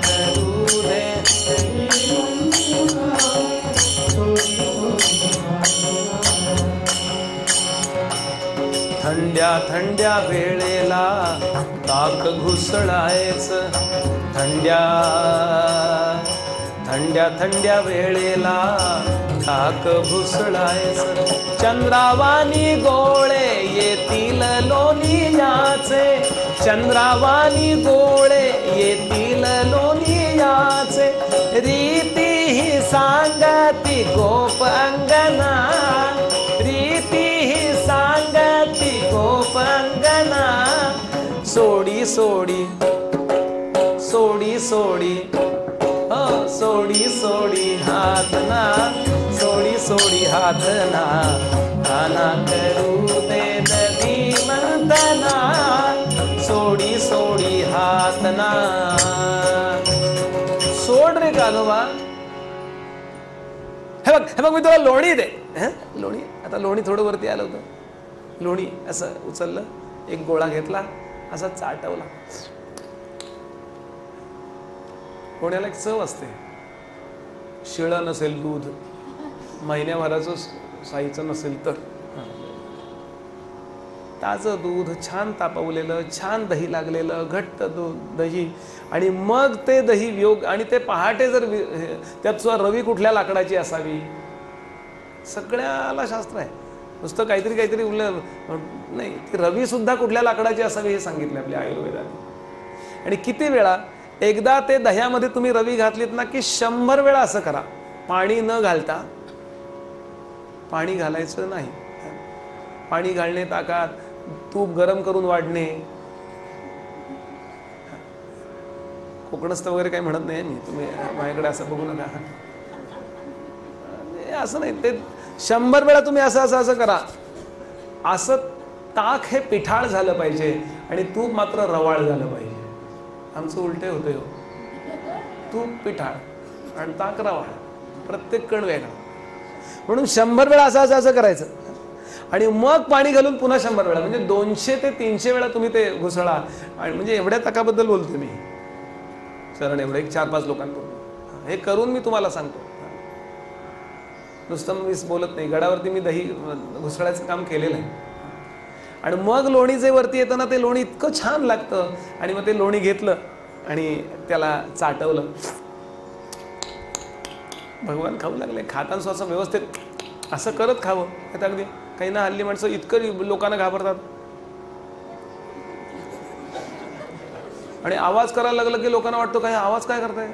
थंड्या थंड्या वेळेला ताक घुसळायच, थंड्या थंड्या थंड्या वेळेला ताक घुसळायच, चंद्रावानी गोळे येतील लोणियाचे, चंद्रावानी गोळे येतील लोणियाचे, रीती ही सांगती गोप अंगना, रीती ही सांगती गोप अंगना, सोडी सोडी सोडी सोडी सोडी सोडी हात ना, सोडी सोडी हात ना, काना करू दे धीमंतना, सोडी सोडी हात ना. सोड रे कानोबा. हे बघ मी तुला लोणी दे. लोणी, आता लोणी थोडं वरती आलं होतं, लोणी असं उचललं, एक गोळा घेतला, असा चाटवला. कोणाला एक चव असते, शिळं नसेल दूध, महिन्याभराचं साईचं नसेल तर, ताजं दूध, छान तापवलेलं, छान दही लागलेलं, घट्ट दही, आणि मग ते दही योग, आणि ते पहाटे जर त्यात सुद्धा रवी कुठल्या लाकडाची असावी, सगळ्याला शास्त्र आहे. नुसतं काहीतरी काहीतरी नाही, ती रवी सुद्धा कुठल्या लाकडाची असावी हे सांगितलं आपल्या आयुर्वेदाने. आणि किती वेळा, एकदा ते दह्यामध्ये तुम्ही रवी घातलीत ना की 100 वेळा असं करा, पाणी न घालता. पाणी घालायचं नाही, पाणी घालणे ताकात, तूप गरम करून वाढणे. कोकणस्थ वगैरे काही म्हणत नाही मी, तुम्ही माझ्याकडे असं बघू नका, असं नाही. ते 100 वेळा तुम्ही असं असं असं करा. असं ताक हे पिठाळ झालं पाहिजे आणि तूप मात्र रवाळ झालं पाहिजे. आमचं उलटे होते हो, तूप पिठाळ आणि ताक रवाळ, प्रत्येक कण वेगळा. म्हणून 100 वेळा असं असं असं करायचं, आणि मग पाणी घालून पुन्हा 100 वेळा, म्हणजे 200 ते 300 वेळा तुम्ही ते घुसळा. आणि म्हणजे एवढ्या ताकाबद्दल बोलतोय मी सरण, एवढं एक 4-5 लोकांकडून हे करून मी तुम्हाला सांगतो. नुसतं मी बोलत नाही, गडावरती मी दही घुसळायचं काम केलेलं आहे. आणि मग लोणी जे वरती येतं ना, ते लोणी इतकं छान लागतं. आणि मग ते लोणी घेतलं आणि त्याला चाटवलं. भगवान खाऊ लागले, खाताना असं व्यवस्थित असं करत खावं. आता अगदी काही ना, हल्ली माणसं इतकं लोकांना घाबरतात, आणि आवाज करायला लागलं की लोकांना वाटतं काय आवाज काय करताय.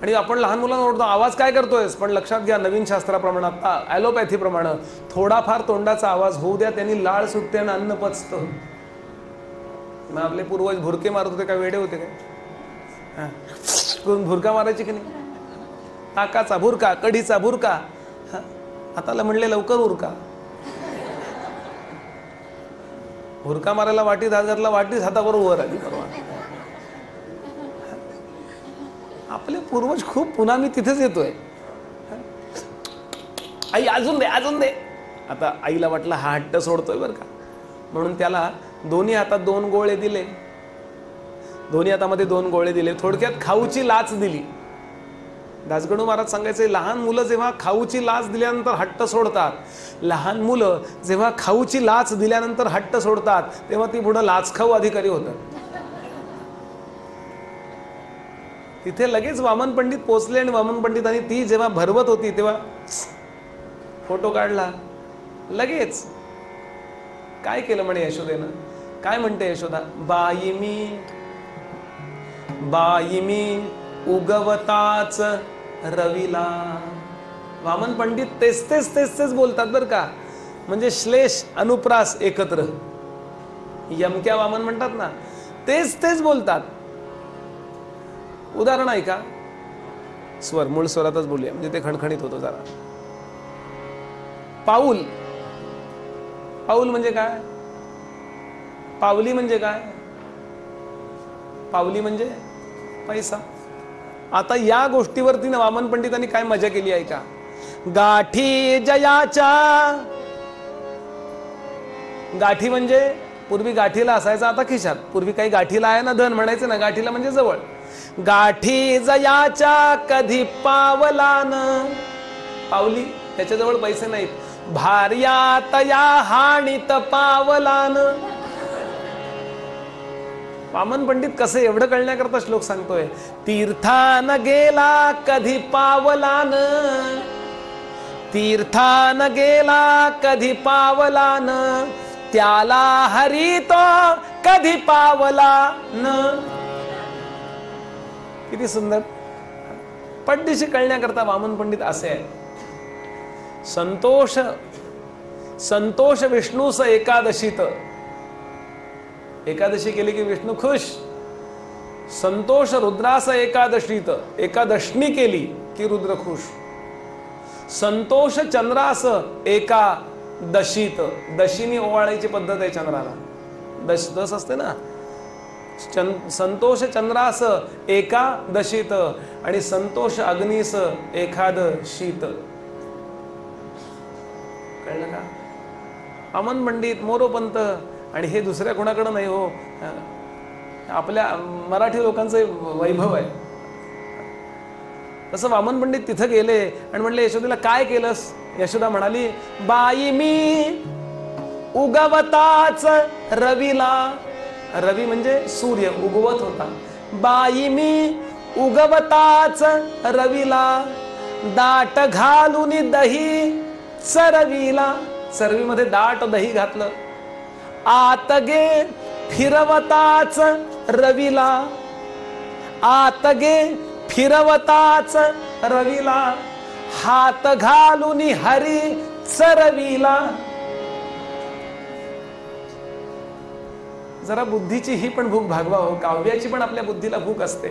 आणि आपण लहान मुलांना ओरडतो, आवाज काय करतोयस. पण लक्षात घ्या, नवीन शास्त्राप्रमाणे, आता ॲलोपॅथी प्रमाणे, थोडाफार तोंडाचा आवाज होऊ द्या, त्यांनी लाळ सुटते आणि अन्न पचतं. मग आपले पूर्वज भुरके मारत होते काय, वेडे होते काय, भुरका मारायची की नाही. ताकाचा भुरका, कढीचा भुरका, हाताला म्हणले लवकर उरका. भुरका मारायला वाटीत हात घातला, वाटीच हातावर वर आली. परवा आपले पूर्वज खूप, पुन्हा मी तिथेच येतोय, आई अजून दे अजून दे. आता आईला वाटलं हा हट्ट सोडतोय बरं का, म्हणून त्याला दोन्ही हातात 2 गोळे दिले, दोन्ही हातामध्ये 2 गोळे दिले. थोडक्यात खाऊची लाच दिली. दासगणू महाराज सांगायचे, लहान मुलं जेव्हा खाऊची लाच दिल्यानंतर हट्ट सोडतात, लहान मुलं जेव्हा खाऊची लाच दिल्यानंतर हट्ट सोडतात, तेव्हा ती पुढे लाचखाऊ अधिकारी होतात. तिथे लगेच वामन पंडित पोचले, आणि वामन पंडितांनी ती जेव्हा भरवत होती तेव्हा फोटो काढला लगेच. काय केलं म्हणे यशोदेनं, काय म्हणते यशोदा, बाई मी उगवताच रविला. वामन पंडित तेच तेच बोलतात बरं का, म्हणजे श्लेष अनुप्रास एकत्र, यमक्या वामन म्हणतात ना, तेच बोलतात. उदाहरण ऐका, स्वर मूळ स्वरातच बोलूया म्हणजे ते खणखणीत होतो जरा. पाऊल, पाऊल म्हणजे काय, पावली म्हणजे काय, पावली म्हणजे पैसा. आता या गोष्टीवरती ना वामन पंडितांनी काय मजा केली आहे का, गाठी जयाच्या, गाठी म्हणजे पूर्वी गाठीला असायचा, आता खिशात. पूर्वी काही गाठीला आहे ना धन म्हणायचं ना, गाठीला म्हणजे जवळ. गाठी जयाच्या कधी पावलान, पावली त्याच्याजवळ पैसे नाहीत, भार्या तया हाणीत पावलान. वामन पंडित कसे एवढं कळण्याकरता श्लोक सांगतोय. तीर्थान गेला कधी पावलान, तीर्थान गेला कधी पावलान, त्याला हरी तो कधी पावला न. किती सुंदर. पटदिशी कळण्याकरता वामन पंडित असे आहे. संतोष संतोष विष्णूस एकादशीत. एकादशी केली की विष्णू खुश. संतोष रुद्रास एकादशीत. एकादशनी केली की रुद्र खुश. संतोष चंद्रास एकादशीत. दशीनी ओवाळायची पद्धत आहे चंद्राला. दस असते ना. संतोष चंद्रास एकादशीत आणि संतोष अग्नीस एकादशीत. कळलं का? वामन पंडित, मोरोपंत आणि हे दुसऱ्या कोणाकडे नाही हो, आपल्या मराठी लोकांचं वैभव आहे. तसं वामन पंडित तिथं गेले आणि म्हणले यशोदेला काय केलंस? यशोदा म्हणाली, बाई मी उगवताच रवीला. रवी म्हणजे सूर्य उगवत होता. बाई मी उगवताच रवीला, दाट घालून दही चरवीला. चरवीमध्ये दाट दही घातलं. आत गे फिरवताच रवीला, आत गे फिरवताच रवीला, हात घालून हरी चरवीला. जरा बुद्धीची ही पण भूक भागवा हो. काव्याची पण आपल्या बुद्धीला भूक असते.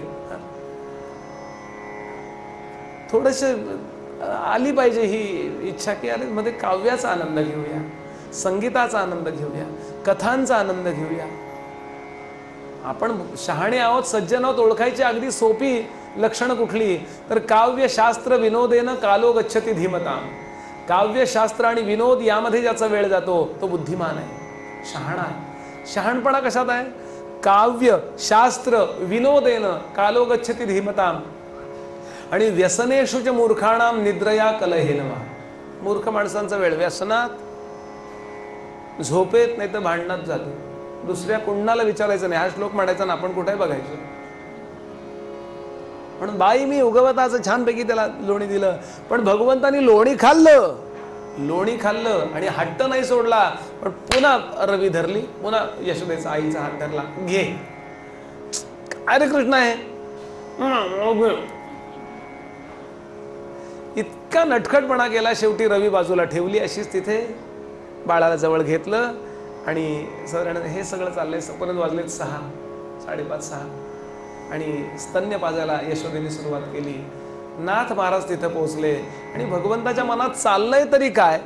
थोडस आली पाहिजे ही इच्छा की अरे मध्ये काव्याचा आनंद घेऊया, संगीताचा आनंद घेऊया, कथांचा आनंद घेऊया. आपण शहाणे आहोत, सज्जन आहोत, ओळखायची अगदी सोपी लक्षणं कुठली तर काव्य शास्त्र विनोदेन कालो गच्छति धीमताम. काव्य शास्त्र आणि विनोद यामध्ये ज्याचा वेळ जातो तो बुद्धिमान आहे, शहाणा आहे. शहाणपणा कशात आहे? काव्य शास्त्र विनोदेन कालो गच्छति धीमताम आणि व्यसनेषु च मूर्खाणाम निद्रया कलहेनवा. मूर्ख माणसांचा वेळ व्यसनात, झोपेत, नाही तर भांडणात जातो. दुसऱ्या कुणाला विचारायचं नाही. हा श्लोक म्हणायचा ना आपण कुठे बघायचं. म्हणून बाई मी उगवताचं छानपैकी त्याला लोणी दिलं. पण भगवंतानी लोणी खाल्लं, लोणी खाल्लं आणि हट्ट नाही सोडला. पण पुन्हा रवी धरली, पुन्हा यशोदेचा आईचा हात धरला. घे. अरे कृष्ण आहे. इतका नटखटपणा केला. शेवटी रवी बाजूला ठेवली. अशीच तिथे बाळाला जवळ घेतलं आणि साधारण हे सगळं चाललंय. पर्यंत वाजलेत 6, 5:30, 6 आणि स्तन्य पाजायला यशोदेने सुरुवात केली. नाथ महाराज तिथं पोहोचले आणि भगवंताच्या मनात चाललंय तरी काय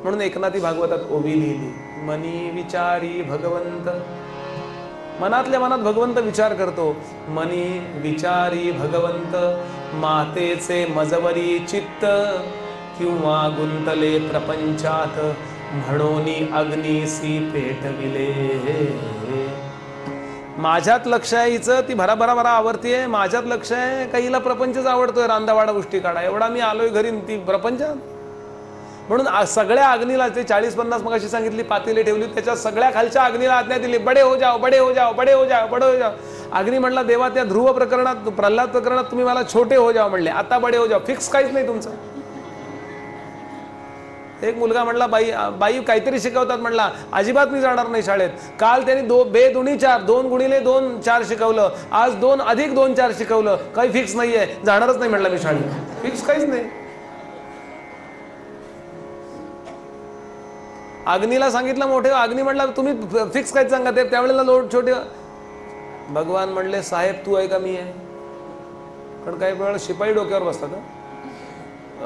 म्हणून एकनाथी भागवतात ओवी लिहिली. मनी विचारी भगवंत. मनातल्या मनात भगवंत विचार करतो. मनी विचारी भगवंत, मातेचे मजवरी चित्त, किंवा गुंतले प्रपंचात, म्हणोनी अग्नीसी पेटविले. माझ्यात लक्ष आहे हिचं, ती भराभरा आवडतीये. माझ्यात लक्ष आहे का हिला प्रपंचच आवडतोय, रांदावाडा गोष्टी काढा. एवढा मी आलोय घरी, ती प्रपंचात. म्हणून सगळ्या अग्नीला ते 40-50 मगाशी सांगितली पातेली ठेवली, त्याच्या सगळ्या खालच्या अग्नीला आज्ञा दिली, बडे हो जाओ, बडे हो जाओ, बडे हो जाओ, बडे हो जाओ. अग्नी म्हणला देवा त्या ध्रुव प्रकरणात, प्रल्हाद प्रकरणात तुम्ही मला छोटे हो जाओ म्हणले, आता बडे हो जाओ. फिक्स काहीच नाही तुमचं. एक मुलगा म्हणला बाई काहीतरी शिकवतात म्हणला, अजिबात मी जाणार नाही शाळेत. काल त्यांनी 2 दुनी 4, 2 गुणिले 2 4 शिकवलं, आज 2 अधिक 2 4 शिकवलं. काही फिक्स नाहीये, जाणारच नाही म्हणला मी शाळेत. फिक्स काहीच नाही. अग्नीला सांगितलं मोठे, अग्नी म्हणला तुम्ही फिक्स काहीच सांगा. ते त्यावेळेला लोट छोटे. भगवान म्हणले साहेब तू आहे का मी आहे? कारण काही वेळेला शिपाई डोक्यावर बसतात.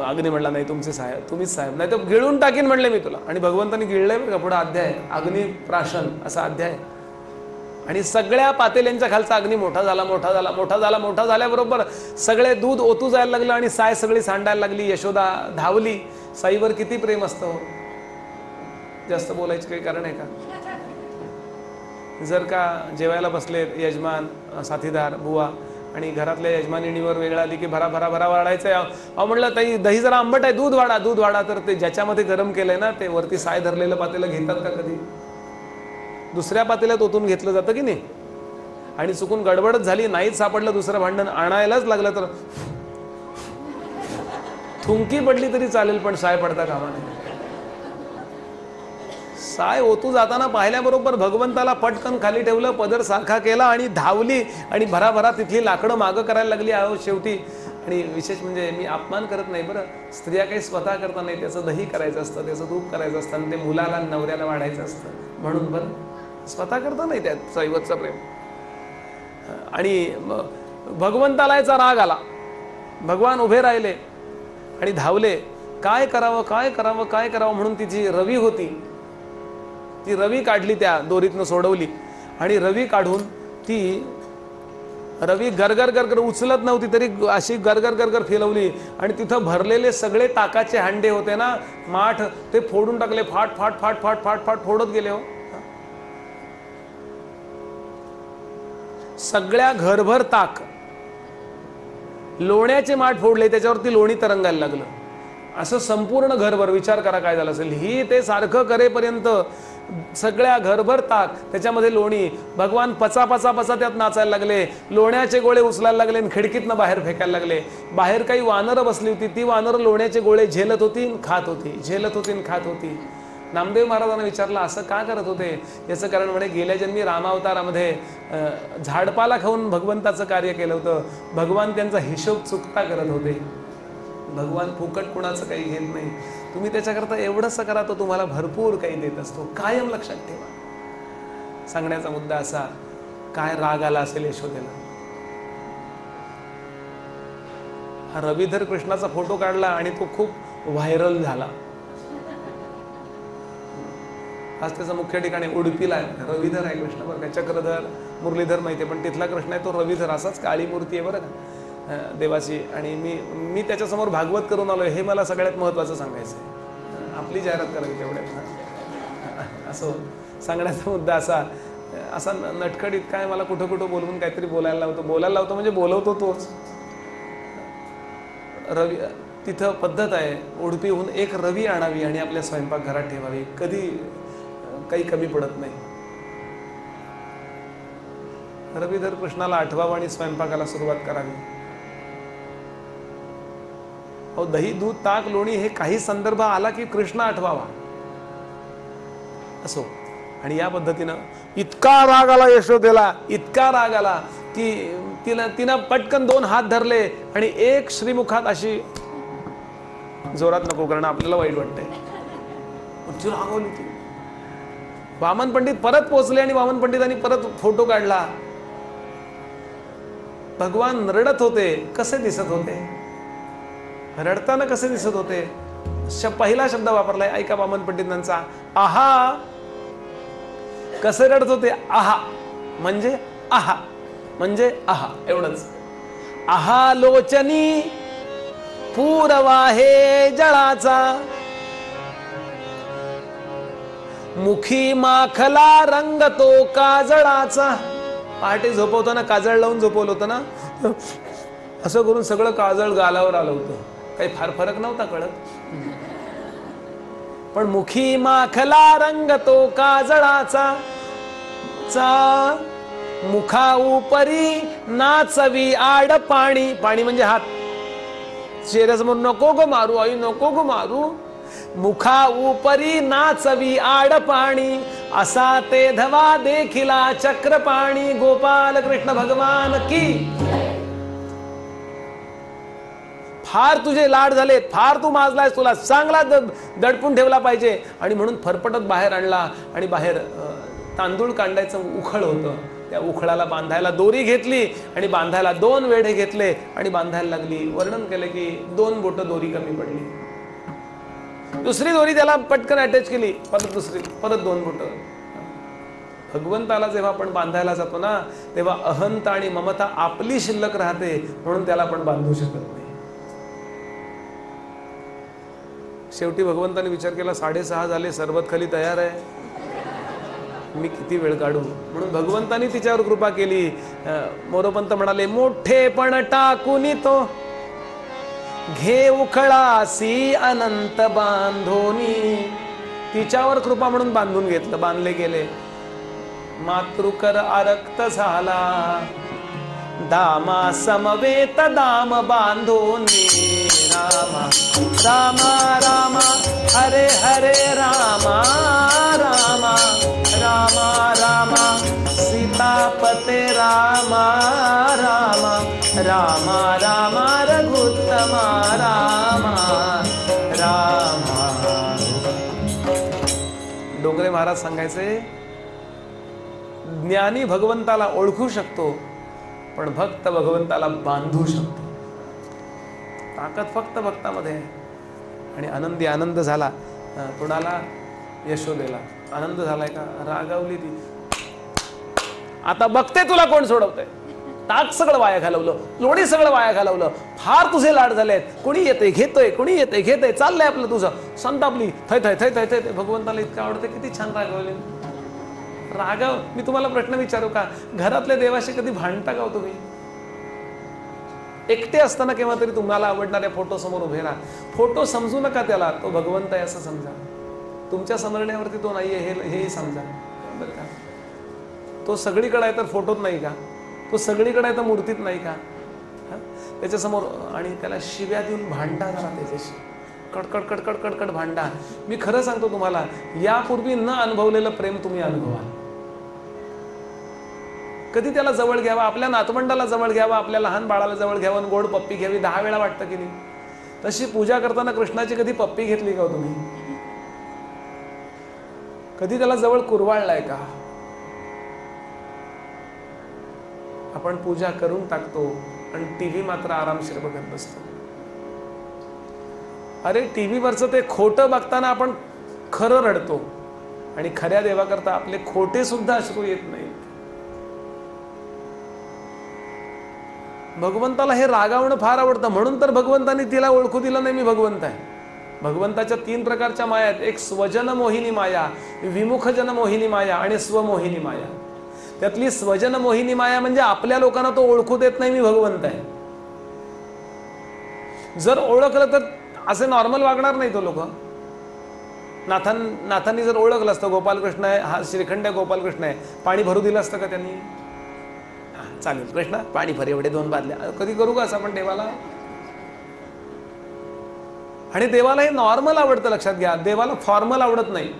अग्नी म्हणला नाही तुमचे साहेब, तुम्हीच साहेब, नाही तर गिळून टाकीन म्हणले मी तुला. आणि भगवंतांनी गिळलंय बरं का. पुढे अध्याय अग्नी प्राशन असा अध्याय. आणि सगळ्या पातेल्यांच्या खालचा अग्नी मोठा झाला, मोठा झाला, मोठा झाला. मोठा झाल्याबरोबर सगळे दूध ओतू जायला लागलं आणि साय सगळी सांडायला लागली. यशोदा धावली. साईवर किती प्रेम असतं. जास्त बोलायचं काही कारण आहे का? जर का जेवायला बसले यजमान, साथीदार, बुवा आणि घरातल्या यजमानिनीवर वेळ आली की भरा भरा भरा वाढायचं. अहो म्हटलं ताई दही जरा आंबट आहे, दूध वाढा दूध वाढा. तर ते ज्याच्यामध्ये गरम केलंय ना ते वरती साय धरलेलं पातेलं घेतात का कधी? दुसऱ्या पातेल्यात ओतून घेतलं जातं की नाही. आणि चुकून गडबडच झाली, नाहीच सापडलं दुसरं भांडण, आणायलाच लागलं तर थुंकी पडली तरी चालेल पण साय पडता कामा नये. साय ओतू जाताना पाहिल्याबरोबर भगवंताला पटकन खाली ठेवलं, पदर सारखा केला आणि धावली आणि भराभरा तिथली लाकडं मागं करायला लागली. अहो शेवटी, आणि विशेष म्हणजे मी अपमान करत नाही बरं, स्त्रिया काही स्वतः करता नाही, त्याचं दही करायचं असतं, त्याचं तूप करायचं असतं आणि ते मुलाला नवऱ्याला वाढायचं असतं म्हणून बरं, स्वतः करता नाही त्यात दैवतचं प्रेम. आणि भगवंताला याचा राग आला. भगवान उभे राहिले आणि धावले. काय करावं काय करावं काय करावं म्हणून तिची रवी होती, ती रवी काढली, त्या दोरीतनं सोडवली आणि रवी काढून ती रवी गरगर गरगर उचलत नव्हती तरी अशी गरगर गरगर फिरवली आणि तिथं भरलेले सगळे ताकाचे हांडे होते ना, माठ, ते फोडून टाकले. फाट फाट फाट फाट फाट फाट फोडत गेले. हो, सगळ्या घरभर ताक, लोण्याचे माठ फोडले, त्याच्यावरती लोणी तरंगायला लागलं. असं संपूर्ण घरभर. विचार करा काय झालं असेल. ही ते सारखं करेपर्यंत सगळ्या घरभर ताक, त्याच्यामध्ये लोणी. भगवान पचा पचा पचा त्यात नाचायला लागले, लोण्याचे गोळे उचलायला लागले आणि खिडकीतनं बाहेर फेकायला लागले. बाहेर काही वानरं बसली होती, ती वानरं लोण्याचे गोळे झेलत होती खात होती, झेलत होती खात होती. नामदेव महाराजांना विचारलं असं का करत होते? याचं कारण म्हणे गेल्या जन्मी रामावतारामध्ये झाडपाला खाऊन भगवंताचं कार्य केलं होतं. भगवान त्यांचा हिशोब चुकता करत होते. भगवान फुकट कुणाचं काही घेत नाही. तुम्ही त्याच्याकरता एवढंसं करा तो तुम्हाला भरपूर काही देत असतो. कायम लक्षात ठेवा. सांगण्याचा मुद्दा असा, काय राग आला असेल यशोदेला. हा रविधर कृष्णाचा फोटो काढला आणि तो खूप व्हायरल झाला. आज त्याचं मुख्य ठिकाणी उडुपीला आहे. रविधर आहे कृष्ण बरं का. चक्रधर, मुरलीधर माहिती आहे, पण तिथला कृष्ण आहे तो रविधर. असाच काळी मूर्ती आहे बरं का देवाची. आणि मी त्याच्यासमोर भागवत करून आलोय, हे मला सगळ्यात महत्त्वाचं सांगायचं आहे. आपली जाहिरात करावी तेवढ्यात. असं सांगण्याचा मुद्दा असा नटखडीत काय मला कुठं कुठं बोलवून काहीतरी बोलायला लावतो म्हणजे बोलवतो तोच. रवी तिथं पद्धत आहे, उडुपीहून एक रवी आणावी आणि आपल्या स्वयंपाकघरात ठेवावी. कधी काही कमी पडत नाही. रविधर कृष्णाला आठवावं आणि स्वयंपाकाला सुरुवात करावी. अहो दही दूध ताक लोणी हे काही संदर्भ आला की कृष्ण आठवावा असो. आणि या पद्धतीनं इतका राग आला यशोदेला, इतका राग आला की तिनं पटकन 2 हात धरले आणि एक श्रीमुखात अशी, जोरात नको करणं आपल्याला वाईट वाटतंय, ती रागवली ती. वामन पंडित परत पोचले आणि वामन पंडितांनी परत फोटो काढला. भगवान रडत होते. कसे दिसत होते? रडताना कसे दिसत होते? पहिला शब्द वापरलाय, ऐका वामन पंडितांचा. आहा. कसे रडत होते? आहा म्हणजे आहा म्हणजे आहा, एवढंच. आहा लोचनी पूरवाहे जळाचा, मुखी माखला रंग तो काजळाचा. पहाटे झोपवताना काजळ लावून झोपवलं होतं ना, असं करून सगळं काजळ गालावर आलं होतं. काही फार फरक नव्हता कळत, पण मुखी माखला रंग तो काजळाचा, चा मुखा उपरी नाचवी आड पाणी. पाणी म्हणजे हात. चेहऱ्यासमोर नको गो मारू आई, नको गो मारू. मुखा उपरी नाचवी आड पाणी, असा ते धवा देखिला चक्रपाणी. गोपाल कृष्ण भगवान की. फार तुझे लाड झालेत, फार तू माजलायस, तुला चांगला दडपून ठेवला पाहिजे. आणि म्हणून फरफटत बाहेर आणला आणि बाहेर तांदूळ कांडायचं उखळ होतं, त्या उखळाला बांधायला दोरी घेतली आणि बांधायला 2 वेढे घेतले आणि बांधायला लागली. वर्णन केलं की 2 बोटं दोरी कमी पडली. दुसरी दोरी त्याला पटकन अटॅच केली, परत 2 बोटं. भगवंताला जेव्हा आपण बांधायला जातो ना, तेव्हा अहंता आणि ममता आपली शिल्लक राहते, म्हणून त्याला आपण बांधू शकत नाही. शेवटी भगवंताने विचार केला, 6:30 झाले, सरबत खाली तयार आहे. मी किती वेळ काढू. म्हणून भगवंतानी तिच्यावर कृपा केली. मोरोपंत म्हणाले, मोठेपण टाकून तो घे उखळासी अनंत बांधोनी. तिच्यावर कृपा म्हणून बांधून घेतलं, बांधले गेले. मातृकर आरक्त झाला, दामा समवेत दाम बांधोनी. रामा रामा रामा हरे हरे रामा रामा रामा रामा सीतापते रामा रामा रामा रामा रघुत्तमा रामा रामा. डोंगरे महाराज सांगायचे, ज्ञानी भगवंताला ओळखू शकतो, पण भक्त भगवंताला बांधू शकतो. ताकद फक्त भक्तामध्ये आहे. आणि आनंदी आनंद झाला. कोणाला? यशोदेला आनंद झालाय का? रागावली ती. आता बघते तुला कोण सोडवतंय. ताक सगळं वाया घालवलं, लोणी सगळं वाया घालवलं, फार तुझे लाड झालेत. कोणी येते घेतोय, कोणी येते घेतोय, चाललंय आपलं तुझं. संतापली, थै थै थै थै थै. भगवंताला इतकं आवडतं, किती छान रागवले. रागाव. मी तुम्हाला प्रश्न विचारू का? घरातल्या देवाशी कधी भांडता का हो तुम्ही? एकटे असताना केव्हा तरी तुम्हाला आवडणाऱ्या फोटो समोर उभे राहा. फोटो समजू नका त्याला, तो भगवंत आहे असं समजा. तुमच्या समरण्यावरती तो नाहीये हे समजा, बरं का? तो सगळीकडे आहे तर फोटोत नाही का? तो सगळीकडे आहे तर मूर्तीत नाही का? त्याच्यासमोर आणि त्याला शिव्या देऊन भांडा करा त्याच्याशी. कडकड कडकड कडकड भांडा. मी खरं सांगतो तुम्हाला, यापूर्वी न अनुभवलेलं प्रेम तुम्ही अनुभवा. कधी त्याला जवळ घ्यावा, आपल्या नातवंडाला जवळ घ्यावा, आपल्या लहान बाळाला जवळ घ्यावं, गोड पप्पी घ्यावी. 10 वेळा वाटतं की नाही? तशी पूजा करताना कृष्णाची कधी पप्पी घेतली का तुम्ही? कधी त्याला जवळ कुरवाळलाय का? आपण पूजा करून टाकतो आणि टीव्ही मात्र आरामशीर बघत बसतो. अरे टीव्हीवरचं ते खोटं बघताना आपण खरं रडतो आणि खऱ्या देवाकरता आपले खोटे सुद्धा अश्रू येत नाहीत. भगवंताला हे रागावणं फार आवडतं. म्हणून तर भगवंतानी तिला ओळखू दिलं नाही मी भगवंत आहे. भगवंताच्या 3 प्रकारच्या माया आहेत. एक स्वजन मोहिनी माया, विमुखजन मोहिनी माया आणि स्वमोहिनी माया. त्यातली स्वजन मोहिनी माया म्हणजे आपल्या लोकांना तो ओळखू देत नाही मी भगवंत आहे. जर ओळखलं तर असे नॉर्मल वागणार नाही तो लोक. नाथांनी जर ओळखलं असतं गोपालकृष्ण आहे, हा श्रीखंड गोपालकृष्ण आहे, पाणी भरू दिलं असतं का त्यांनी? चालेल कृष्ण पाणी भर, एवढे 2 बादल्या. कधी करू का असं आपण देवाला? आणि देवाला हे नॉर्मल आवडतं, लक्षात घ्या. देवाला फॉर्मल आवडत नाही,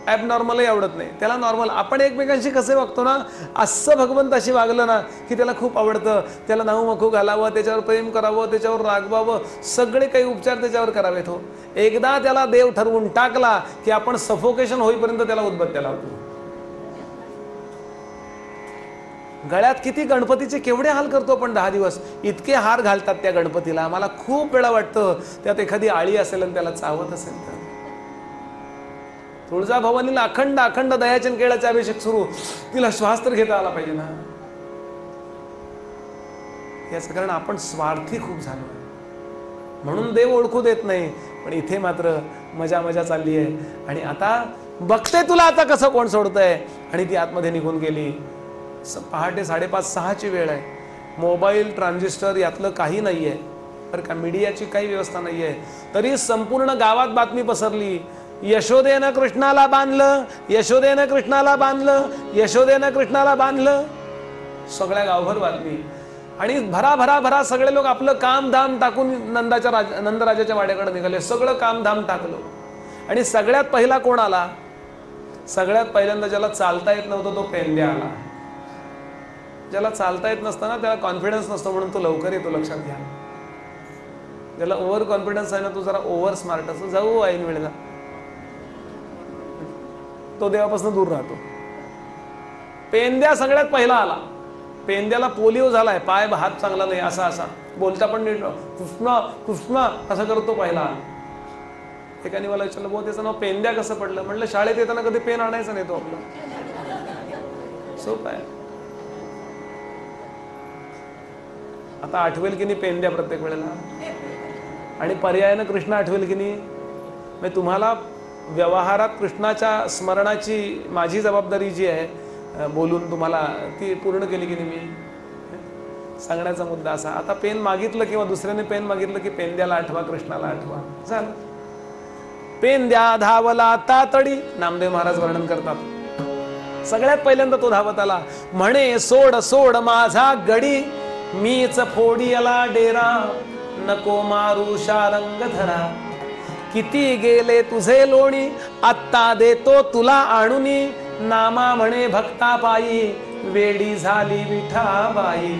ॲबनॉर्मलही आवडत नाही, त्याला नॉर्मल. आपण एकमेकांशी कसे वागतो ना, असं भगवंताशी वागलं ना की त्याला खूप आवडतं. त्याला नाहूमखू घालावं, त्याच्यावर प्रेम करावं, त्याच्यावर रागवावं, सगळे काही उपचार त्याच्यावर करावेत. हो, एकदा त्याला देव ठरवून टाकला की आपण सफोकेशन होईपर्यंत त्याला उदबत्त्या लावतो. गळ्यात किती गणपतीचे केवढे हाल करतो आपण 10 दिवस. इतके हार घालतात त्या गणपतीला. मला खूप वेळा वाटतं त्यात एखादी आळी असेल आणि त्याला चावत असेल तर. तुळजाभवानीला अखंड अखंड दयाचन केळाचा अभिषेक सुरू, तिला श्वास तर घेता आला पाहिजे ना. याचं कारण आपण स्वार्थी खूप झालो, म्हणून देव ओळखू देत नाही. पण इथे मात्र मजा मजा चालली आहे. आणि आता बघते तुला आता कसं कोण सोडतंय. आणि ती आतमध्ये निघून गेली. पहाटे 5:30-6ची वेळ आहे. मोबाईल, ट्रान्झिस्टर यातलं काही नाहीये बरं का, मीडियाची काही व्यवस्था नाहीये. तरी संपूर्ण गावात बातमी पसरली, यशोदेनं कृष्णाला बांधलं, यशोदेनं कृष्णाला बांधलं, यशोदेनं कृष्णाला बांधलं. सगळ्या गावभर बातमी. आणि भरा भरा भरा सगळे लोक आपलं काम धाम टाकून नंदराजाच्या वाड्याकडे निघाले. सगळं काम धाम टाकलं. आणि सगळ्यात पहिला कोण आला? सगळ्यात पहिल्यांदा ज्याला चालता येत नव्हतं तो पेंड्या आला. ज्याला चालता येत नसताना त्याला कॉन्फिडन्स नसतो म्हणून तो लवकर येतो, लक्षात घ्या. ज्याला ओव्हर कॉन्फिडन्स आहे ना, तो जरा ओव्हर स्मार्ट असतो. जाऊ ऐन वेळेला तो देवापासून दूर राहतो. पेंद्या सगळ्यात पहिला आला. पेंद्याला पोलिओ झालाय, पाय हात चांगला नाही, असा असा बोलता पण नीट, कृष्णा कृष्णा असं करतो पहिला. एकाने मला विचारलं, बो त्याचं नाव पेंद्या कसं पडलं? म्हटलं शाळेत येताना कधी पेन आणायचं नाही तो आपला, सोप आहे. आता आठवेल की नाही पेंद्या प्रत्येक वेळेला, आणि पर्यायानं कृष्ण आठवेल की नाही. म्हणजे तुम्हाला व्यवहारात कृष्णाच्या स्मरणाची माझी जबाबदारी जी आहे बोलून तुम्हाला, ती पूर्ण केली की नाही मी? सांगण्याचा मुद्दा असा, आता पेन मागितलं किंवा दुसऱ्याने पेन मागितलं की पेंद्याला आठवा, कृष्णाला आठवा, झालं. पेंद्या धावला तातडी, नामदेव महाराज वर्णन करतात. सगळ्यात पहिल्यांदा तो धावत आला, म्हणे सोड सोड माझा गडी, मीच फोडियला डेरा, नको मारू शारंग धरा, किती गेले तुझे लोणी, आत्ता देतो तुला आणुनी, नामा म्हणे भक्ता पायी, वेडी झाली विठाबाई.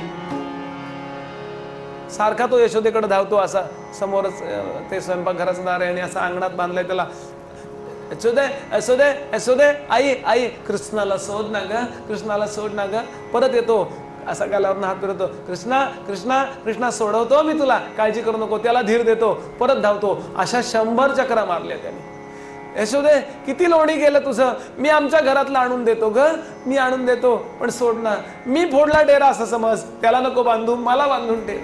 सारखा तो यशोदेकडे धावतो, असा समोरच ते स्वयंपाकघराचं दार आहे आणि असं अंगणात बांधलंय त्याला, यशोदे यशोदे यशोदे, आई आई, कृष्णाला सोड ना ग, कृष्णाला सोड ना ग. परत येतो, असा गालावरून हात फिरवतो, कृष्णा कृष्णा कृष्णा, सोडवतो मी तुला, काळजी करू नको, त्याला धीर देतो, परत धावतो. अशा 100 चक्रा मारल्या त्याने. यशोदे किती लोणी गेलं तुझं, मी आमच्या घरातला आणून देतो ग, मी आणून देतो, पण सोड ना, मी फोडला डेरा असं समज, त्याला नको बांधू, मला बांधून ठेव.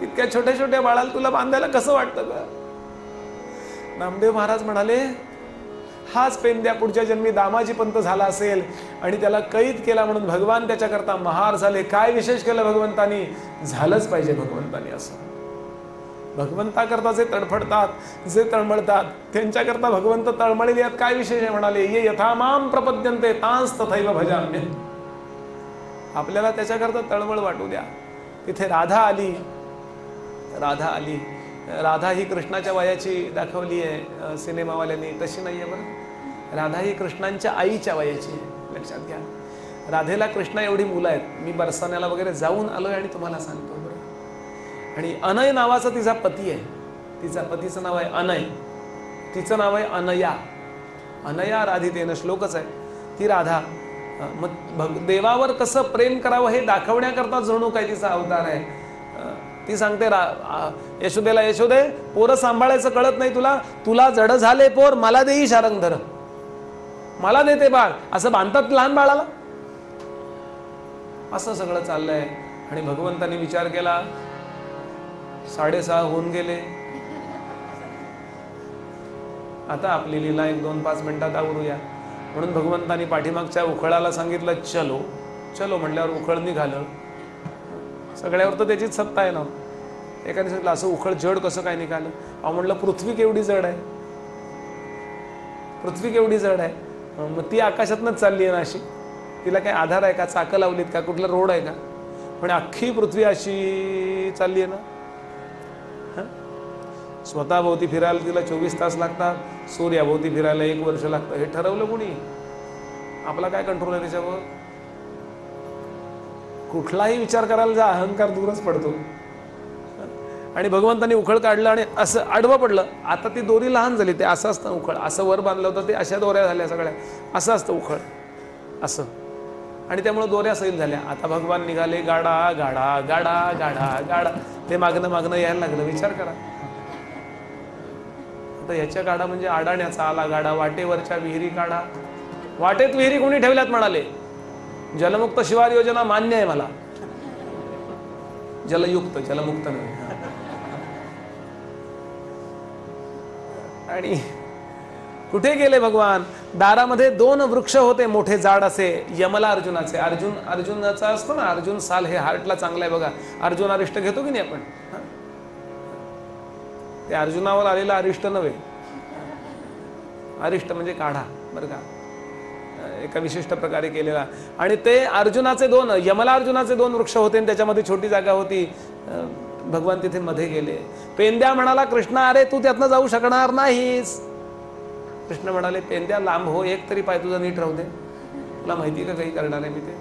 इतक्या छोट्या छोट्या बाळाला तुला बांधायला कसं वाटतं ग? नामदेव महाराज म्हणाले, हाच पेंद्या पुढच्या जन्मी दामाजी पंत झाला असेल आणि त्याला कैद केला म्हणून भगवान त्याच्याकरता महार झाले. काय विशेष केलं भगवंतानी? झालंच पाहिजे भगवंतानी असं. भगवंताकरता जे तडफडतात, जे तळमळतात, त्यांच्याकरता भगवंत तळमळील यात काय विशेष आहे? म्हणाले, ये यथामाम प्रपद्यन्ते तांस तथैव भजाम्य. आपल्याला त्याच्याकरता तळमळ वाटू द्या. तिथे राधा आली, राधा आली. राधा ही कृष्णाच्या वयाची दाखवली आहे सिनेमावाल्यांनी, तशी नाहीये बरं. राधा ही कृष्णांच्या आईच्या वयाची आहे, लक्षात घ्या. राधेला कृष्णा एवढी मुलं आहेत. मी बरसाण्याला वगैरे जाऊन आलोय आणि तुम्हाला सांगतो बरं. आणि अनय नावाचा तिचा पती आहे. तिचा पतीचं नाव आहे अनय, तिचं नाव आहे अनया. अनया राधितेनं श्लोकच आहे. ती राधा मग देवावर कसं प्रेम करावं हे दाखवण्याकरता जणू काय तिचा अवतार आहे. ती सांगते यशोदेला, यशोदे पोरं सांभाळायचं कळत नाही तुला, तुला जड झाले पोर, मला देई शारंगधर, मला देते बाळ. असं बांधतात लहान बाळाला? असं सगळं चाललंय. आणि भगवंतांनी विचार केला, 6:30 होऊन गेले, आता आपली लीला 1-2-5 मिनिटात आवरूया. म्हणून भगवंतांनी पाठीमागच्या उखळाला सांगितलं, चलो चलो म्हणल्यावर उखळ निघालं. सगळ्यावर तर त्याचीच सत्ता आहे ना. एखाद्या सांगितलं असं उखळ जड कसं काय निघालं? अहो म्हणलं, पृथ्वी केवढी जड आहे, पृथ्वी केवढी जड आहे. मग ती आकाशातनच चालली आहे ना अशी, तिला काही आधार आहे का? चाकं लावलीत का? कुठला रोड आहे का? पण अख्खी पृथ्वी अशी चालली आहे ना. स्वतःभोवती फिरायला तिला 24 तास लागतात, सूर्याभोवती फिरायला 1 वर्ष लागतं. हे ठरवलं कोणी? आपला काय कंट्रोल आहे त्याच्यावर? कुठलाही विचार करायला जा, अहंकार दूरच पडतो. आणि भगवंतांनी उखळ काढलं आणि असं आडवं पडलं. आता ती दोरी लहान झाली, ते असं असतं उखळ, असं वर बांधलं होतं, ते अशा दोऱ्या झाल्या सगळ्या, असं असतं उखळ असं. आणि त्यामुळे दोऱ्या सैल झाल्या. आता भगवान निघाले, गाडा गाडा गाडा गाडा गाडा, ते मागणं मागणं यायला लागलं. विचार करा, आता याच्या गाडा म्हणजे आडाण्याचा आला गाडा, वाटेवरच्या विहिरी काढा. वाटेत विहिरी कोणी ठेवल्यात? म्हणाले, जलमुक्त शिवार योजना मान्य आहे मला. जलयुक्त, जलमुक्त नाही. आणि कुठे गेले भगवान? दारामध्ये 2 वृक्ष होते मोठे जाड असे, यमला अर्जुनाचे. अर्जुनाचा असतो ना, अर्जुन साल, हे हार्टला चांगलं आहे बघा. अर्जुन अरिष्ट घेतो की नाही आपण? ते अर्जुनावर आलेला अरिष्ट नव्हे, अरिष्ट म्हणजे काढा बरं का, एका विशिष्ट प्रकारे केलेला. आणि ते अर्जुनाचे 2, यमला अर्जुनाचे 2 वृक्ष होते आणि त्याच्यामध्ये छोटी जागा होती. भगवान तिथे मध्ये गेले. पेंद्या म्हणाला, कृष्णा अरे तू त्यातनं जाऊ शकणार नाहीस. कृष्ण म्हणाले, पेंद्या लांब हो, एक तरी पाय तुझा नीट राहू दे, तुला माहिती का काही करणार आहे मी ते.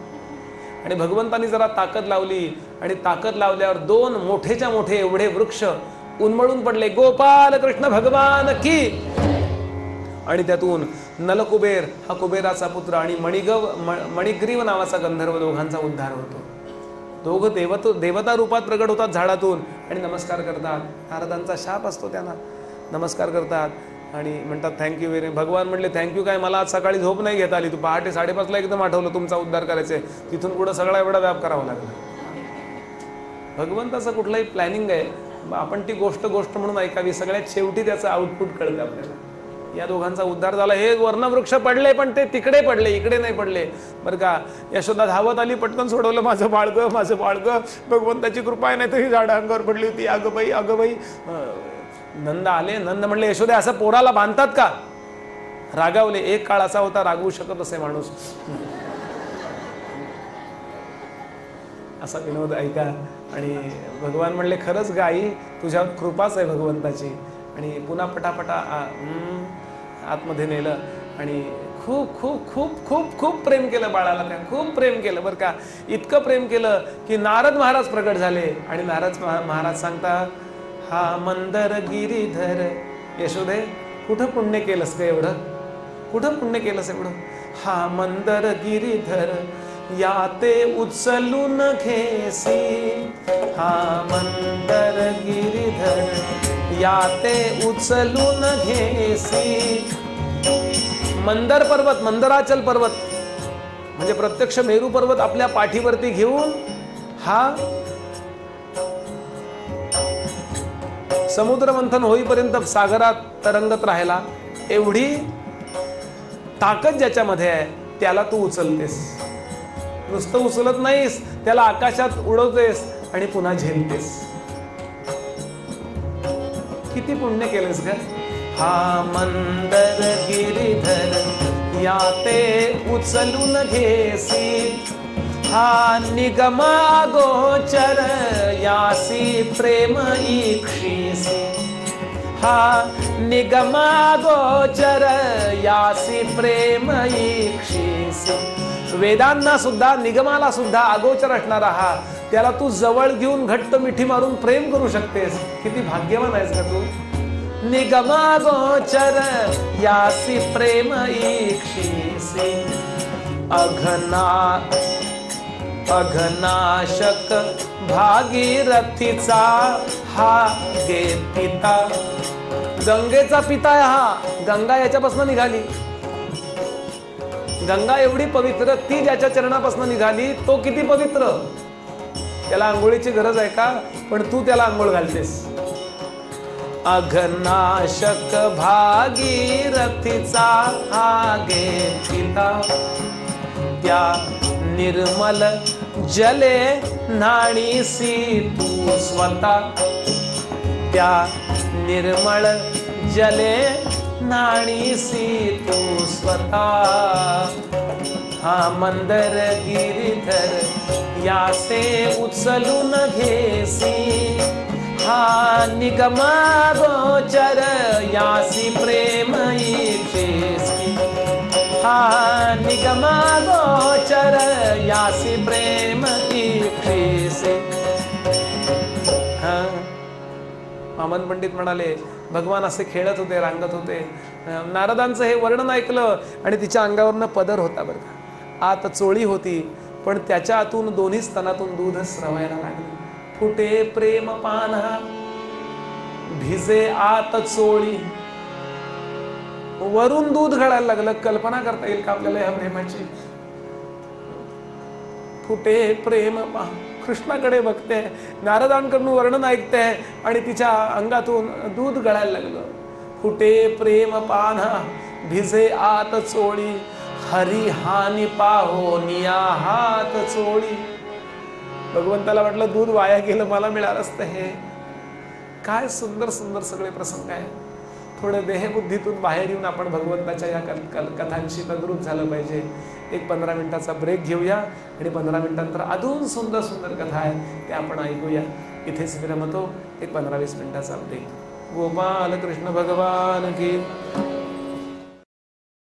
आणि भगवंतांनी जरा ताकद लावली आणि ताकद लावल्यावर 2 मोठेच्या मोठे एवढे वृक्ष उन्मळून पडले. गोपाल कृष्ण भगवान की. आणि त्यातून नलकुबेर हा कुबेराचा पुत्र आणि मणिग्रीव नावाचा गंधर्व, दोघांचा उद्धार होतो. दोघं देवता रूपात प्रगट होतात झाडातून आणि नमस्कार करतात. नारदांचा शाप असतो त्यांना. नमस्कार करतात आणि म्हणतात थँक्यू व्हेरी. भगवान म्हणले, थँक्यू काय, मला आज सकाळी झोप नाही घेता आली, तू पहाटे 5:30ला एकदम आठवलं तुमचा उद्धार करायचा आहे, तिथून पुढे सगळा एवढा व्याप करावा लागला. भगवंताचं कुठलाही प्लॅनिंग आहे, आपण ती गोष्ट म्हणून ऐकावी, सगळ्यात शेवटी त्याचं आउटपुट कळतं आपल्याला. या दोघांचा उद्धार झाला. हे वर्णवृक्ष पडले पण ते तिकडे पडले, इकडे नाही पडले बरं का. यशोदा धावत आली, पटकन सोडवलं, माझं बाळगं, माझं बाळगं, भगवंताची कृपा आहे, नाही तर ही झाडं अंगावर पडली होती, अगं बाई, अगं बाई. नंद आले. नंद म्हणले, यशोदे असं पोराला बांधतात का? रागावले. एक काळ असा होता रागवू शकत असे माणूस. असा विनोद ऐका. आणि भगवान म्हणले, खरंच गाई तुझ्यावर कृपाच आहे भगवंताची. आणि पुन्हा पटापटा आतमध्ये नेलं आणि खूप खूप खूप खूप खूप प्रेम केलं बाळाला. त्या खूप प्रेम केलं बरं का. इतकं प्रेम केलं की नारद महाराज प्रकट झाले. आणि नारद महाराज सांगतात, हा मंदर गिरीधर. यशोदे, कुठं पुण्य केलंस का एवढं? कुठं पुण्य केलंस एवढं? हा मंदर गिरीधर या ते उचलून घेसी. हा मंदर गिरीधर या ते उचलून घेसी. मंदर पर्वत, मंदराचल पर्वत म्हणजे प्रत्यक्ष मेरू पर्वत आपल्या पाठीवरती घेऊन हा समुद्र मंथन होईपर्यंत सागरात तरंगत राहिला. एवढी ताकद ज्याच्यामध्ये आहे त्याला तू उचलतेस. नुसतं उचलत नाहीस, त्याला आकाशात उडवतेस आणि पुन्हा झेलतेस. किती पुण्य केलेस ग. हा मंदर गिरीधर या ते उचलून घेसी. हा निगमा गोचर यासी प्रेम इक्षिसी. हा निगमा गोचर यासी प्रेम इक्षिसी. वेदांना सुद्धा, निगमाला सुद्धा अगोचर असणारा हा, त्याला तू जवळ घेऊन घट्ट मिठी मारून प्रेम करू शकतेस. किती भाग्यवान आहेस का तू. निगमा गोचर यासी प्रेम इक्षिसी. अघनाशक भागीरथीचा हा गे पिता. गंगेचा पिता आहे हा. गंगा याच्यापासून निघाली. गंगा एवढी पवित्र, ती ज्याच्या चरणापासून निघाली तो किती पवित्र. त्याला आंघोळीची गरज आहे का? पण तू त्याला आंघोळ घालतेस. अघनाशक भागीरथीचा हा गे पिता. त्या निर्मल जले न्हाणीसी तू स्वतः. त्या निर्मळ जले न्हाणीसी तू स्वतः. हा मंदर गिरीधर यासे उचलून घेसी. हा निगमा गोचर यासी प्रेम इक्षिसी. हा निगमा गोचर यासी प्रेम इक्षिसी. वामन पंडित म्हणाले, भगवान असे खेळत होते, रांगत होते. नारदांचं हे वर्णन ऐकलं आणि तिच्या अंगावरनं पदर होता बरं का. आत चोळी होती पण त्याच्या आतून दोन्ही स्तनातून दूध स्रवायला लागले. फुटे प्रेम पान भिजे आत चोळी. वरून दूध गळायला लागलं. कल्पना करता येईल का आपल्याला या प्रेमाची. फुटे प्रेम पान. कृष्णाकडे बघते, नारदांकडून वर्णन ऐकते आणि तिच्या अंगातून दूध गळायला लागलं. फुटे प्रेम पान भिजे आत चोळी. हरी हानी पाहो निया हात चोळी. भगवंताला वाटलं दूध वाया गेलं, मला मिळालं असतं हे. काय सुंदर सुंदर सगळे प्रसंग आहे. थोडे देहबुद्धीतून बाहेर येऊन आपण भगवंताच्या या कथांशी तद्रूप झालं पाहिजे. एक 15 मिनिटाचा ब्रेक घेऊया आणि 15 मिनिटांनंतर अजून सुंदर सुंदर कथा आहे ते आपण ऐकूया. इथेच विरमतो. एक 15-20 मिनिटाचा ब्रेक. गोपाल कृष्ण भगवान की